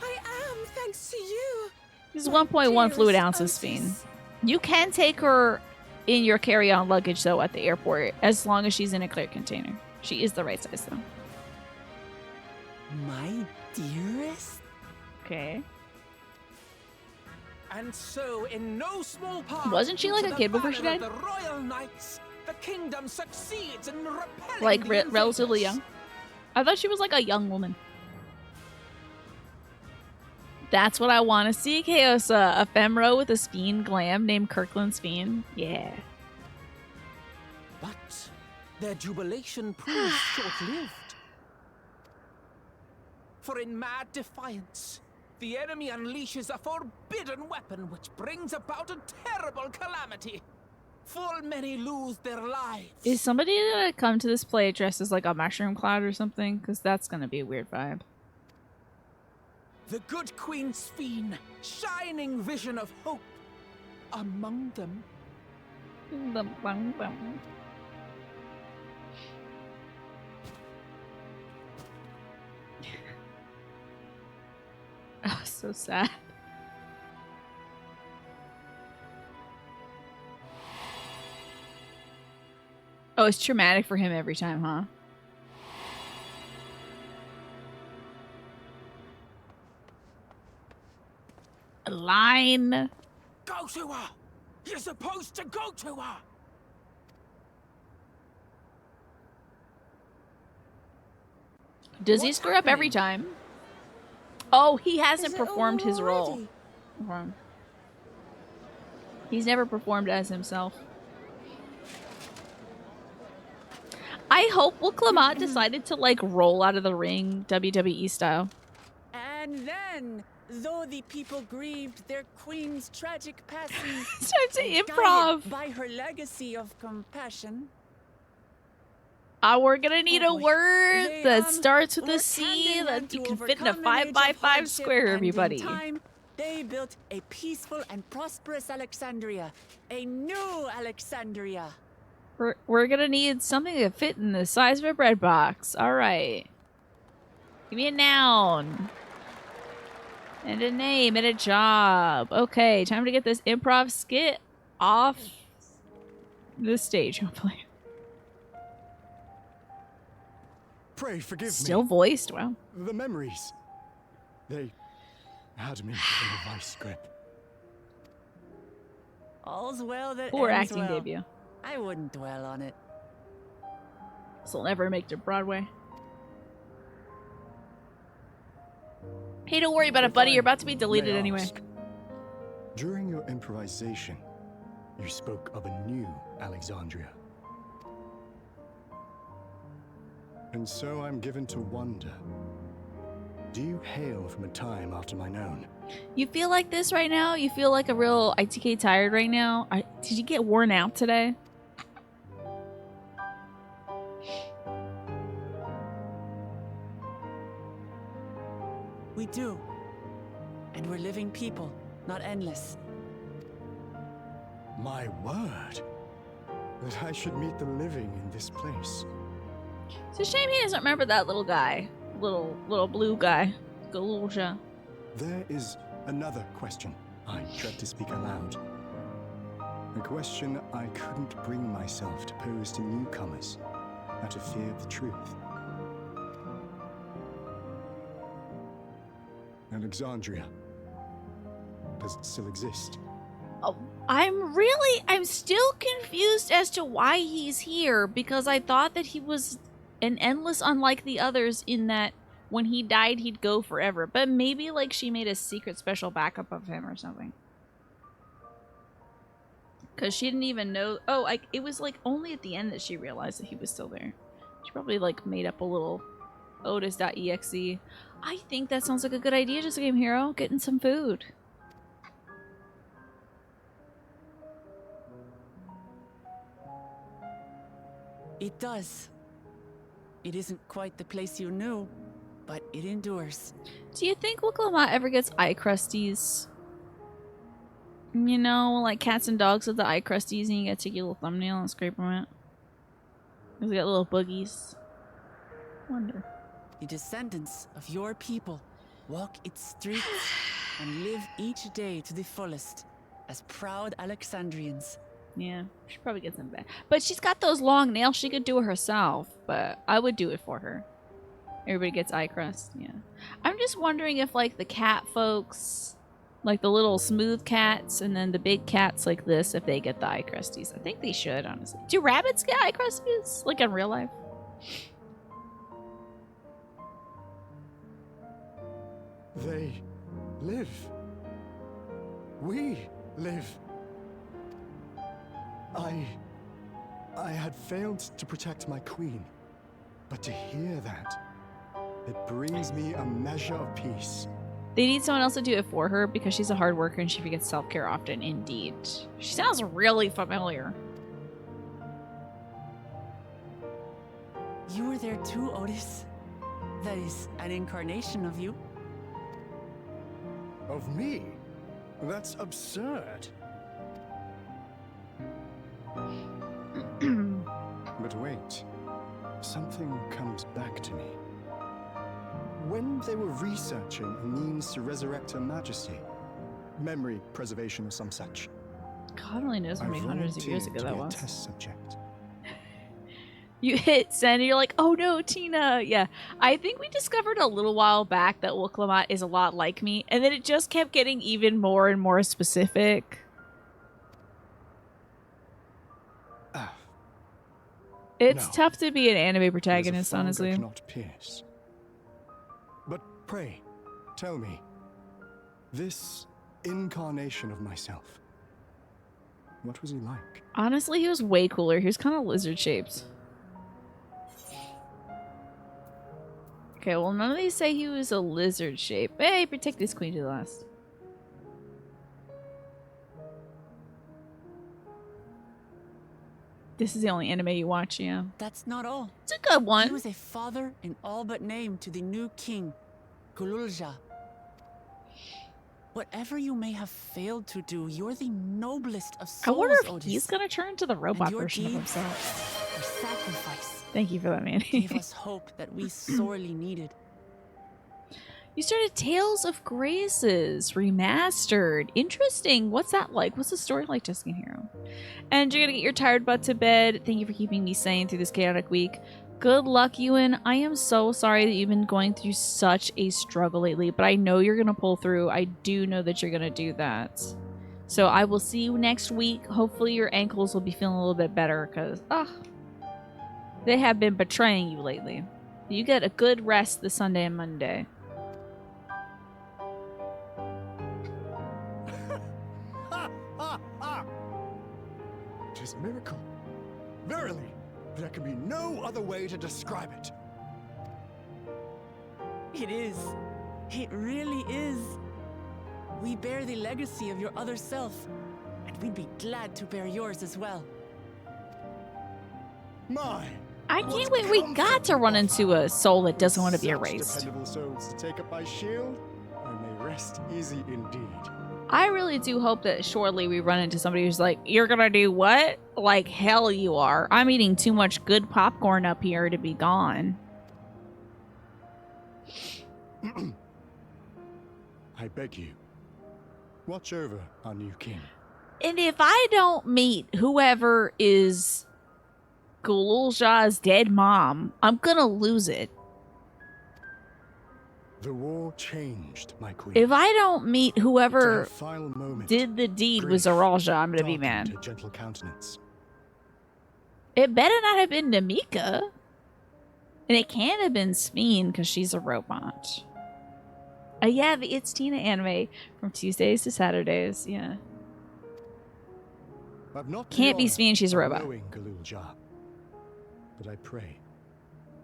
I am, thanks to you. This is 1.1 fluid ounces Otis. Speen. You can take her in your carry-on luggage, though, at the airport, as long as she's in a clear container. She is the right size, though. My dearest? Okay. And so, in no small part, Wasn't she like due a to kid the before she valor of died? The royal knights, the kingdom succeeds in repelling Like, the relatively invaders. young. I thought she was like a young woman. That's what I want to see, Chaosa. A femro with a Speen glam named Kirkland Speen. Yeah. But their jubilation proved short-lived. For in mad defiance, the enemy unleashes a forbidden weapon which brings about a terrible calamity. Full many lose their lives. Is somebody gonna come to this play dressed as like a mushroom cloud or something? Because that's gonna be a weird vibe. The good Queen Sphene, shining vision of hope among them. Bum, bum, bum. Oh, so sad. Oh, it's traumatic for him every time, huh? A line. Go to her! You're supposed to go to her! Does he What's screw up every happening? time? Oh, he hasn't Is it performed over his role. already? Okay. He's never performed as himself. I hope Will Clement decided to like roll out of the ring WWE style. And then, though the people grieved their queen's tragic passing, It's time to and improv. guided by her legacy of compassion, We're gonna need Oh a boy. word They, that starts with a worked C hand in hand that you to can fit in a overcome an age of 5x5 hardship, square, and in everybody. time, they built a peaceful and prosperous Alexandria, a new Alexandria. We're gonna need something to fit in the size of a bread box. Alright. Give me a noun. And a name and a job. Okay, time to get this improv skit off the stage, hopefully. Pray forgive Still me. voiced, wow. The memories. They had me in a vice grip. All's well that Poor ends acting well. debut. I wouldn't dwell on it. This will never make it to Broadway. Hey, don't worry about it, buddy. You're about to be deleted May I anyway. ask, during your improvisation, you spoke of a new Alexandria. And so I'm given to wonder, do you hail from a time after mine own? You feel like this right now? You feel like a real ITK tired right now? Did you get worn out today? We do. And we're living people, not endless. My word, that I should meet the living in this place. It's a shame he doesn't remember that little guy. Little blue guy. Galusha. There is another question I dread to speak aloud. A question I couldn't bring myself to pose to newcomers out of fear of the truth. Alexandria. Does it still exist? Oh, I'm still confused as to why he's here, because I thought that he was an endless unlike the others in that when he died he'd go forever. But maybe like she made a secret special backup of him or something. Because she didn't even know. Oh, it was like only at the end that she realized that he was still there. She probably like made up a little Otis.exe. I think that sounds like a good idea, Just a Game Hero. Getting some food. It does. It isn't quite the place you knew, but it endures. Do you think Will Clement ever gets eye crusties? You know, like cats and dogs with the eye crusties, and you gotta take your little thumbnail and scrape them out. They got little boogies. Wonder. The descendants of your people walk its streets and live each day to the fullest as proud Alexandrians. Yeah, she probably gets them back. But she's got those long nails. She could do it herself, but I would do it for her. Everybody gets eye crust, yeah. I'm just wondering if, like, the cat folks, like the little smooth cats, and then the big cats like this, if they get the eye crusties. I think they should, honestly. Do rabbits get eye crusties? Like in real life? They live. We live. I had failed to protect my queen, but to hear that, it brings me a measure of peace. They need someone else to do it for her because she's a hard worker and she forgets self-care often. Indeed. She sounds really familiar. You were there too, Otis. That is an incarnation of you. Of me? That's absurd. But wait, something comes back to me. When they were researching a means to resurrect Her Majesty, memory preservation or some such, God only knows how I many hundreds of years ago volunteered to that be a was. test subject. You hit send and you're like, oh no, Tina. Yeah. I think we discovered a little while back that Wooklamat is a lot like me, and then it just kept getting even more and more specific. It's No. tough to be an anime There's a protagonist, fog I honestly. cannot pierce. But pray, tell me, this incarnation of myself, what was he like? Honestly, he was way cooler. He was kind of lizard shaped. Okay, well, none of these say he was a lizard shape. Hey, protect this queen to the last. This is the only anime you watch, yeah. That's not all. It's a good He one. was a father in all but name to the new king, Kululja. Whatever you may have failed to do, you're the noblest of I souls, wonder if Otis. he's gonna turn into the And robot your version of deeds, himself. your sacrifice, Thank you for that, Manny. gave us hope that we sorely needed. You started Tales of Graces Remastered. Interesting. What's that like? What's the story like, Jessica Hero? And you're gonna get your tired butt to bed. Thank you for keeping me sane through this chaotic week. Good luck, Ewan. I am so sorry that you've been going through such a struggle lately, but I know you're gonna pull through. I do know that you're gonna do that. So I will see you next week. Hopefully your ankles will be feeling a little bit better, because they have been betraying you lately. You get a good rest this Sunday and Monday. It is a miracle. Verily, there can be no other way to describe it. It is. It really is. We bear the legacy of your other self, and we'd be glad to bear yours as well. My! I can't wait. We got to run into a soul that doesn't want to be Such erased. dependable souls to take up my shield. I may rest easy indeed. I really do hope that shortly we run into somebody who's like, you're gonna do what? Like, hell you are. I'm eating too much good popcorn up here to be gone. I beg you, watch over our new king. And if I don't meet whoever is Gululja's dead mom, I'm gonna lose it. The war changed, my queen. If I don't meet whoever At a final moment, did the deed with grief Zaralja, I'm gonna be darkened mad. her gentle countenance. It better not have been Namika. And it can't have been Smeen because she's a robot. Yeah, the It's Tina anime from Tuesdays to Saturdays. Yeah. I've not the Can't be honor Smeen, she's a of robot. knowing Galul-Ja, but I pray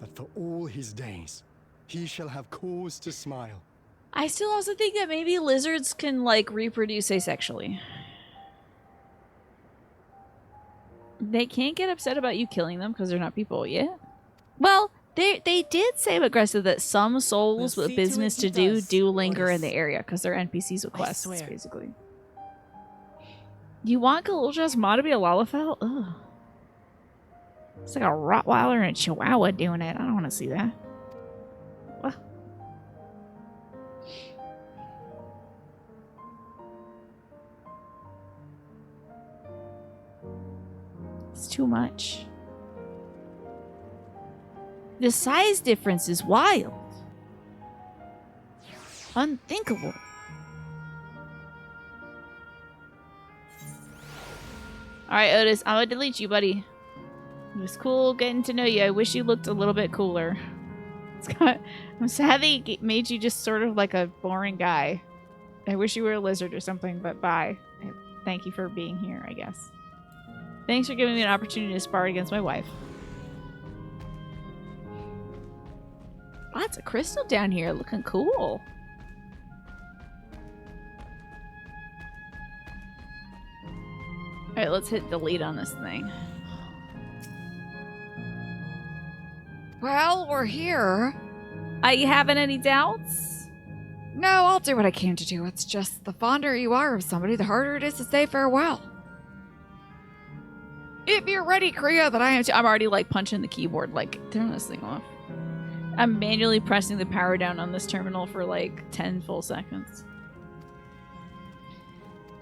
that for all his days, he shall have cause to smile. I still also think that maybe lizards can, like, reproduce asexually. They can't get upset about you killing them because they're not people, yeah? Well, they did say aggressive that some souls We'll with see to it business he to does, do linger in Otis. the area because they're NPCs with I quests, swear. basically. You want Galulja's Ma to be a Lalafell? Ugh. It's like a Rottweiler and a Chihuahua doing it. I don't want to see that. Ugh. It's too much. The size difference is wild. Unthinkable. Alright, Otis, I'm gonna delete you, buddy. It was cool getting to know you. I wish you looked a little bit cooler. I'm sad they made you just sort of like a boring guy. I wish you were a lizard or something, but bye. Thank you for being here, I guess. Thanks for giving me an opportunity to spar against my wife. Lots of crystal down here, looking cool. Alright, let's hit delete on this thing. Well, we're here. You having any doubts? No, I'll do what I came to do. It's just the fonder you are of somebody, the harder it is to say farewell. If you're ready, Kriya, then I am too. I'm already like punching the keyboard, like turn this thing off. I'm manually pressing the power down on this terminal for like 10 full seconds.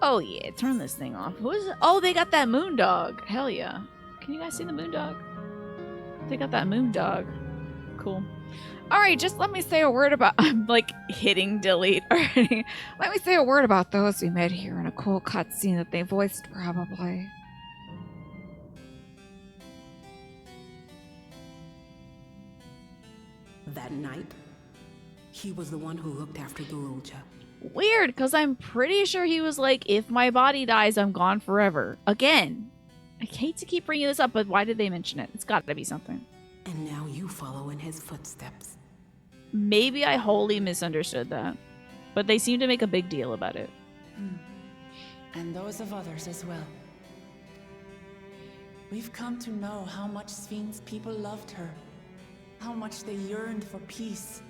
Oh yeah, turn this thing off. Who is it? Oh, they got that moon dog. Hell yeah. Can you guys see the moon dog? They got that moon dog. Cool. Alright, just let me say a word about... I'm like hitting delete already. Let me say a word about those we met here in a cool cutscene that they voiced, probably. That night, he was the one who looked after Gurulja. Weird, because I'm pretty sure he was like, if my body dies, I'm gone forever. Again. I hate to keep bringing this up, but why did they mention it? It's got to be something. And now you follow in his footsteps. Maybe I wholly misunderstood that. But they seem to make a big deal about it. And those of others as well. We've come to know how much Sphinx people loved her. How much they yearned for peace.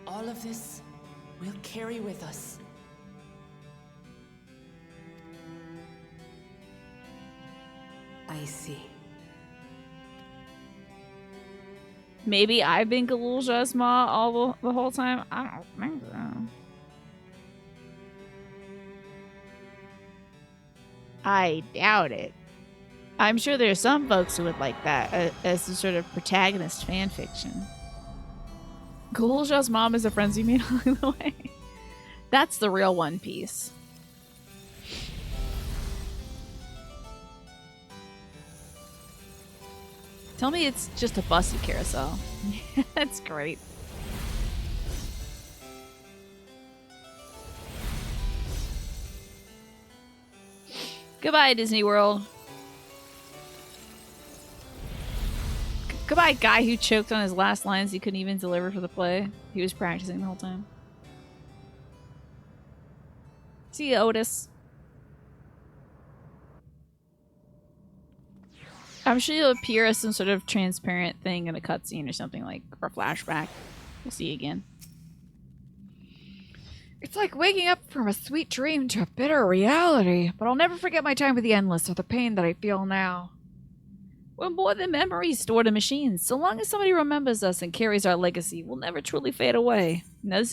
All of this we'll carry with us. I see. Maybe I've been Galulja's ma all the whole time. I don't think so. I doubt it. I'm sure there's some folks who would like that as a sort of protagonist fan fiction. Galulja's mom is a friend you made along the way. That's the real One Piece. Tell me it's just a busted carousel. That's great. Goodbye, Disney World. Goodbye, guy who choked on his last lines he couldn't even deliver for the play. He was practicing the whole time. See you, Otis. I'm sure you'll appear as some sort of transparent thing in a cutscene or something, like, or a flashback. We'll see you again. It's like waking up from a sweet dream to a bitter reality, but I'll never forget my time with the Endless or the pain that I feel now. We're more than memories stored in machines. So long as somebody remembers us and carries our legacy, we'll never truly fade away.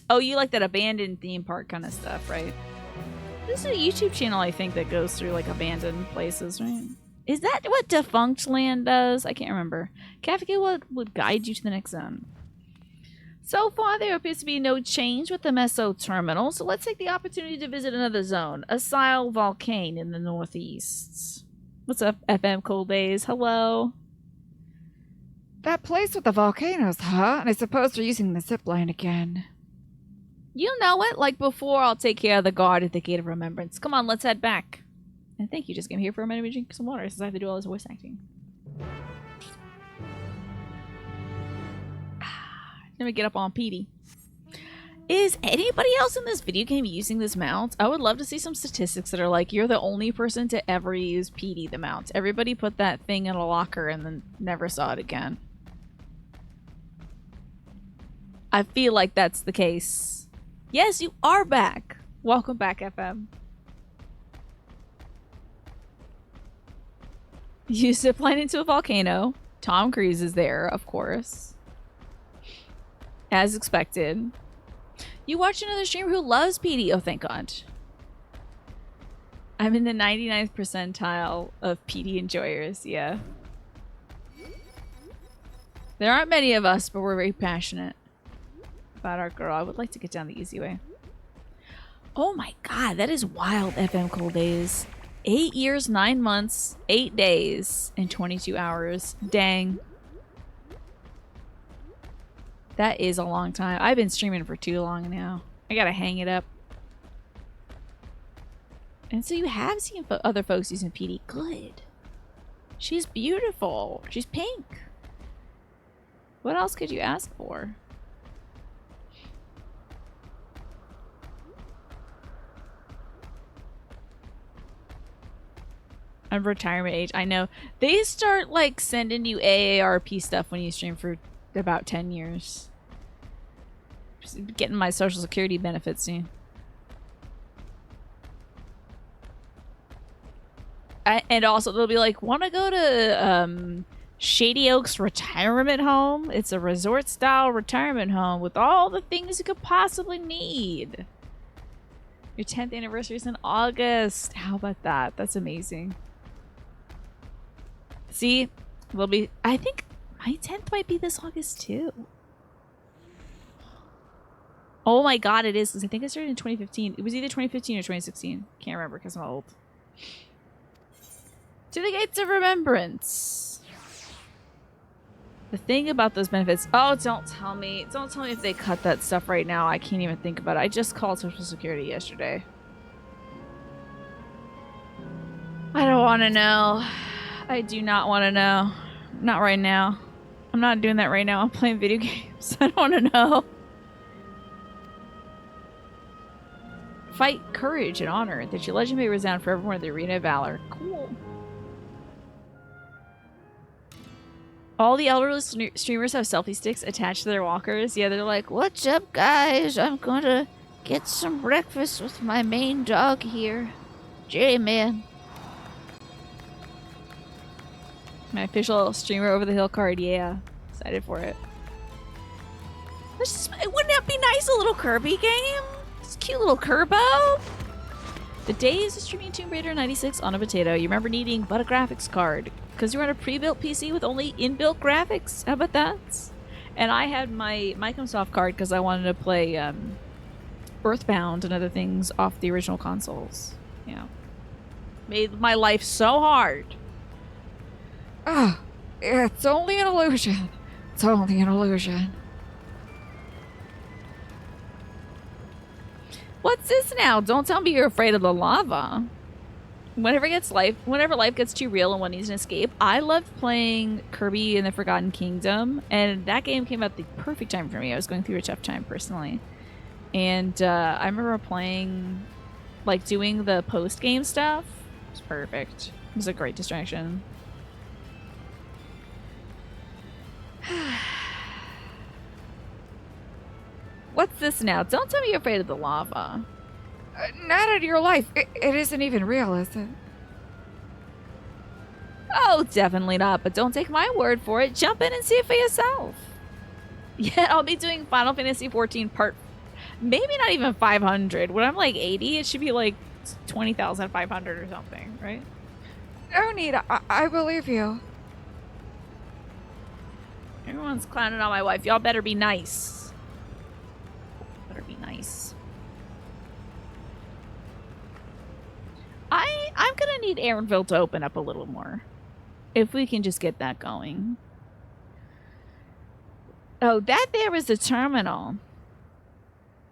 Oh, you like that abandoned theme park kind of stuff, right? This is a YouTube channel, I think, that goes through, like, abandoned places, right? Is that what Defunct Land does? I can't remember. Kafka would guide you to the next zone. So far, there appears to be no change with the Meso Terminal, so let's take the opportunity to visit another zone, Asile Volcane in the northeast. What's up, FM Cold Days? Hello. That place with the volcanoes, huh? And I suppose they're using the zip line again. You know it. Like before, I'll take care of the guard at the Gate of Remembrance. Come on, let's head back. And thank you. Just came here for a minute to drink some water since I have to do all this voice acting. Let me get up on Petey. Is anybody else in this video game using this mount? I would love to see some statistics that are like, you're the only person to ever use Petey the mount. Everybody put that thing in a locker and then never saw it again. I feel like that's the case. Yes, you are back. Welcome back, FM. You zipline into a volcano. Tom Cruise is there, of course. As expected. You watch another streamer who loves PD. Oh, thank God. I'm in the 99th percentile of PD enjoyers, yeah. There aren't many of us, but we're very passionate about our girl. I would like to get down the easy way. Oh my God, that is wild, FM Cold Days. 8 years, 9 months, 8 days, and 22 hours. Dang. That is a long time. I've been streaming for too long now. I gotta hang it up. And so you have seen other folks using PD. Good. She's beautiful. She's pink. What else could you ask for? I'm retirement age. I know. They start like sending you AARP stuff when you stream for about 10 years. getting my social security benefits soon. And also they'll be like, want to go to Shady Oaks retirement home? It's a resort style retirement home with all the things you could possibly need. Your 10th anniversary is in August. How about that? That's amazing. See, we'll be, I think my 10th might be this August too. Oh my god, it is, because I think I started in 2015. It was either 2015 or 2016. Can't remember because I'm old. To the Gates of Remembrance. The thing about those benefits... Oh, don't tell me. Don't tell me if they cut that stuff right now. I can't even think about it. I just called Social Security yesterday. I don't want to know. I do not want to know. Not right now. I'm not doing that right now. I'm playing video games. I don't want to know. Fight courage and honor, that your legend may resound forevermore in the arena of valor. Cool. All the elderly streamers have selfie sticks attached to their walkers. Yeah, they're like, What's up, guys? I'm gonna get some breakfast with my main dog here. J-Man. my official streamer over the hill card. Yeah, excited for it. Wouldn't that be nice, a little Kirby game? It's a cute little Kerbo. The days of streaming Tomb Raider 96 on a potato. You remember needing but a graphics card because you were on a pre-built PC with only inbuilt graphics. How about that? And I had my Microsoft card because I wanted to play Earthbound and other things off the original consoles. Yeah. Made my life so hard. Ah, it's only an illusion. It's only an illusion. What's this now? Don't tell me you're afraid of the lava. Whenever life gets too real and one needs an escape, I loved playing Kirby and the Forgotten Kingdom, and that game came at the perfect time for me. I was going through a tough time personally, and I remember playing, like, doing the post-game stuff. It was perfect. It was a great distraction. What's this now? Don't tell me you're afraid of the lava. Not in your life. It isn't even real, is it? Oh, definitely not. But don't take my word for it. Jump in and see it for yourself. Yeah, I'll be doing Final Fantasy XIV part... Maybe not even 500. When I'm like 80, it should be like 20,500 or something, right? No need. I believe you. Everyone's clowning on my wife. Y'all better be nice. Better be nice. I'm gonna need Aaronville to open up a little more. If we can just get that going. Oh, that there is the terminal.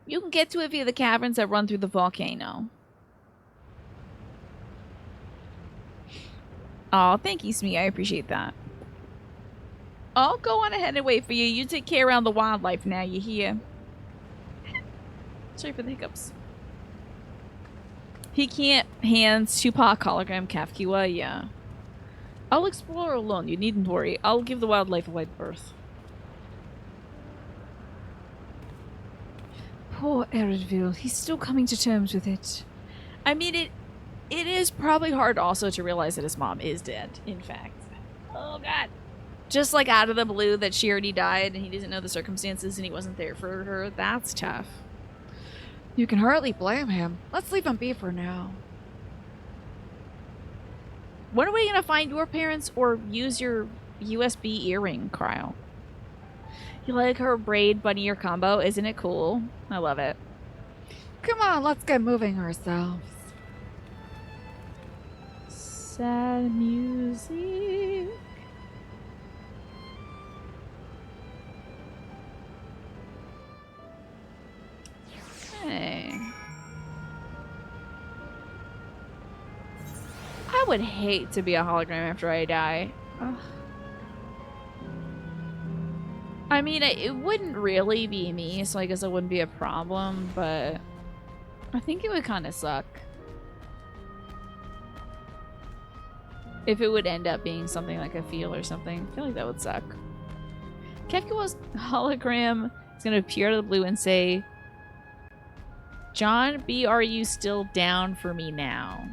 You can get to it via the caverns that run through the volcano. Oh, thank you, Smee. I appreciate that. I'll go on ahead and wait for you. You take care around the wildlife now, you hear? Sorry for the hiccups. He can't hands Tupac hologram Kafkiwa, yeah. I'll explore alone, you needn't worry. I'll give the wildlife a wide berth. Poor Eredville, he's still coming to terms with it. I mean, it is probably hard also to realize that his mom is dead, in fact. Oh god. Just like out of the blue that she already died and he doesn't know the circumstances and he wasn't there for her, that's tough. You can hardly blame him. Let's leave him be for now. When are we going to find your parents or use your USB earring, Cryo? You like her braid bunny ear combo? Isn't it cool? I love it. Come on, let's get moving ourselves. Sad music. Hey. I would hate to be a hologram after I die. Ugh. I mean, it wouldn't really be me, so I guess it wouldn't be a problem, but I think it would kind of suck. If it would end up being something like a feel or something, I feel like that would suck. Kefka's hologram It's gonna appear out of the blue and say, John B, are you still down for me now?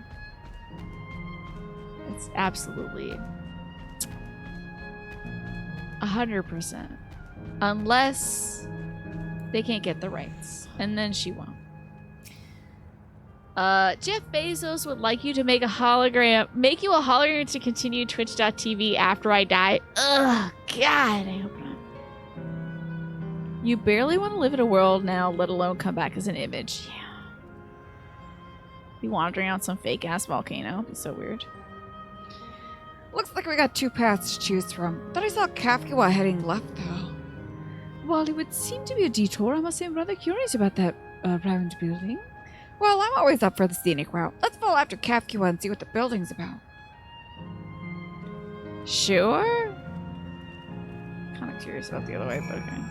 It's absolutely 100%. Unless they can't get the rights. And then she won't. Jeff Bezos would like you to make you a hologram to continue Twitch.tv after I die. Ugh, God, I hope not. You barely want to live in a world now, let alone come back as an image. Yeah. Be wandering on some fake ass volcano. It'd be so weird. Looks like we got 2 paths to choose from. Thought I saw Kafkawa heading left, though. While it would seem to be a detour, I must say I'm rather curious about that round building. Well, I'm always up for the scenic route. Let's follow after Kafkawa and see what the building's about. Sure. Kind of curious about the other way, but okay.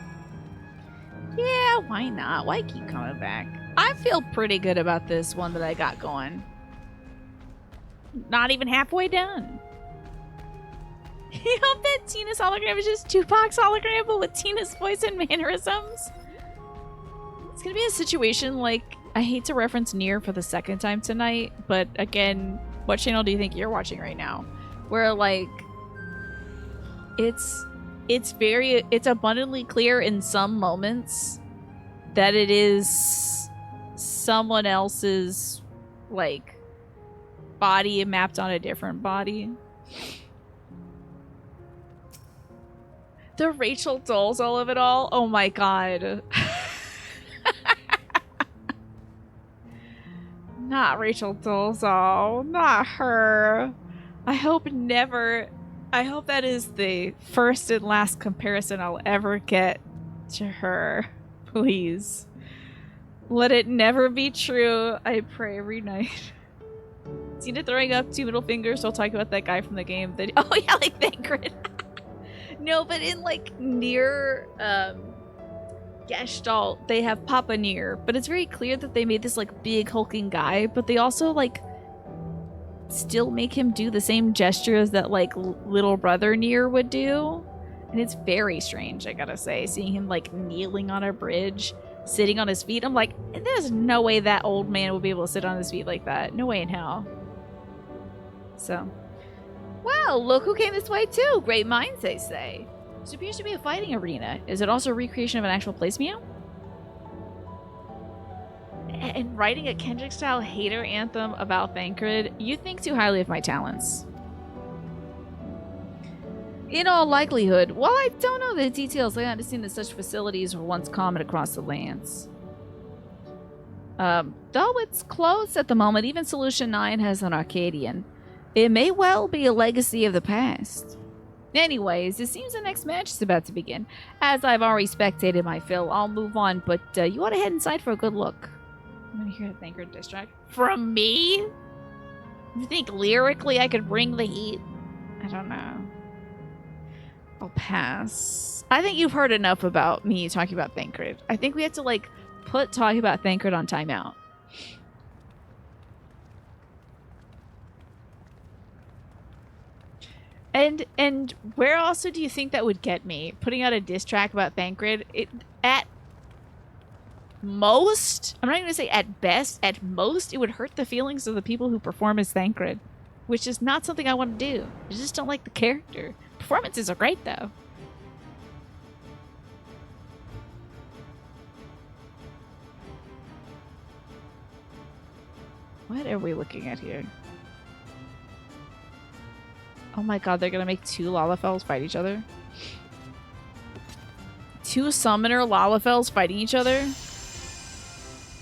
Yeah, why not? Why keep coming back? I feel pretty good about this one that I got going. Not even halfway done. I hope that Tina's hologram is just Tupac's hologram, but with Tina's voice and mannerisms. It's gonna be a situation like, I hate to reference Nier for the second time tonight, but again, what channel do you think you're watching right now? Where like, it's abundantly clear in some moments that it is someone else's like body mapped on a different body. The Rachel Dolezal of it all. Oh my god. Not Rachel Dolezal. Not her. I hope that is the first and last comparison I'll ever get to her. Please. Let it never be true. I pray every night. Tina throwing up 2 middle fingers while talking about that guy from the game. Oh yeah, like Thancred. No, but in like Nier Gestalt, they have Papa Nier, but it's very clear that they made this like big hulking guy, but they also like still make him do the same gestures that like little brother Nier would do, and it's very strange, I gotta say, seeing him like kneeling on a bridge, sitting on his feet. I'm like, there's no way that old man would be able to sit on his feet like that. No way in hell. So, well, look who came this way too. Great minds, they say. This appears to be a fighting arena. Is it also a recreation of an actual place meow? And writing a Kendrick-style hater anthem about Thancred, you think too highly of my talents. In all likelihood, while I don't know the details, I understand that such facilities were once common across the lands. Though it's closed at the moment, even Solution 9 has an Arcadian. It may well be a legacy of the past. Anyways, it seems the next match is about to begin. As I've already spectated my fill, I'll move on, but you ought to head inside for a good look. I'm gonna hear a Thancred diss track. From me? You think lyrically I could bring the heat? I don't know. I'll pass. I think you've heard enough about me talking about Thancred. I think we have to, like, put talking about Thancred on timeout. And where also do you think that would get me? Putting out a diss track about Thancred? At most, I'm not going to say at best, at most, it would hurt the feelings of the people who perform as Thancred, which is not something I want to do. I just don't like the character. Performances are great, though. What are we looking at here? Oh my god, they're gonna make 2 Lalafels fight each other? 2 summoner Lalafels fighting each other?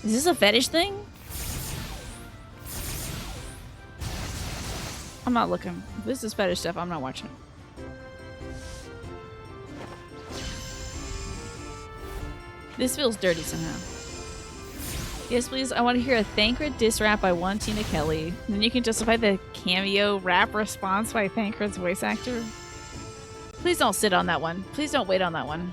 Is this a fetish thing? I'm not looking. If this is fetish stuff, I'm not watching it. This feels dirty somehow. Yes, please. I want to hear a Thancred diss rap by one Tina Kelly. And then you can justify the cameo rap response by Thancred's voice actor. Please don't sit on that one. Please don't wait on that one.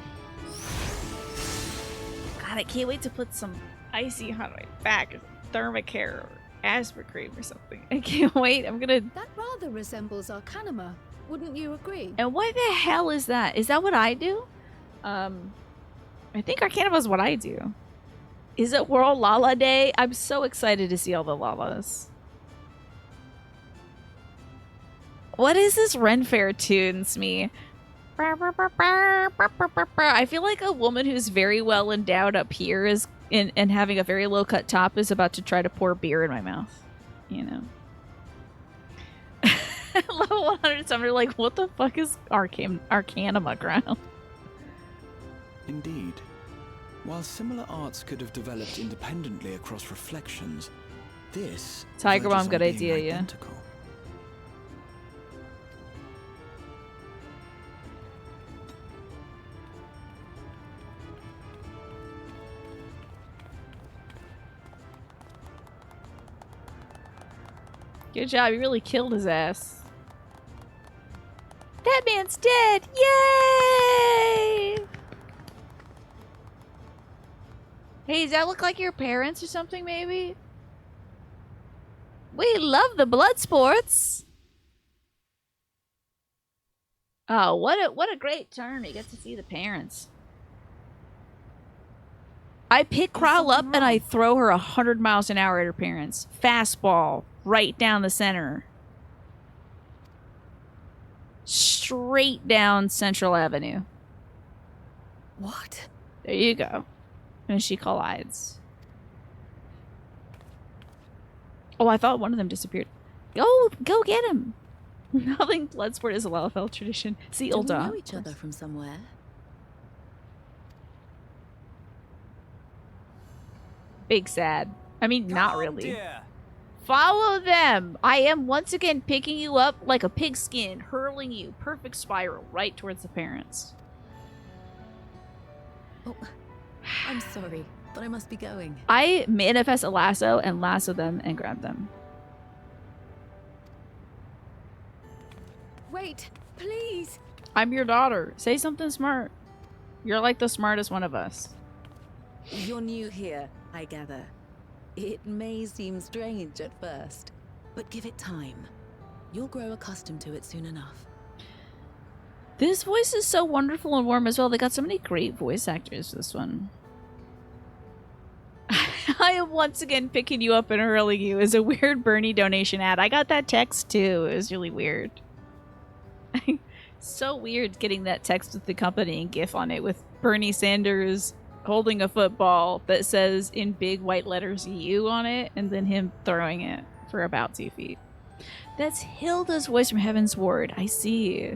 God, I can't wait to put some icy hot on my back, Thermacare or Aspercream or something. I can't wait. I'm gonna... That rather resembles Arcanima. Wouldn't you agree? And what the hell is that? Is that what I do? I think Arcanima is what I do. Is it World Lala Day? I'm so excited to see all the Lalas. What is this Ren Fair tunes me? I feel like a woman who's very well endowed up here is and having a very low cut top is about to try to pour beer in my mouth. You know. Level 100 summoner, like, what the fuck is Arcanima ground? Indeed. While similar arts could have developed independently across reflections, this Tiger verges Bomb, on good being idea, yeah. identical. Good job, you really killed his ass. That man's dead! Yay! Hey, does that look like your parents or something, maybe? We love the blood sports! Oh, what a great turn. You get to see the parents. I pick Crawl up and I throw her 100 miles an hour at her parents. Fastball. Right down the center. Straight down Central Avenue. What? There you go. And she collides. Oh, I thought one of them disappeared. Go get him. Nothing Bloodsport is a Lalafell tradition. See, Do we Ilda. know each other from somewhere? Big sad. I mean, not Come, really. dear. Follow them. I am once again picking you up like a pigskin, hurling you perfect spiral right towards the parents. Oh, I'm sorry, but I must be going. I manifest a lasso and lasso them and grab them. Wait, please. I'm your daughter. Say something smart. You're like the smartest one of us. You're new here, I gather. It may seem strange at first, but give it time. You'll grow accustomed to it soon enough. This voice is so wonderful and warm as well. They got so many great voice actors this one. I am once again picking you up and hurling you is a weird Bernie donation ad. I got that text too. It was really weird. So weird getting that text with the accompanying GIF on it with Bernie Sanders holding a football that says in big white letters "you" on it, and then him throwing it for about 2 feet. That's Hilda's voice from Heaven's Ward. I see.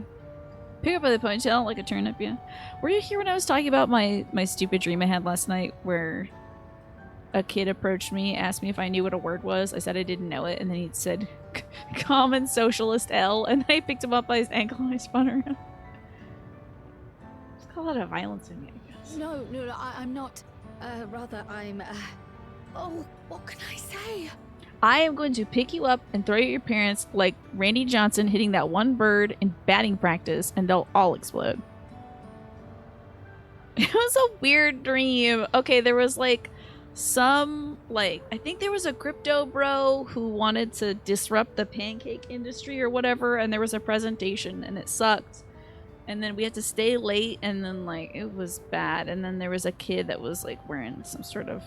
Pick up by the ponytail like a turnip, yeah. Were you here when I was talking about my stupid dream I had last night where a kid approached me, asked me if I knew what a word was. I said I didn't know it, and then he said common socialist L, and then I picked him up by his ankle and I spun around. Just call that a violence in me, I guess. No, I'm not. Rather, I'm. Oh, what can I say? I am going to pick you up and throw you at your parents like Randy Johnson hitting that one bird in batting practice, and they'll all explode. It was a weird dream. Okay, there was like some, like, I think there was a crypto bro who wanted to disrupt the pancake industry or whatever, and there was a presentation and it sucked. And then we had to stay late, and then like it was bad. And then there was a kid that was like wearing some sort of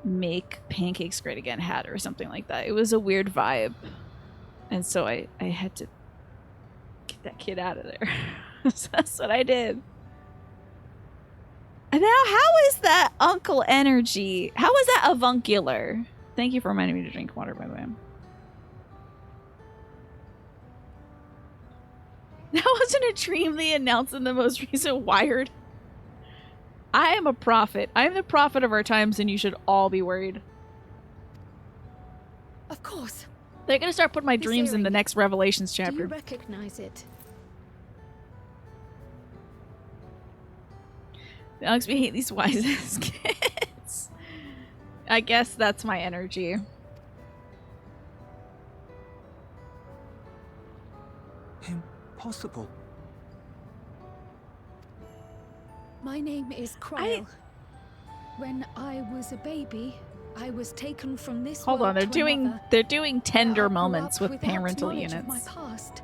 make pancakes great again hat or something like that. It was a weird vibe. And so I had to get that kid out of there. So that's what I did. And now, how is that uncle energy? How is that avuncular? Thank you for reminding me to drink water, by the way. That wasn't a dream they announced in the most recent Wired. I am a prophet. I am the prophet of our times, and you should all be worried. Of course. They're gonna start putting my This dreams in the earring, next Revelations Do you chapter. recognize it? Alex, we hate these wise ass kids. I guess that's my energy. Impossible. My name is Kryl. When I was a baby, I was taken from this Hold on, world to another. they're doing tender I grew moments up with without parental knowledge of units. my past.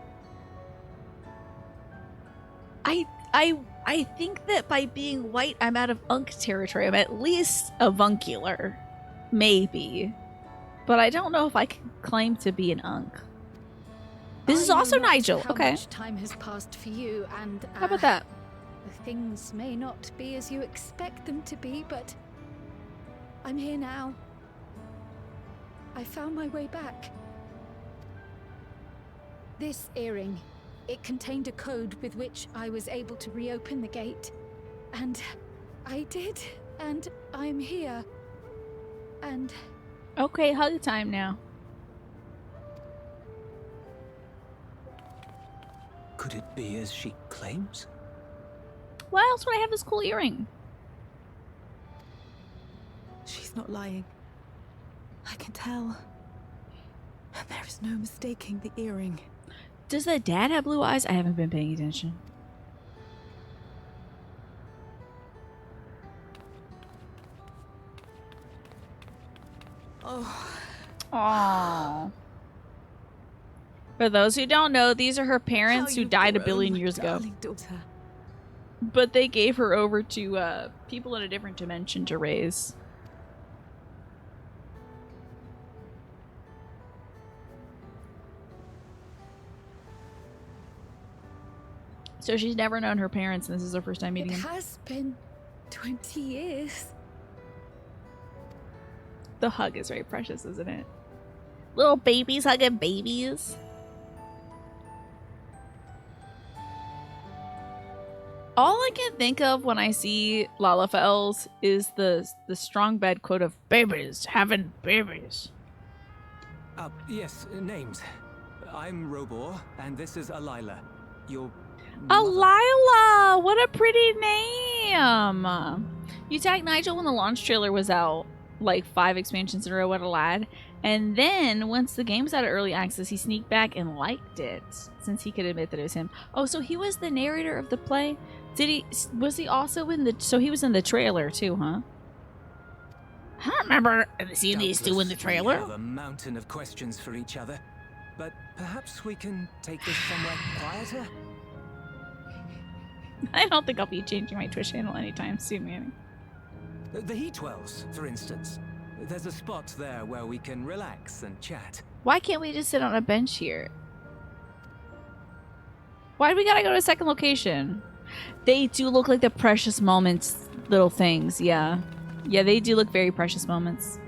I I think that by being white, I'm out of Unk territory. I'm at least avuncular. Maybe. But I don't know if I can claim to be an Unk. This is I know also not Nigel. How Okay. much time has passed for you, and How about that? things may not be as you expect them to be, but I'm here now. I found my way back. This earring, it contained a code with which I was able to reopen the gate. And I did, and I'm here. And Okay, hug time now. Could it be as she claims? Why else would I have this cool earring? She's not lying. I can tell. And there is no mistaking the earring. Does the dad have blue eyes? I haven't been paying attention. Oh. Aww. For those who don't know, these are her parents who died a billion years ago. Daughter. But they gave her over to people in a different dimension to raise. So she's never known her parents, and this is her first time meeting it them. has been 20 years. The hug is very precious, isn't it? Little babies hugging babies. All I can think of when I see Lalafels is the strong bed quote of babies having babies. Yes, names. I'm Robor, and this is Alila. Your Alila! What a pretty name! You tagged Nigel when the launch trailer was out, like 5 expansions in a row, what a lad. And then, once the game was out of early access, he sneaked back and liked it, since he could admit that it was him. Oh, so he was the narrator of the play? Was he also in the, so he was in the trailer too, huh? I don't remember seeing these two in the trailer. We have a mountain of questions for each other, but perhaps we can take this somewhere quieter? I don't think I'll be changing my Twitch channel anytime soon, man. The Heat Wells, for instance. There's a spot there where we can relax and chat. Why can't we just sit on a bench here? Why do we gotta go to a second location? They do look like the precious moments little things, yeah. Yeah, they do look very precious moments.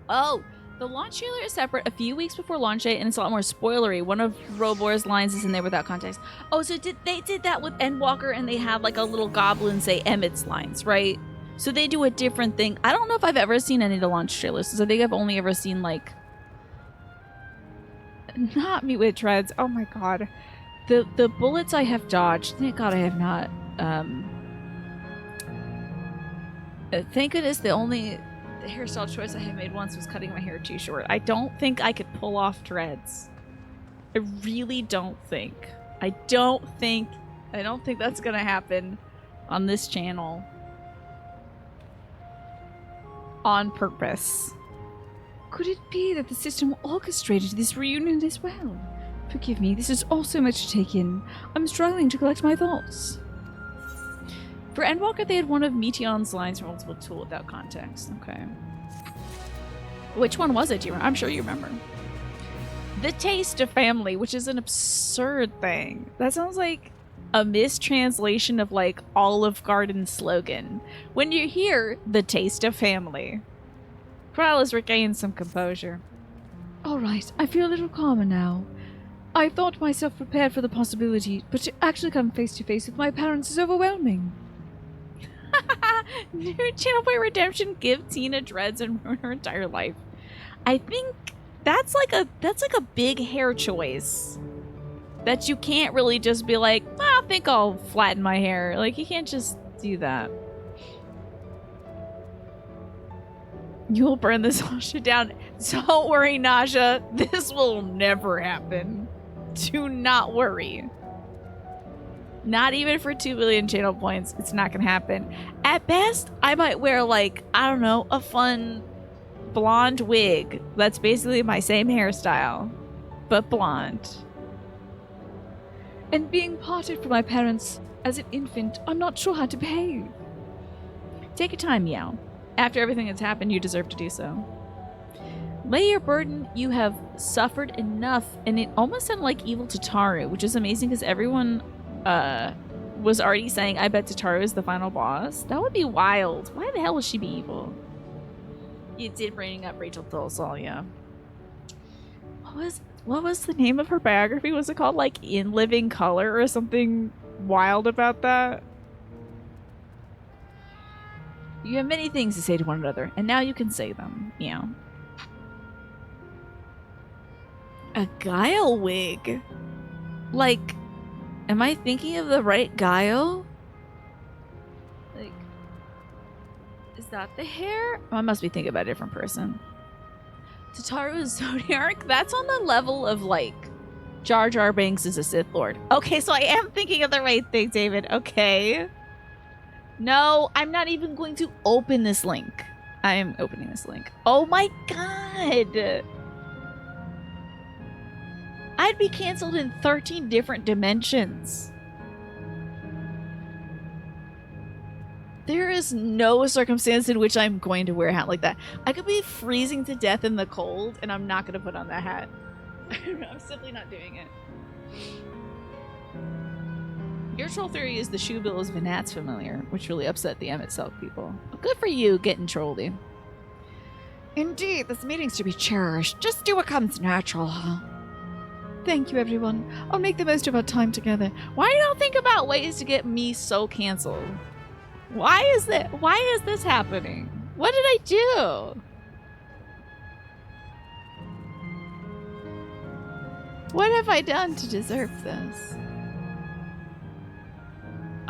Oh, the launch trailer is separate a few weeks before launch date, and it's a lot more spoilery. One of Robor's lines is in there without context. Oh, so they did that with Endwalker, and they had like a little goblin say Emmett's lines, right? So they do a different thing. I don't know if I've ever seen any of the launch trailers, so I think I've only ever seen like... Not Meet with Treads. Oh my god. The bullets I have dodged. Thank god I have not. Thank goodness the only hairstyle choice I have made once was cutting my hair too short. I don't think I could pull off dreads. I really don't think. I don't think that's gonna happen on this channel. On purpose. Could it be that the system orchestrated this reunion as well? Forgive me, this is all so much to take in. I'm struggling to collect my thoughts. For Endwalker, they had one of Meteon's lines from Multiple Tool without context. Okay. Which one was it? I'm sure you remember. The taste of family, which is an absurd thing. That sounds like a mistranslation of like Olive Garden's slogan. When you hear the taste of family. Corrales regained some composure. Alright, I feel a little calmer now. I thought myself prepared for the possibility, but to actually come face to face with my parents is overwhelming. New Channel Boy Redemption, give Tina dreads and ruin her entire life. I think that's like a big hair choice. That you can't really just be like, I think I'll flatten my hair. Like, you can't just do that. You'll burn this whole shit down. Don't worry, Naja. This will never happen. Do not worry. Not even for 2 billion channel points. It's not gonna happen. At best, I might wear, like, I don't know, a fun blonde wig. That's basically my same hairstyle, but blonde. And being parted from my parents as an infant, I'm not sure how to behave. Take your time, Meow. After everything that's happened, you deserve to do so. Lay your burden. You have suffered enough. And it almost sounded like evil Tataru, which is amazing because everyone was already saying, I bet Tataru is the final boss. That would be wild. Why the hell would she be evil? You did bring up Rachel Dolezal, yeah. What was the name of her biography? Was it called like In Living Color or something wild about that? You have many things to say to one another, and now you can say them. Meow. A Guile wig? Like, am I thinking of the right Guile? Like, is that the hair? Oh, I must be thinking about a different person. Tataru's Zodiac? That's on the level of, like, Jar Jar Binks is a Sith Lord. Okay, so I am thinking of the right thing, David. Okay. No, I'm not even going to open this link. I am opening this link. Oh my god! I'd be canceled in 13 different dimensions. There is no circumstance in which I'm going to wear a hat like that. I could be freezing to death in the cold, and I'm not going to put on that hat. I'm simply not doing it. Your troll theory is the shoe bill is Vinat's familiar, which really upset the Emmett Selk people. But good for you getting trolly. Indeed, this meeting's to be cherished. Just do what comes natural, huh? Thank you, everyone. I'll make the most of our time together. Why don't you think about ways to get me so canceled? Why is this happening? What did I do? What have I done to deserve this?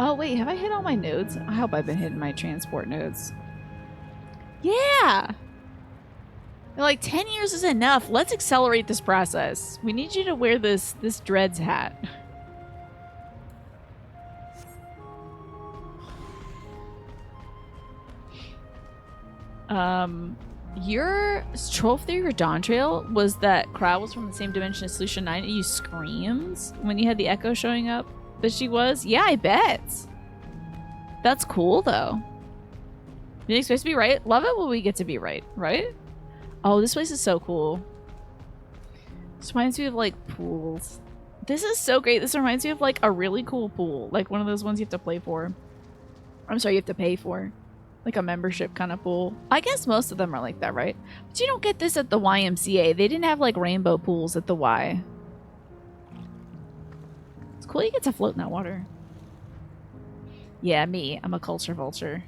Oh, wait, have I hit all my nodes? I hope I've been hitting my transport nodes. Yeah! They're like, 10 years is enough. Let's accelerate this process. We need you to wear this Dreads hat. Your troll theory or Dawn Trail was that Crow was from the same dimension as Solution 9 and you screams when you had the echo showing up that she was? Yeah, I bet. That's cool, though. You're supposed to be right. Love it when we get to be right, right? Oh, this place is so cool. This reminds me of, like, pools. This is so great. This reminds me of, like, a really cool pool. Like, one of those ones you have to play for. I'm sorry, you have to pay for. Like a membership kind of pool. I guess most of them are like that, right? But you don't get this at the YMCA. They didn't have, like, rainbow pools at the Y. It's cool you get to float in that water. Yeah, me. I'm a culture vulture.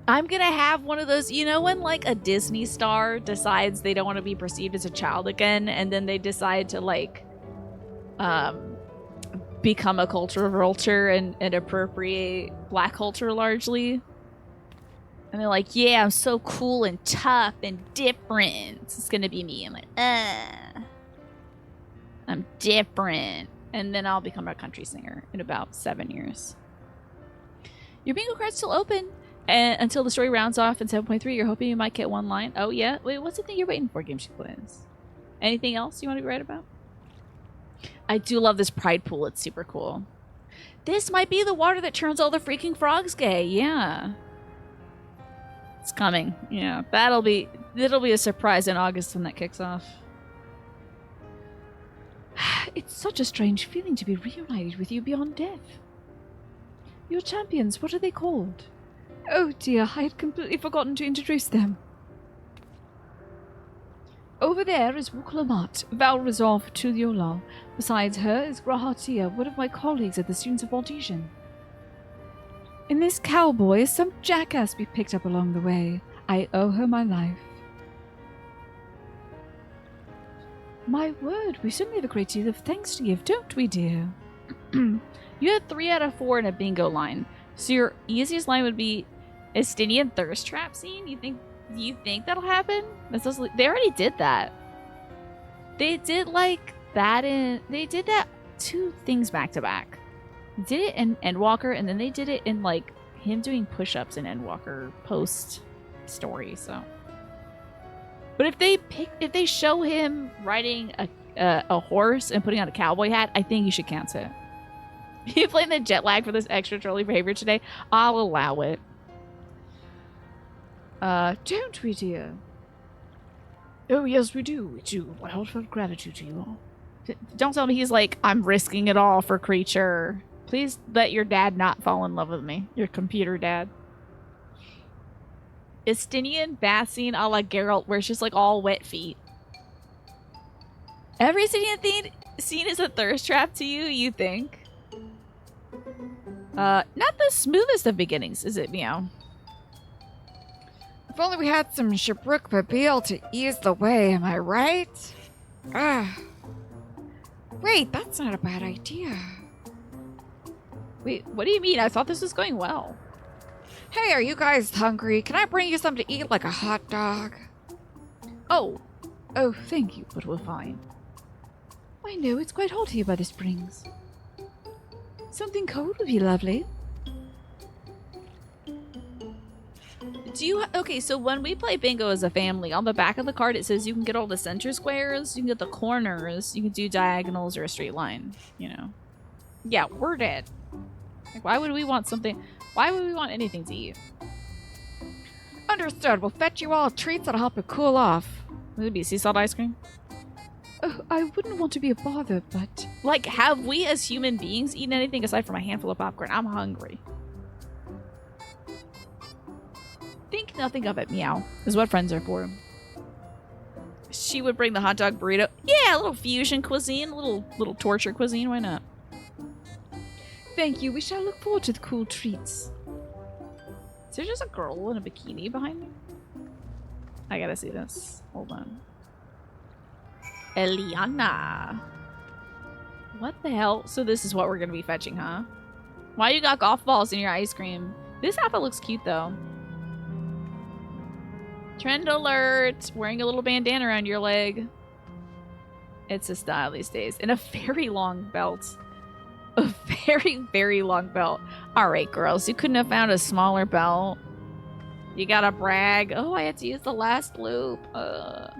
I'm gonna have one of those, you know when like a Disney star decides they don't want to be perceived as a child again, and then they decide to like become a culture vulture and appropriate Black culture largely. And they're like, yeah, I'm so cool and tough and different. It's gonna be me. I'm like, I'm different. And then I'll become a country singer in about 7 years. Your bingo card's still open. And until the story rounds off in 7.3, you're hoping you might get one line. Oh, yeah? Wait, what's the thing you're waiting for, Game She Plays? Anything else you want to be right about? I do love this pride pool. It's super cool. This might be the water that turns all the freaking frogs gay. Yeah. It's coming. Yeah. It'll be a surprise in August when that kicks off. It's such a strange feeling to be reunited with you beyond death. Your champions, what are they called? Oh dear, I had completely forgotten to introduce them. Over there is Wuklamat, Val Resolve to Yola. Besides her is Grahatia, one of my colleagues at the Students of Baltesian. And this cowboy is some jackass we picked up along the way. I owe her my life. My word, we certainly have a great deal of thanks to give, don't we, dear? You had 3 out of 4 in a bingo line. So your easiest line would be Estinian thirst trap scene? You think that'll happen? They already did that. They did like that they did that 2 things back to back. They did it in Endwalker, and then they did it in like him doing push-ups in Endwalker post story, so. But if they show him riding a horse and putting on a cowboy hat, I think you should cancel it. You playing the jet lag for this extra trolly behavior today? I'll allow it. Don't we, dear? Oh, yes, we do. We do. My heartfelt gratitude to you all. Don't tell me he's like, I'm risking it all for Creature. Please let your dad not fall in love with me. Your computer dad. Estinian bath scene a la Geralt where it's just like all wet feet. Every Estinian scene is a thirst trap to you, you think? Not the smoothest of beginnings, is it, Meow? If only we had some Shabrook Babil to ease the way, am I right? Wait, that's not a bad idea. Wait, what do you mean? I thought this was going well. Hey, are you guys hungry? Can I bring you something to eat, like a hot dog? Oh, thank you, but we're fine. I know, it's quite hot here by the springs. Something cold would be lovely. Okay, so when we play bingo as a family, on the back of the card it says you can get all the center squares, you can get the corners, you can do diagonals or a straight line, you know. Yeah, we're dead. Like, why would we want anything to eat? Understood. We'll fetch you all treats that'll help you cool off. Would it be sea salt ice cream? Oh, I wouldn't want to be a bother, but... Like, have we as human beings eaten anything aside from a handful of popcorn? I'm hungry. Think nothing of it, Meow. Is what friends are for. She would bring the hot dog burrito. Yeah, a little fusion cuisine, a little torture cuisine. Why not? Thank you. We shall look forward to the cool treats. Is there just a girl in a bikini behind me? I gotta see this. Hold on. Eliana. What the hell? So this is what we're gonna be fetching, huh? Why you got golf balls in your ice cream? This outfit looks cute though. Trend alert! Wearing a little bandana around your leg. It's a style these days. And a very long belt. A very, very long belt. Alright, girls. You couldn't have found a smaller belt. You gotta brag. Oh, I had to use the last loop. Alright.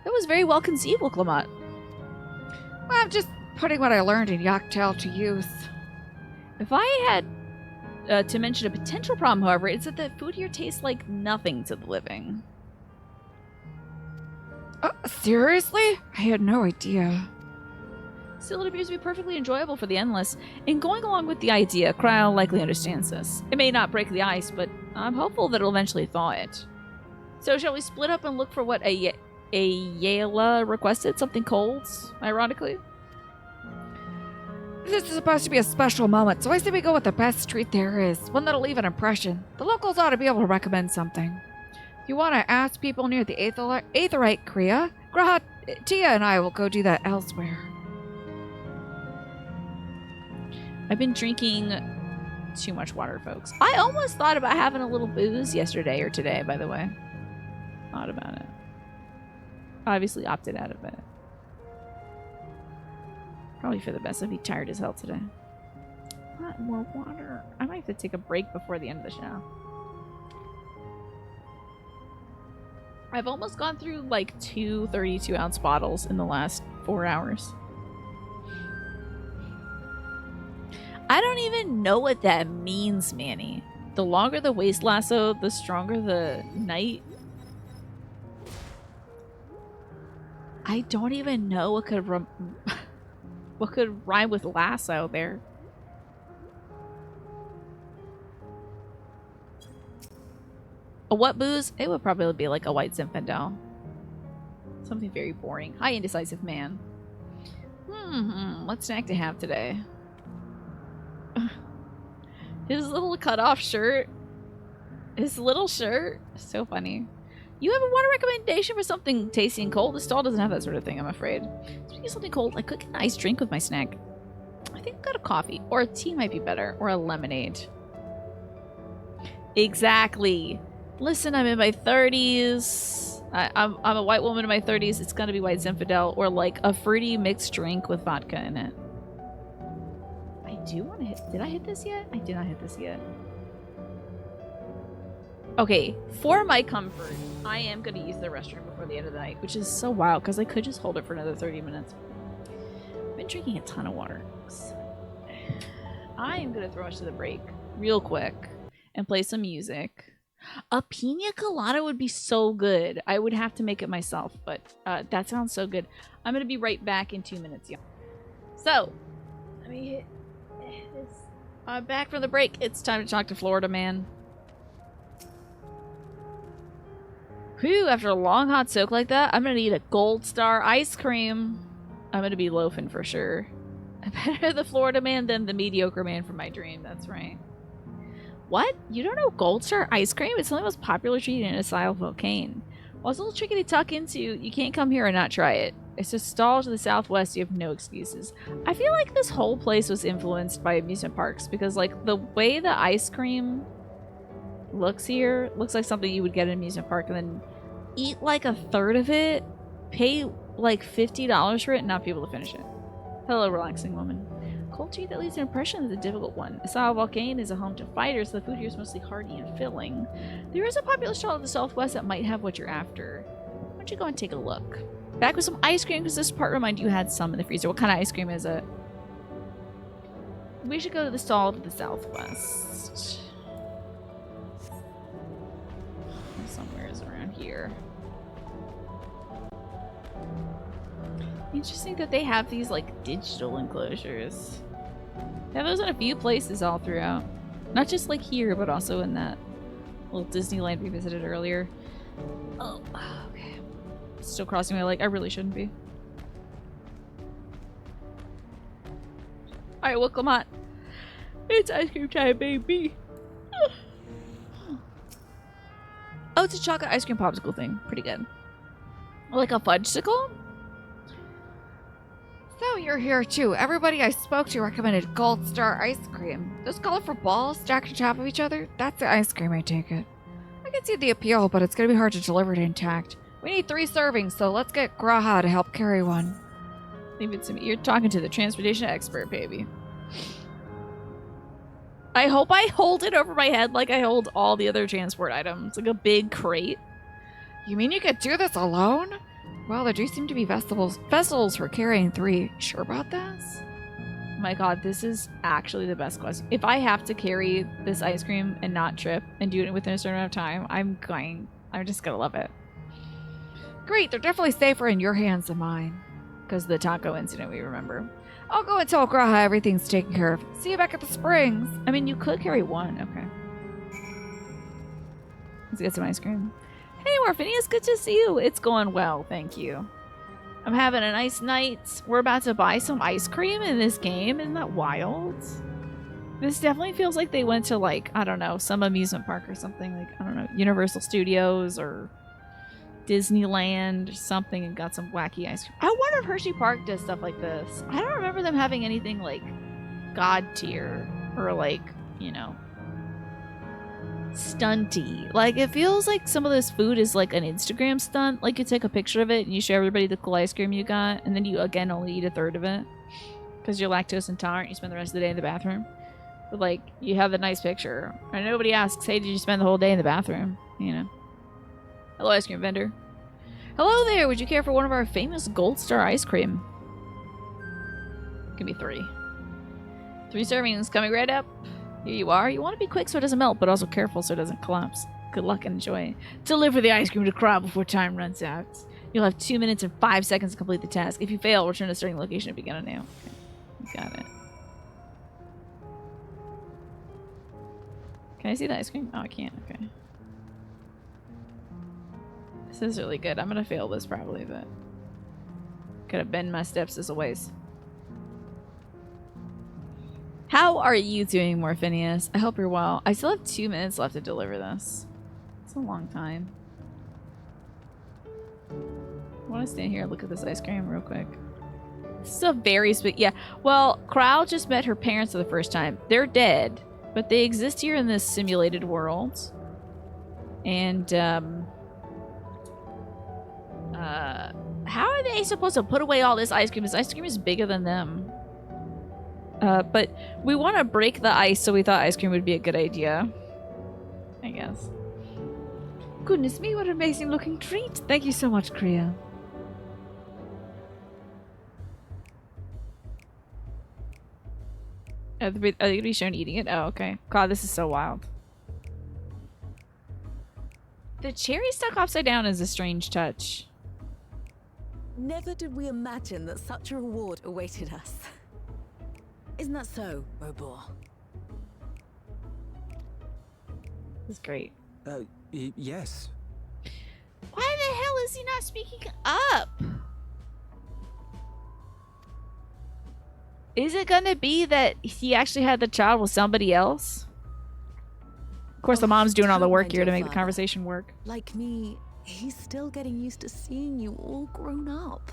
That was very well conceived, Clement. Well, I'm just putting what I learned in Yaktail to use. If I had to mention a potential problem, however, it's that the food here tastes like nothing to the living. Seriously? I had no idea. Still, it appears to be perfectly enjoyable for the Endless. In going along with the idea, Cryo likely understands this. It may not break the ice, but I'm hopeful that it'll eventually thaw it. So shall we split up and look for what Ayala requested? Something cold, ironically? This is supposed to be a special moment, so I say we go with the best treat there is. One that'll leave an impression. The locals ought to be able to recommend something. If you want to ask people near the Aetherite Kriya, Graha, Tia and I will go do that elsewhere. I've been drinking too much water, folks. I almost thought about having a little booze yesterday or today, by the way. Thought about it. Obviously opted out of it. Probably for the best. I'd be tired as hell today. Want more water? I might have to take a break before the end of the show. I've almost gone through like 2 32-ounce bottles in the last 4 hours. I don't even know what that means, Manny. The longer the waist lasso, the stronger the night. I don't even know what could what could rhyme with lasso there. A what booze? It would probably be like a white Zinfandel. Something very boring. Hi, indecisive man. What snack to have today? His little cutoff shirt. His little shirt. So funny. You have a water recommendation for something tasty and cold? The stall doesn't have that sort of thing, I'm afraid. Speaking of something cold, I could get an iced drink with my snack. I think I've got a coffee. Or a tea might be better. Or a lemonade. Exactly. Listen, I'm in my 30s. I'm a white woman in my 30s. It's gonna be white Zinfandel. Or like a fruity mixed drink with vodka in it. I do want to hit... Did I hit this yet? I did not hit this yet. Okay, for my comfort, I am going to use the restroom before the end of the night, which is so wild because I could just hold it for another 30 minutes. I've been drinking a ton of water. I am going to throw us to the break real quick and play some music. A pina colada would be so good. I would have to make it myself, but that sounds so good. I'm going to be right back in 2 minutes, y'all. So, let me hit this. I'm back from the break. It's time to talk to Florida Man. Whew, after a long hot soak like that, I'm gonna need a Gold Star ice cream. I'm gonna be loafing for sure. I'm better the Florida Man than the mediocre man from my dream, that's right. What? You don't know Gold Star ice cream? It's the most popular treat in Isle Volcane. While it's a little tricky to tuck into, you can't come here and not try it. It's just stall to the southwest, you have no excuses. I feel like this whole place was influenced by amusement parks because like the way the ice cream looks here looks like something you would get at an amusement park and then eat like a third of it, pay like $50 for it and not be able to finish it. Hello, relaxing woman. Cold treat that leaves an impression is a difficult one. Isle Volcane is a home to fighters, so the food here is mostly hearty and filling. There is a popular stall in the southwest that might have what you're after. Why don't you go and take a look? Back with some ice cream because this part reminded you had some in the freezer. What kind of ice cream is it? We should go to the stall to the southwest. Somewhere is around here. Interesting that they have these like digital enclosures. They have those in a few places all throughout. Not just like here, but also in that little Disneyland we visited earlier. Oh, okay. Still crossing my leg. I really shouldn't be. Alright, well, come on. It's ice cream time, baby. Oh, it's a chocolate ice cream popsicle thing. Pretty good. Like a fudgesicle? So you're here too. Everybody I spoke to recommended Gold Star ice cream. Those colorful balls stacked on top of each other, that's the ice cream, I take it. I can see the appeal, but it's gonna be hard to deliver it intact. We need 3 servings, so let's get Graha to help carry one. Leave it to me. You're talking to the transportation expert, baby. I hope I hold it over my head like I hold all the other transport items. Like a big crate. You mean you could do this alone? Well, there do seem to be vessels for carrying 3. Sure about this? Oh my god, this is actually the best question. If I have to carry this ice cream and not trip and do it within a certain amount of time, I'm just gonna love it. Great, they're definitely safer in your hands than mine. Because of the taco incident we remember. I'll go and tell Graha everything's taken care of. See you back at the springs. I mean, you could carry 1. Okay. Let's get some ice cream. Hey, Morphinius, good to see you. It's going well, thank you. I'm having a nice night. We're about to buy some ice cream in this game. Isn't that wild? This definitely feels like they went to, like, I don't know, some amusement park or something. Like, I don't know, Universal Studios or Disneyland or something and got some wacky ice cream. I wonder if Hershey Park does stuff like this. I don't remember them having anything, like, God tier or, like, you know, stunty. Like, it feels like some of this food is like an Instagram stunt. Like, you take a picture of it and you show everybody the cool ice cream you got, and then you again only eat a third of it because you're lactose intolerant. You spend the rest of the day in the bathroom, but like, you have the nice picture and nobody asks, hey, did you spend the whole day in the bathroom? You know. Hello, ice cream vendor. Hello there, would you care for one of our famous Gold Star ice cream? Give me 3 servings coming right up. Here you are. You want to be quick so it doesn't melt, but also careful so it doesn't collapse. Good luck and enjoy. Deliver the ice cream to Crow before time runs out. You'll have 2 minutes and 5 seconds to complete the task. If you fail, return to the starting location and begin anew. Okay. Got it. Can I see the ice cream? Oh, I can't. Okay. This is really good. I'm gonna fail this probably, but could have been my steps as a ways. How are you doing, Morphinius? I hope you're well. I still have 2 minutes left to deliver this. It's a long time. I want to stand here and look at this ice cream real quick. This is a very yeah. Well, Crow just met her parents for the first time. They're dead, but they exist here in this simulated world. And, how are they supposed to put away all this ice cream? This ice cream is bigger than them. But we want to break the ice, so we thought ice cream would be a good idea. I guess. goodness me, what an amazing looking treat. Thank you so much, Kriya. Are they gonna be shown eating it? Oh, okay. God, this is so wild. The cherry stuck upside down is a strange touch. Never did we imagine that such a reward awaited us. Isn't that so, Robor? This is great. Yes. Why the hell is he not speaking up? Is it gonna be that he actually had the child with somebody else? Of course, the mom's doing all the work here to make the conversation work. Like me, he's still getting used to seeing you all grown up.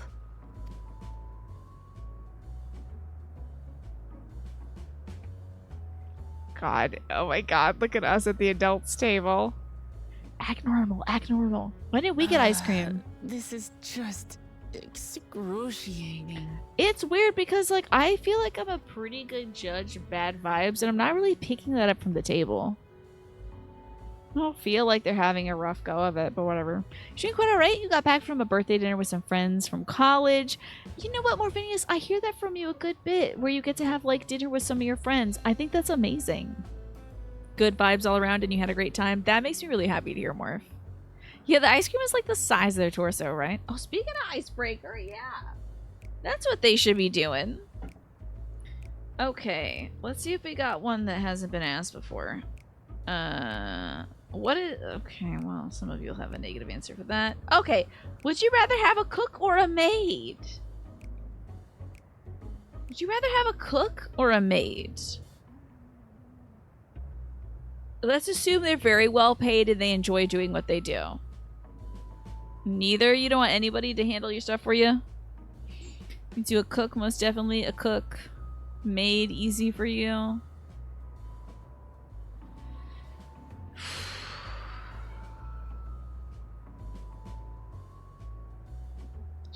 God, oh my God, look at us at the adults table. Act normal, act normal. When did we get ice cream? This is just excruciating. It's weird because, like, I feel like I'm a pretty good judge of bad vibes, and I'm not really picking that up from the table. I don't feel like they're having a rough go of it, but whatever. You're doing quite alright. You got back from a birthday dinner with some friends from college. You know what, Morphinius? I hear that from you a good bit, where you get to have, like, dinner with some of your friends. I think that's amazing. Good vibes all around, and you had a great time. That makes me really happy to hear, Morph. Yeah, the ice cream is like the size of their torso, right? Oh, speaking of icebreaker, yeah. That's what they should be doing. Okay, let's see if we got one that hasn't been asked before. What is... Okay, well, some of you will have a negative answer for that. Okay, would you rather have a cook or a maid? Would you rather have a cook or a maid? Let's assume they're very well paid and they enjoy doing what they do. Neither? You don't want anybody to handle your stuff for you? You do a cook, most definitely. A cook. Maid, easy for you.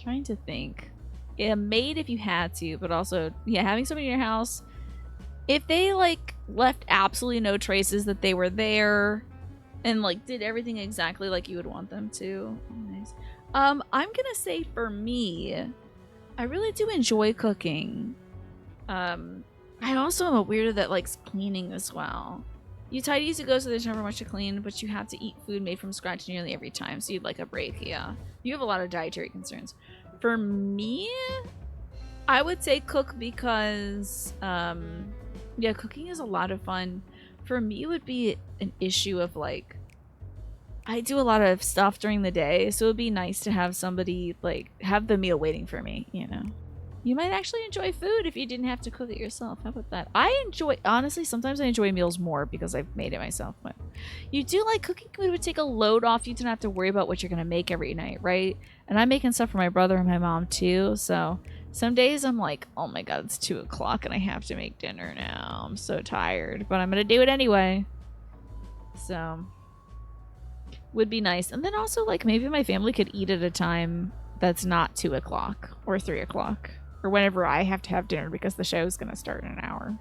Trying to think. Yeah, maid if you had to, but also, yeah, having somebody in your house. If they, like, left absolutely no traces that they were there and, like, did everything exactly like you would want them to. Nice. I'm gonna say for me, I really do enjoy cooking. I also am a weirdo that likes cleaning as well. You tidy as you go, so there's never much to clean, but you have to eat food made from scratch nearly every time, so you'd like a break, yeah. You have a lot of dietary concerns. For me, I would say cook because, yeah, cooking is a lot of fun. For me, it would be an issue of, like, I do a lot of stuff during the day, so it would be nice to have somebody, like, have the meal waiting for me, you know? You might actually enjoy food if you didn't have to cook it yourself. How about that? I enjoy, honestly, sometimes I enjoy meals more because I've made it myself. But you do like cooking food would take a load off. You don't have to worry about what you're going to make every night, right? And I'm making stuff for my brother and my mom too. So some days I'm like, oh my God, it's 2 o'clock and I have to make dinner now. I'm so tired, but I'm going to do it anyway. So would be nice. And then also like maybe my family could eat at a time that's not 2 o'clock or 3 o'clock. Or whenever I have to have dinner because the show's going to start in an hour.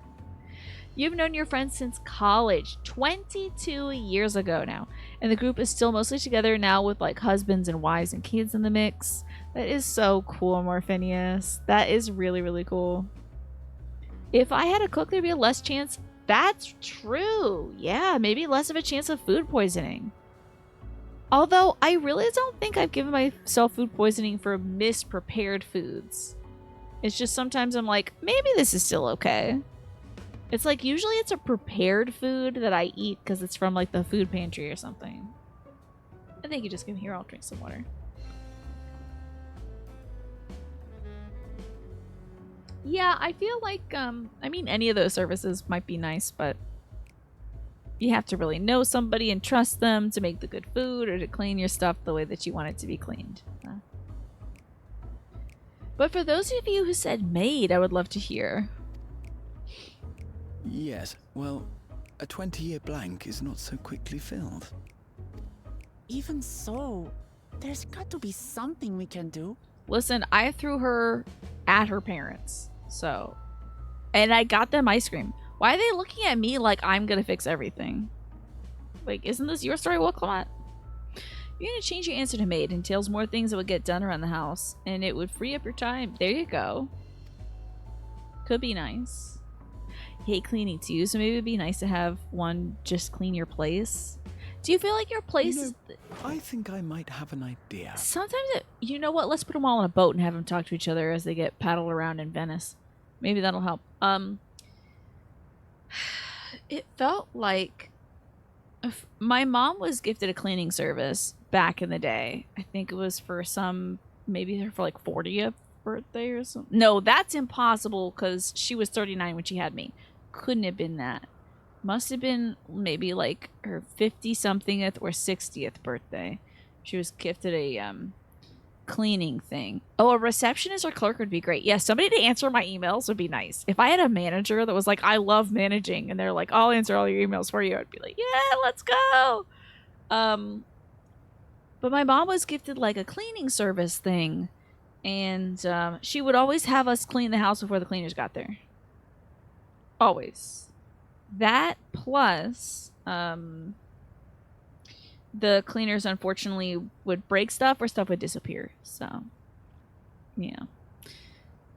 You've known your friends since college, 22 years ago now. And the group is still mostly together now with like husbands and wives and kids in the mix. That is so cool, Morphinius. That is really, really cool. If I had a cook, there'd be a less chance. That's true. Yeah, maybe less of a chance of food poisoning. Although I really don't think I've given myself food poisoning for misprepared foods. It's just sometimes I'm like, maybe this is still okay. It's like usually it's a prepared food that I eat because it's from like the food pantry or something. I think you just can hear. I'll drink some water. Yeah, I feel like, I mean, any of those services might be nice, but you have to really know somebody and trust them to make the good food or to clean your stuff the way that you want it to be cleaned. But for those of you who said maid, I would love to hear. Yes, well, a 20-year blank is not so quickly filled. Even so, there's got to be something we can do. Listen, I threw her at her parents, so... And I got them ice cream. Why are they looking at me like I'm gonna fix everything? Like, isn't this your story, Wilclamette? You're gonna change your answer to maid. Entails more things that would get done around the house, and it would free up your time. There you go. Could be nice. Hate cleaning too, so maybe it'd be nice to have one just clean your place. Do you feel like your place is... I think I might have an idea. Sometimes you know what? Let's put them all on a boat and have them talk to each other as they get paddled around in Venice. Maybe that'll help. It felt like if my mom was gifted a cleaning service back in the day. I think it was for maybe for like 40th birthday or something. No, that's impossible because she was 39 when she had me. Couldn't have been that. Must have been maybe like her 50-somethingth or 60th birthday. She was gifted a cleaning thing. Oh, a receptionist or clerk would be great. Yeah, somebody to answer my emails would be nice. If I had a manager that was like, I love managing, and they're like, I'll answer all your emails for you, I'd be like, yeah, let's go. But my mom was gifted like a cleaning service thing, and she would always have us clean the house before the cleaners got there. Always. That plus the cleaners unfortunately would break stuff or stuff would disappear. So yeah.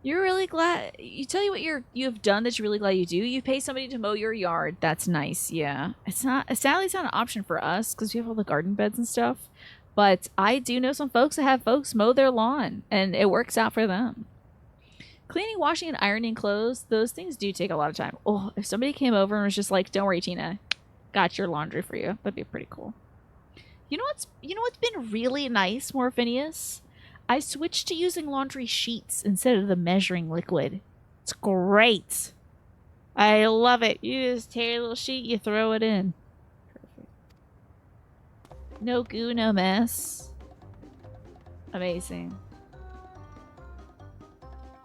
You're really glad you tell you what you've done that you're really glad you do. You pay somebody to mow your yard. That's nice. Yeah. Sadly it's not an option for us because we have all the garden beds and stuff. But I do know some folks that have folks mow their lawn and it works out for them. Cleaning, washing, and ironing clothes, those things do take a lot of time. Oh, if somebody came over and was just like, don't worry, Tina, got your laundry for you. That'd be pretty cool. You know what's been really nice, Morphinius? I switched to using laundry sheets instead of the measuring liquid. It's great. I love it. You just tear a little sheet, you throw it in. Perfect. No goo, no mess. Amazing.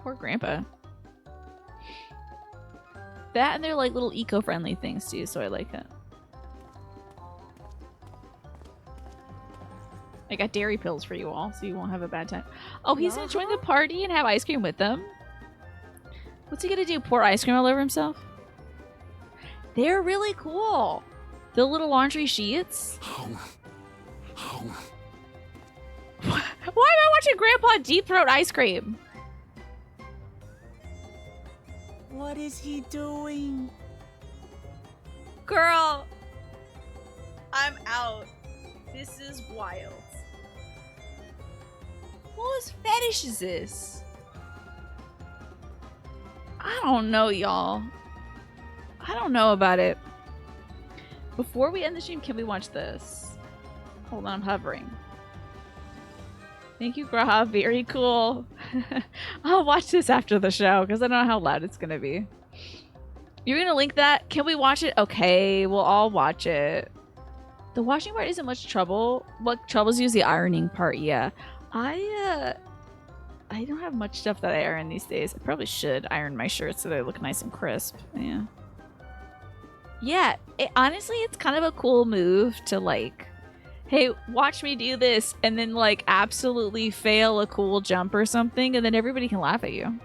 Poor Grandpa. That and they're like little eco-friendly things too, so I like it. I got dairy pills for you all, so you won't have a bad time. Oh, he's gonna join the party and have ice cream with them? What's he gonna do? Pour ice cream all over himself? They're really cool. The little laundry sheets. Why am I watching Grandpa deep throat ice cream? What is he doing? Girl, I'm out. This is wild. Whose fetish is this? I don't know, y'all. I don't know about it. Before we end the stream, can we watch this? Hold on, I'm hovering. Thank you, Graha. Very cool. I'll watch this after the show because I don't know how loud it's going to be. You're going to link that? Can we watch it? Okay, we'll all watch it. The washing part isn't much trouble. What troubles you is the ironing part, yeah. I don't have much stuff that I iron these days. I probably should iron my shirts so they look nice and crisp. Yeah. Yeah, honestly, it's kind of a cool move to like, hey, watch me do this, and then like absolutely fail a cool jump or something, and then everybody can laugh at you.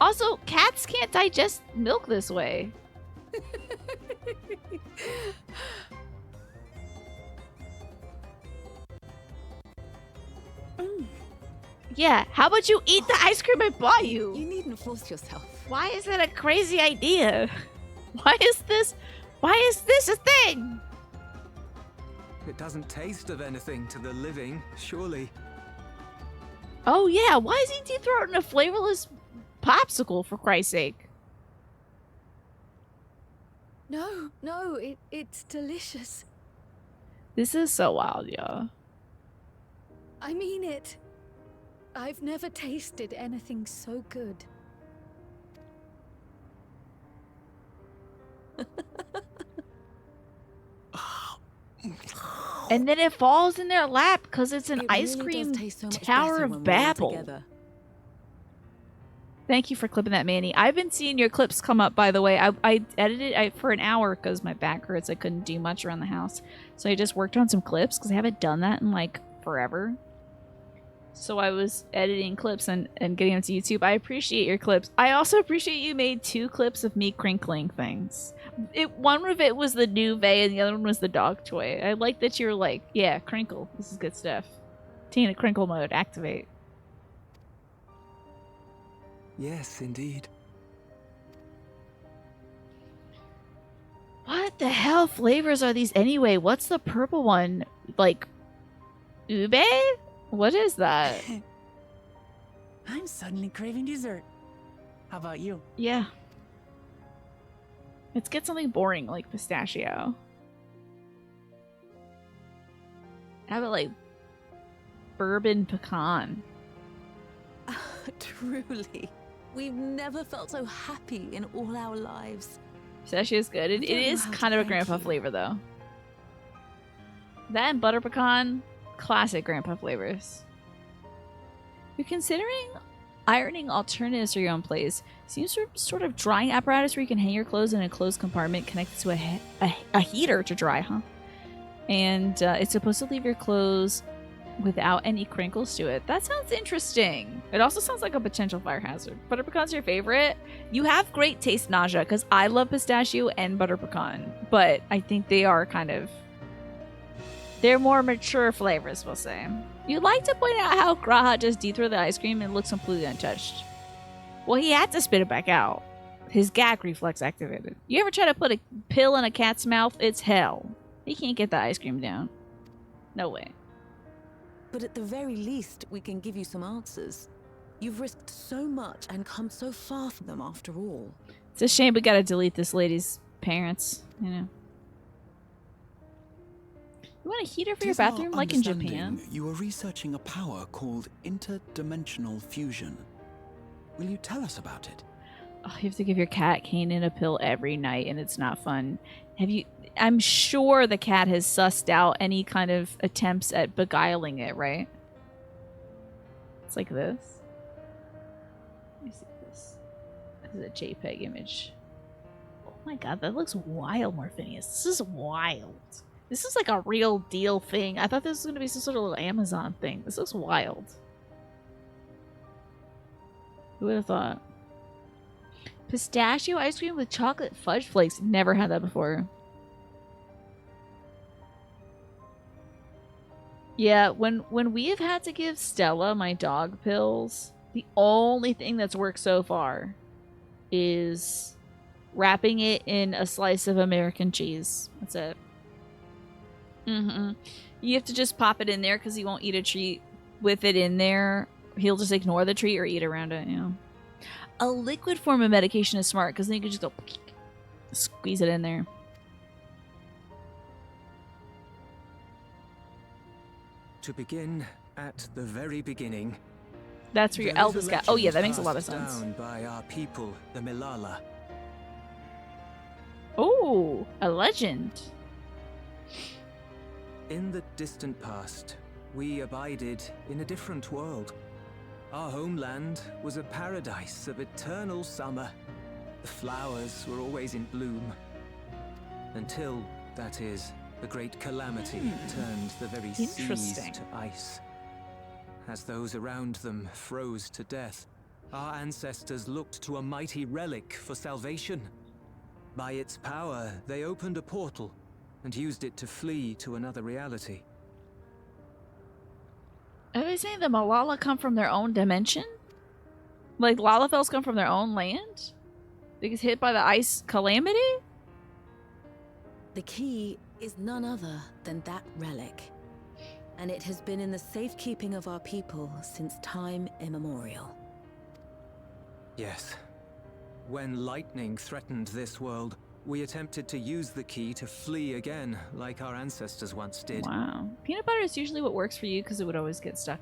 Also, cats can't digest milk this way. Yeah, how about you eat the ice cream I bought you? You needn't force yourself. Why is that a crazy idea? Why is this a thing? It doesn't taste of anything to the living, surely. Oh yeah, why is he deep throating a flavorless popsicle, for Christ's sake? No, it's delicious. This is so wild, y'all. I mean it. I've never tasted anything so good. And then it falls in their lap because it's an ice really cream does taste so much Tower better of when we're all Babel. together. Thank you for clipping that, Manny. I've been seeing your clips come up, by the way. I edited it for an hour because my back hurts. I couldn't do much around the house. So I just worked on some clips because I haven't done that in like forever. So I was editing clips and getting them to YouTube. I appreciate your clips. I also appreciate you made 2 clips of me crinkling things. One of it was the duvet and the other one was the dog toy. I like that you're like, yeah, crinkle. This is good stuff. Tina, crinkle mode, activate. Yes, indeed. What the hell flavors are these anyway? What's the purple one? Like, ube? What is that? I'm suddenly craving dessert. How about you? Yeah. Let's get something boring like pistachio. How about like bourbon pecan? Truly, we've never felt so happy in all our lives. Pistachio is good. It is kind of a grandpa flavor though. That and butter pecan, classic grandpa flavors. You're considering ironing alternatives for your own place. Seems sort of drying apparatus where you can hang your clothes in a closed compartment connected to a heater to dry, huh? And it's supposed to leave your clothes without any crinkles to it. That sounds interesting. It also sounds like a potential fire hazard. Butter pecan's your favorite? You have great taste, Naja, because I love pistachio and butter pecan, but I think they are kind of... they're more mature flavors, we'll say. You'd like to point out how Graha just dethroned the ice cream and looks completely untouched. Well, he had to spit it back out. His gag reflex activated. You ever try to put a pill in a cat's mouth? It's hell. He can't get the ice cream down. No way. But at the very least, we can give you some answers. You've risked so much and come so far from them after all. It's a shame we gotta delete this lady's parents, you know. You want a heater for your Tis our bathroom, like in Japan? understanding You are researching a power called interdimensional fusion. Will you tell us about it? Oh, you have to give your cat Kanan a pill every night, and it's not fun. Have you... I'm sure the cat has sussed out any kind of attempts at beguiling it, right? It's like this. Let me see this. This is a JPEG image. Oh my god, that looks wild, Morphinius. This is wild. This is like a real deal thing. I thought this was going to be some sort of little Amazon thing. This looks wild. Who would have thought? Pistachio ice cream with chocolate fudge flakes. Never had that before. Yeah, when we have had to give Stella, my dog, pills, the only thing that's worked so far is wrapping it in a slice of American cheese. That's it. You have to just pop it in there because he won't eat a treat with it in there. He'll just ignore the treat or eat around it, you know. A liquid form of medication is smart because then you can just go squeeze it in there. To begin at the very beginning. That's where your there is eldest a guy. Oh yeah, that legend makes a lot of passed sense. down by our people, the Milala. Oh, a legend. In the distant past, we abided in a different world. Our homeland was a paradise of eternal summer. The flowers were always in bloom. Until, that is, the great calamity turned the very seas to ice. As those around them froze to death, our ancestors looked to a mighty relic for salvation. By its power, they opened a portal and used it to flee to another reality. Are they saying the Malala come from their own dimension? Like Lalafels come from their own land? They get hit by the ice calamity? The key is none other than that relic. And it has been in the safekeeping of our people since time immemorial. Yes. When lightning threatened this world, we attempted to use the key to flee again, like our ancestors once did. Wow. Peanut butter is usually what works for you because it would always get stuck.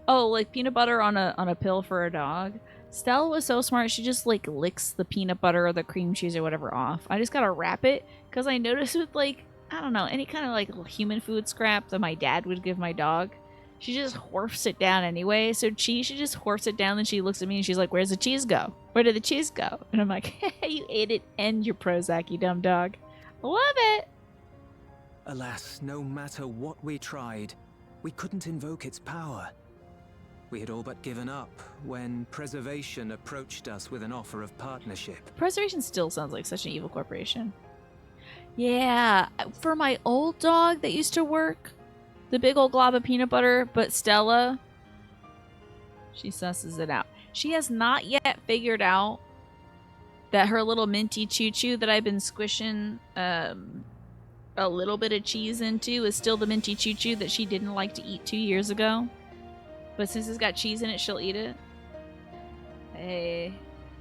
Oh, like peanut butter on a pill for a dog? Stella was so smart, she just like licks the peanut butter or the cream cheese or whatever off. I just gotta wrap it because I noticed with like, I don't know, any kind of like human food scrap that my dad would give my dog, she just horfs it down anyway. So she just horfs it down, then she looks at me and she's like, where's the cheese go? Where did the cheese go? And I'm like, you ate it and your Prozac, you dumb dog. Love it! Alas, no matter what we tried, we couldn't invoke its power. We had all but given up when Preservation approached us with an offer of partnership. Preservation still sounds like such an evil corporation. Yeah, for my old dog that used to work, the big old glob of peanut butter, but Stella, she susses it out. She has not yet figured out that her little minty choo-choo that I've been squishing a little bit of cheese into is still the minty choo-choo that she didn't like to eat 2 years ago. But since it's got cheese in it, she'll eat it. Hey,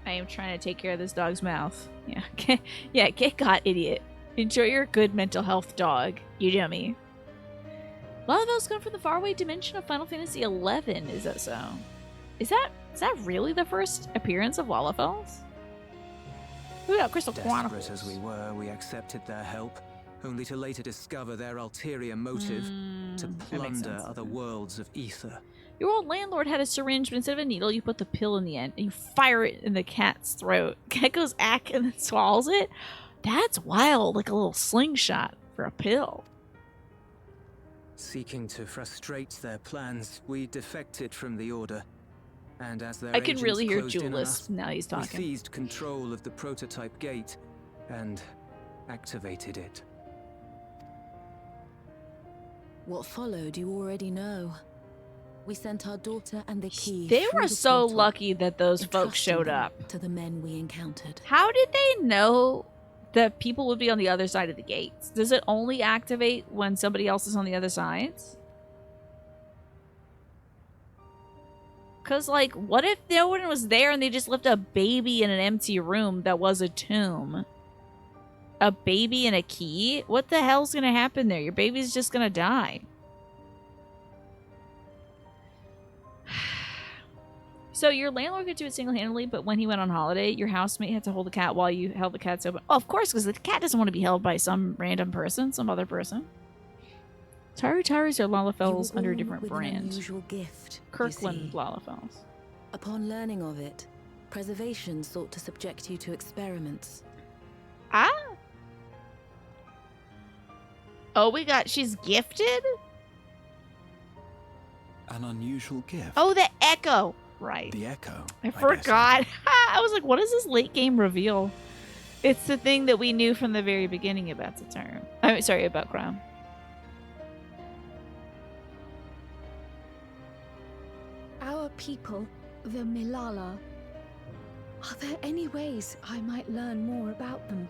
I am trying to take care of this dog's mouth. Yeah, yeah, get got, idiot. Enjoy your good mental health, dog. You dummy. Lalavel's come from the faraway dimension of Final Fantasy XI. Is that so? Is that really the first appearance of Lalafels? Ooh, yeah, Crystal Chronicles. Desperate as we were, we accepted their help, only to later discover their ulterior motive to plunder other worlds of ether. Your old landlord had a syringe, but instead of a needle, you put the pill in the end, and you fire it in the cat's throat. Cat goes ack and then swallows it. That's wild, like a little slingshot for a pill. Seeking to frustrate their plans, we defected from the Order. And as their I can agents really hear closed in on Julius us, now he's talking. We seized control of the prototype gate and activated it. What followed you already know. We sent our daughter and the key. They through were the so portal, lucky that those folks entrusting showed them up. to the men we encountered. How did they know that people would be on the other side of the gates? Does it only activate when somebody else is on the other sides? Because, like, what if no one was there and they just left a baby in an empty room that was a tomb? A baby and a key? What the hell's gonna happen there? Your baby's just gonna die. So your landlord could do it single-handedly, but when he went on holiday, your housemate had to hold the cat while you held the cat's open. Oh, of course, because the cat doesn't want to be held by some random person, some other person. Taru-Tarus are Lalafels under a different brand. An unusual gift, Kirkland Lalafels. Upon learning of it, Preservation sought to subject you to experiments. Ah? Oh, she's gifted? An unusual gift. Oh, the Echo. Right. The Echo. I forgot. I was like, what is this late game reveal? It's the thing that we knew from the very beginning about the term. I mean, sorry, about Crown. Our people, the Milala. Are there any ways I might learn more about them?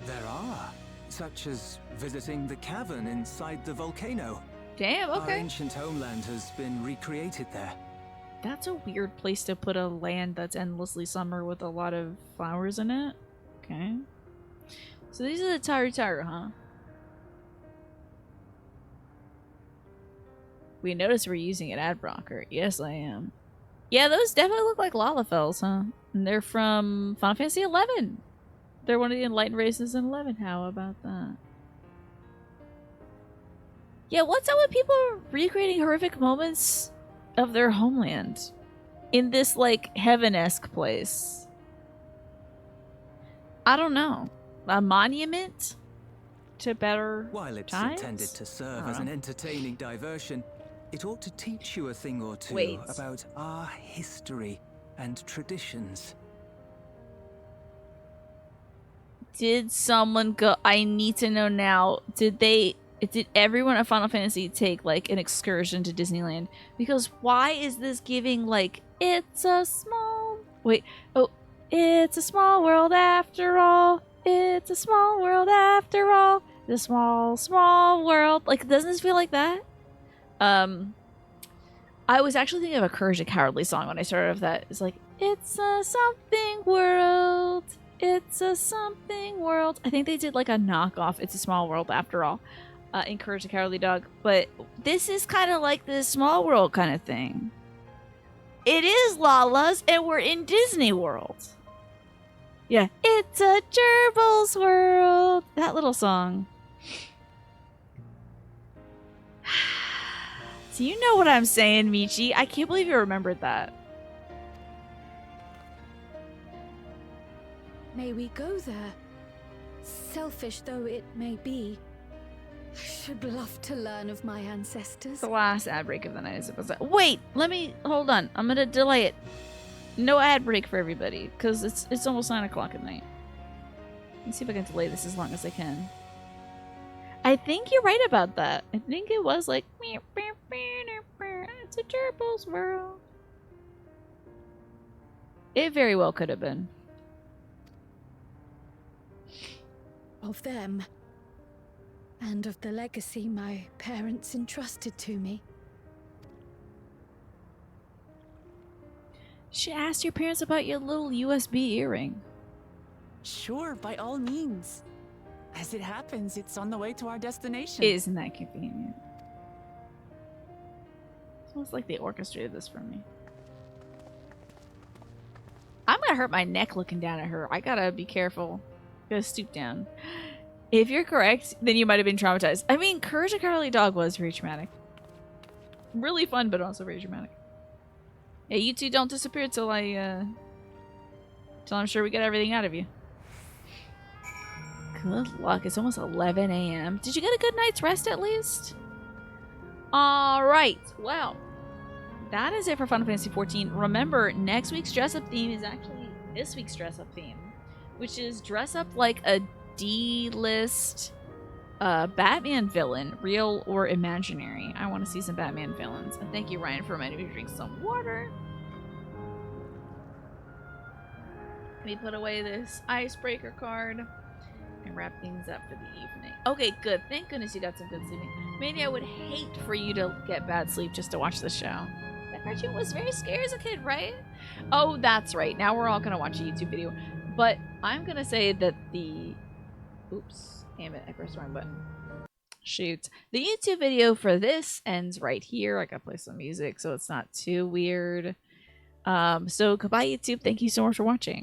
There are, such as visiting the cavern inside the volcano. Damn, Our okay. ancient homeland has been recreated there. That's a weird place to put a land that's endlessly summer with a lot of flowers in it. Okay. So these are the Taru-Taru, huh? We noticed we're using an ad blocker. Yes, I am. Yeah, those definitely look like Lalafels, huh? And they're from Final Fantasy XI. They're one of the enlightened races in 11. How about that? Yeah, what's up with people recreating horrific moments of their homeland in this, like, heaven-esque place? I don't know. A monument to better While it's times? intended to serve as an entertaining diversion, it ought to teach you a thing or two about our history and traditions. Did someone go... I need to know now. Did everyone at Final Fantasy take, like, an excursion to Disneyland? Because why is this giving, like, it's a small... Wait. Oh. It's a small world after all. It's a small world after all. The small, small world. Like, doesn't this feel like that? I was actually thinking of a Courage the Cowardly song when I started off that. It's like, it's a something world. It's a something world. I think they did, like, a knockoff It's a Small World After All. Encourage the Cowardly Dog, but this is kind of like this small world kind of thing. It is Lala's, and we're in Disney World. Yeah, it's a gerbil's world. That little song. So you know what I'm saying, Michi. I can't believe you remembered that. May we go there? Selfish though it may be. I should love to learn of my ancestors. The last ad break of the night, I suppose. Wait, hold on. I'm gonna delay it. No ad break for everybody, because it's almost 9 o'clock at night. Let's see if I can delay this as long as I can. I think you're right about that. I think it was like, it's a Turbo's world. It very well could have been. Of them. And of the legacy my parents entrusted to me. She asked your parents about your little USB earring. Sure, by all means. As it happens, it's on the way to our destination. Isn't that convenient? It's almost like they orchestrated this for me. I'm gonna hurt my neck looking down at her. I gotta be careful. Gotta stoop down. If you're correct, then you might have been traumatized. I mean, Courage the Cowardly Dog was very traumatic. Really fun, but also very dramatic. Yeah, you two don't disappear till I'm sure we get everything out of you. Good luck. It's almost 11 a.m. Did you get a good night's rest at least? Alright, well, that is it for Final Fantasy XIV. Remember, next week's dress-up theme is actually this week's dress-up theme, which is dress up like a D-list Batman villain, real or imaginary. I want to see some Batman villains. And thank you, Ryan, for reminding me to drink some water. Let me put away this icebreaker card and wrap things up for the evening. Okay, good. Thank goodness you got some good sleeping. Maybe I would hate for you to get bad sleep just to watch the show. That cartoon was very scary as a kid, right? Oh, that's right. Now we're all going to watch a YouTube video. But I'm going to say that the... Oops. Damn it. I pressed the wrong button. Shoot. The YouTube video for this ends right here. I got to play some music so it's not too weird. So goodbye, YouTube. Thank you so much for watching.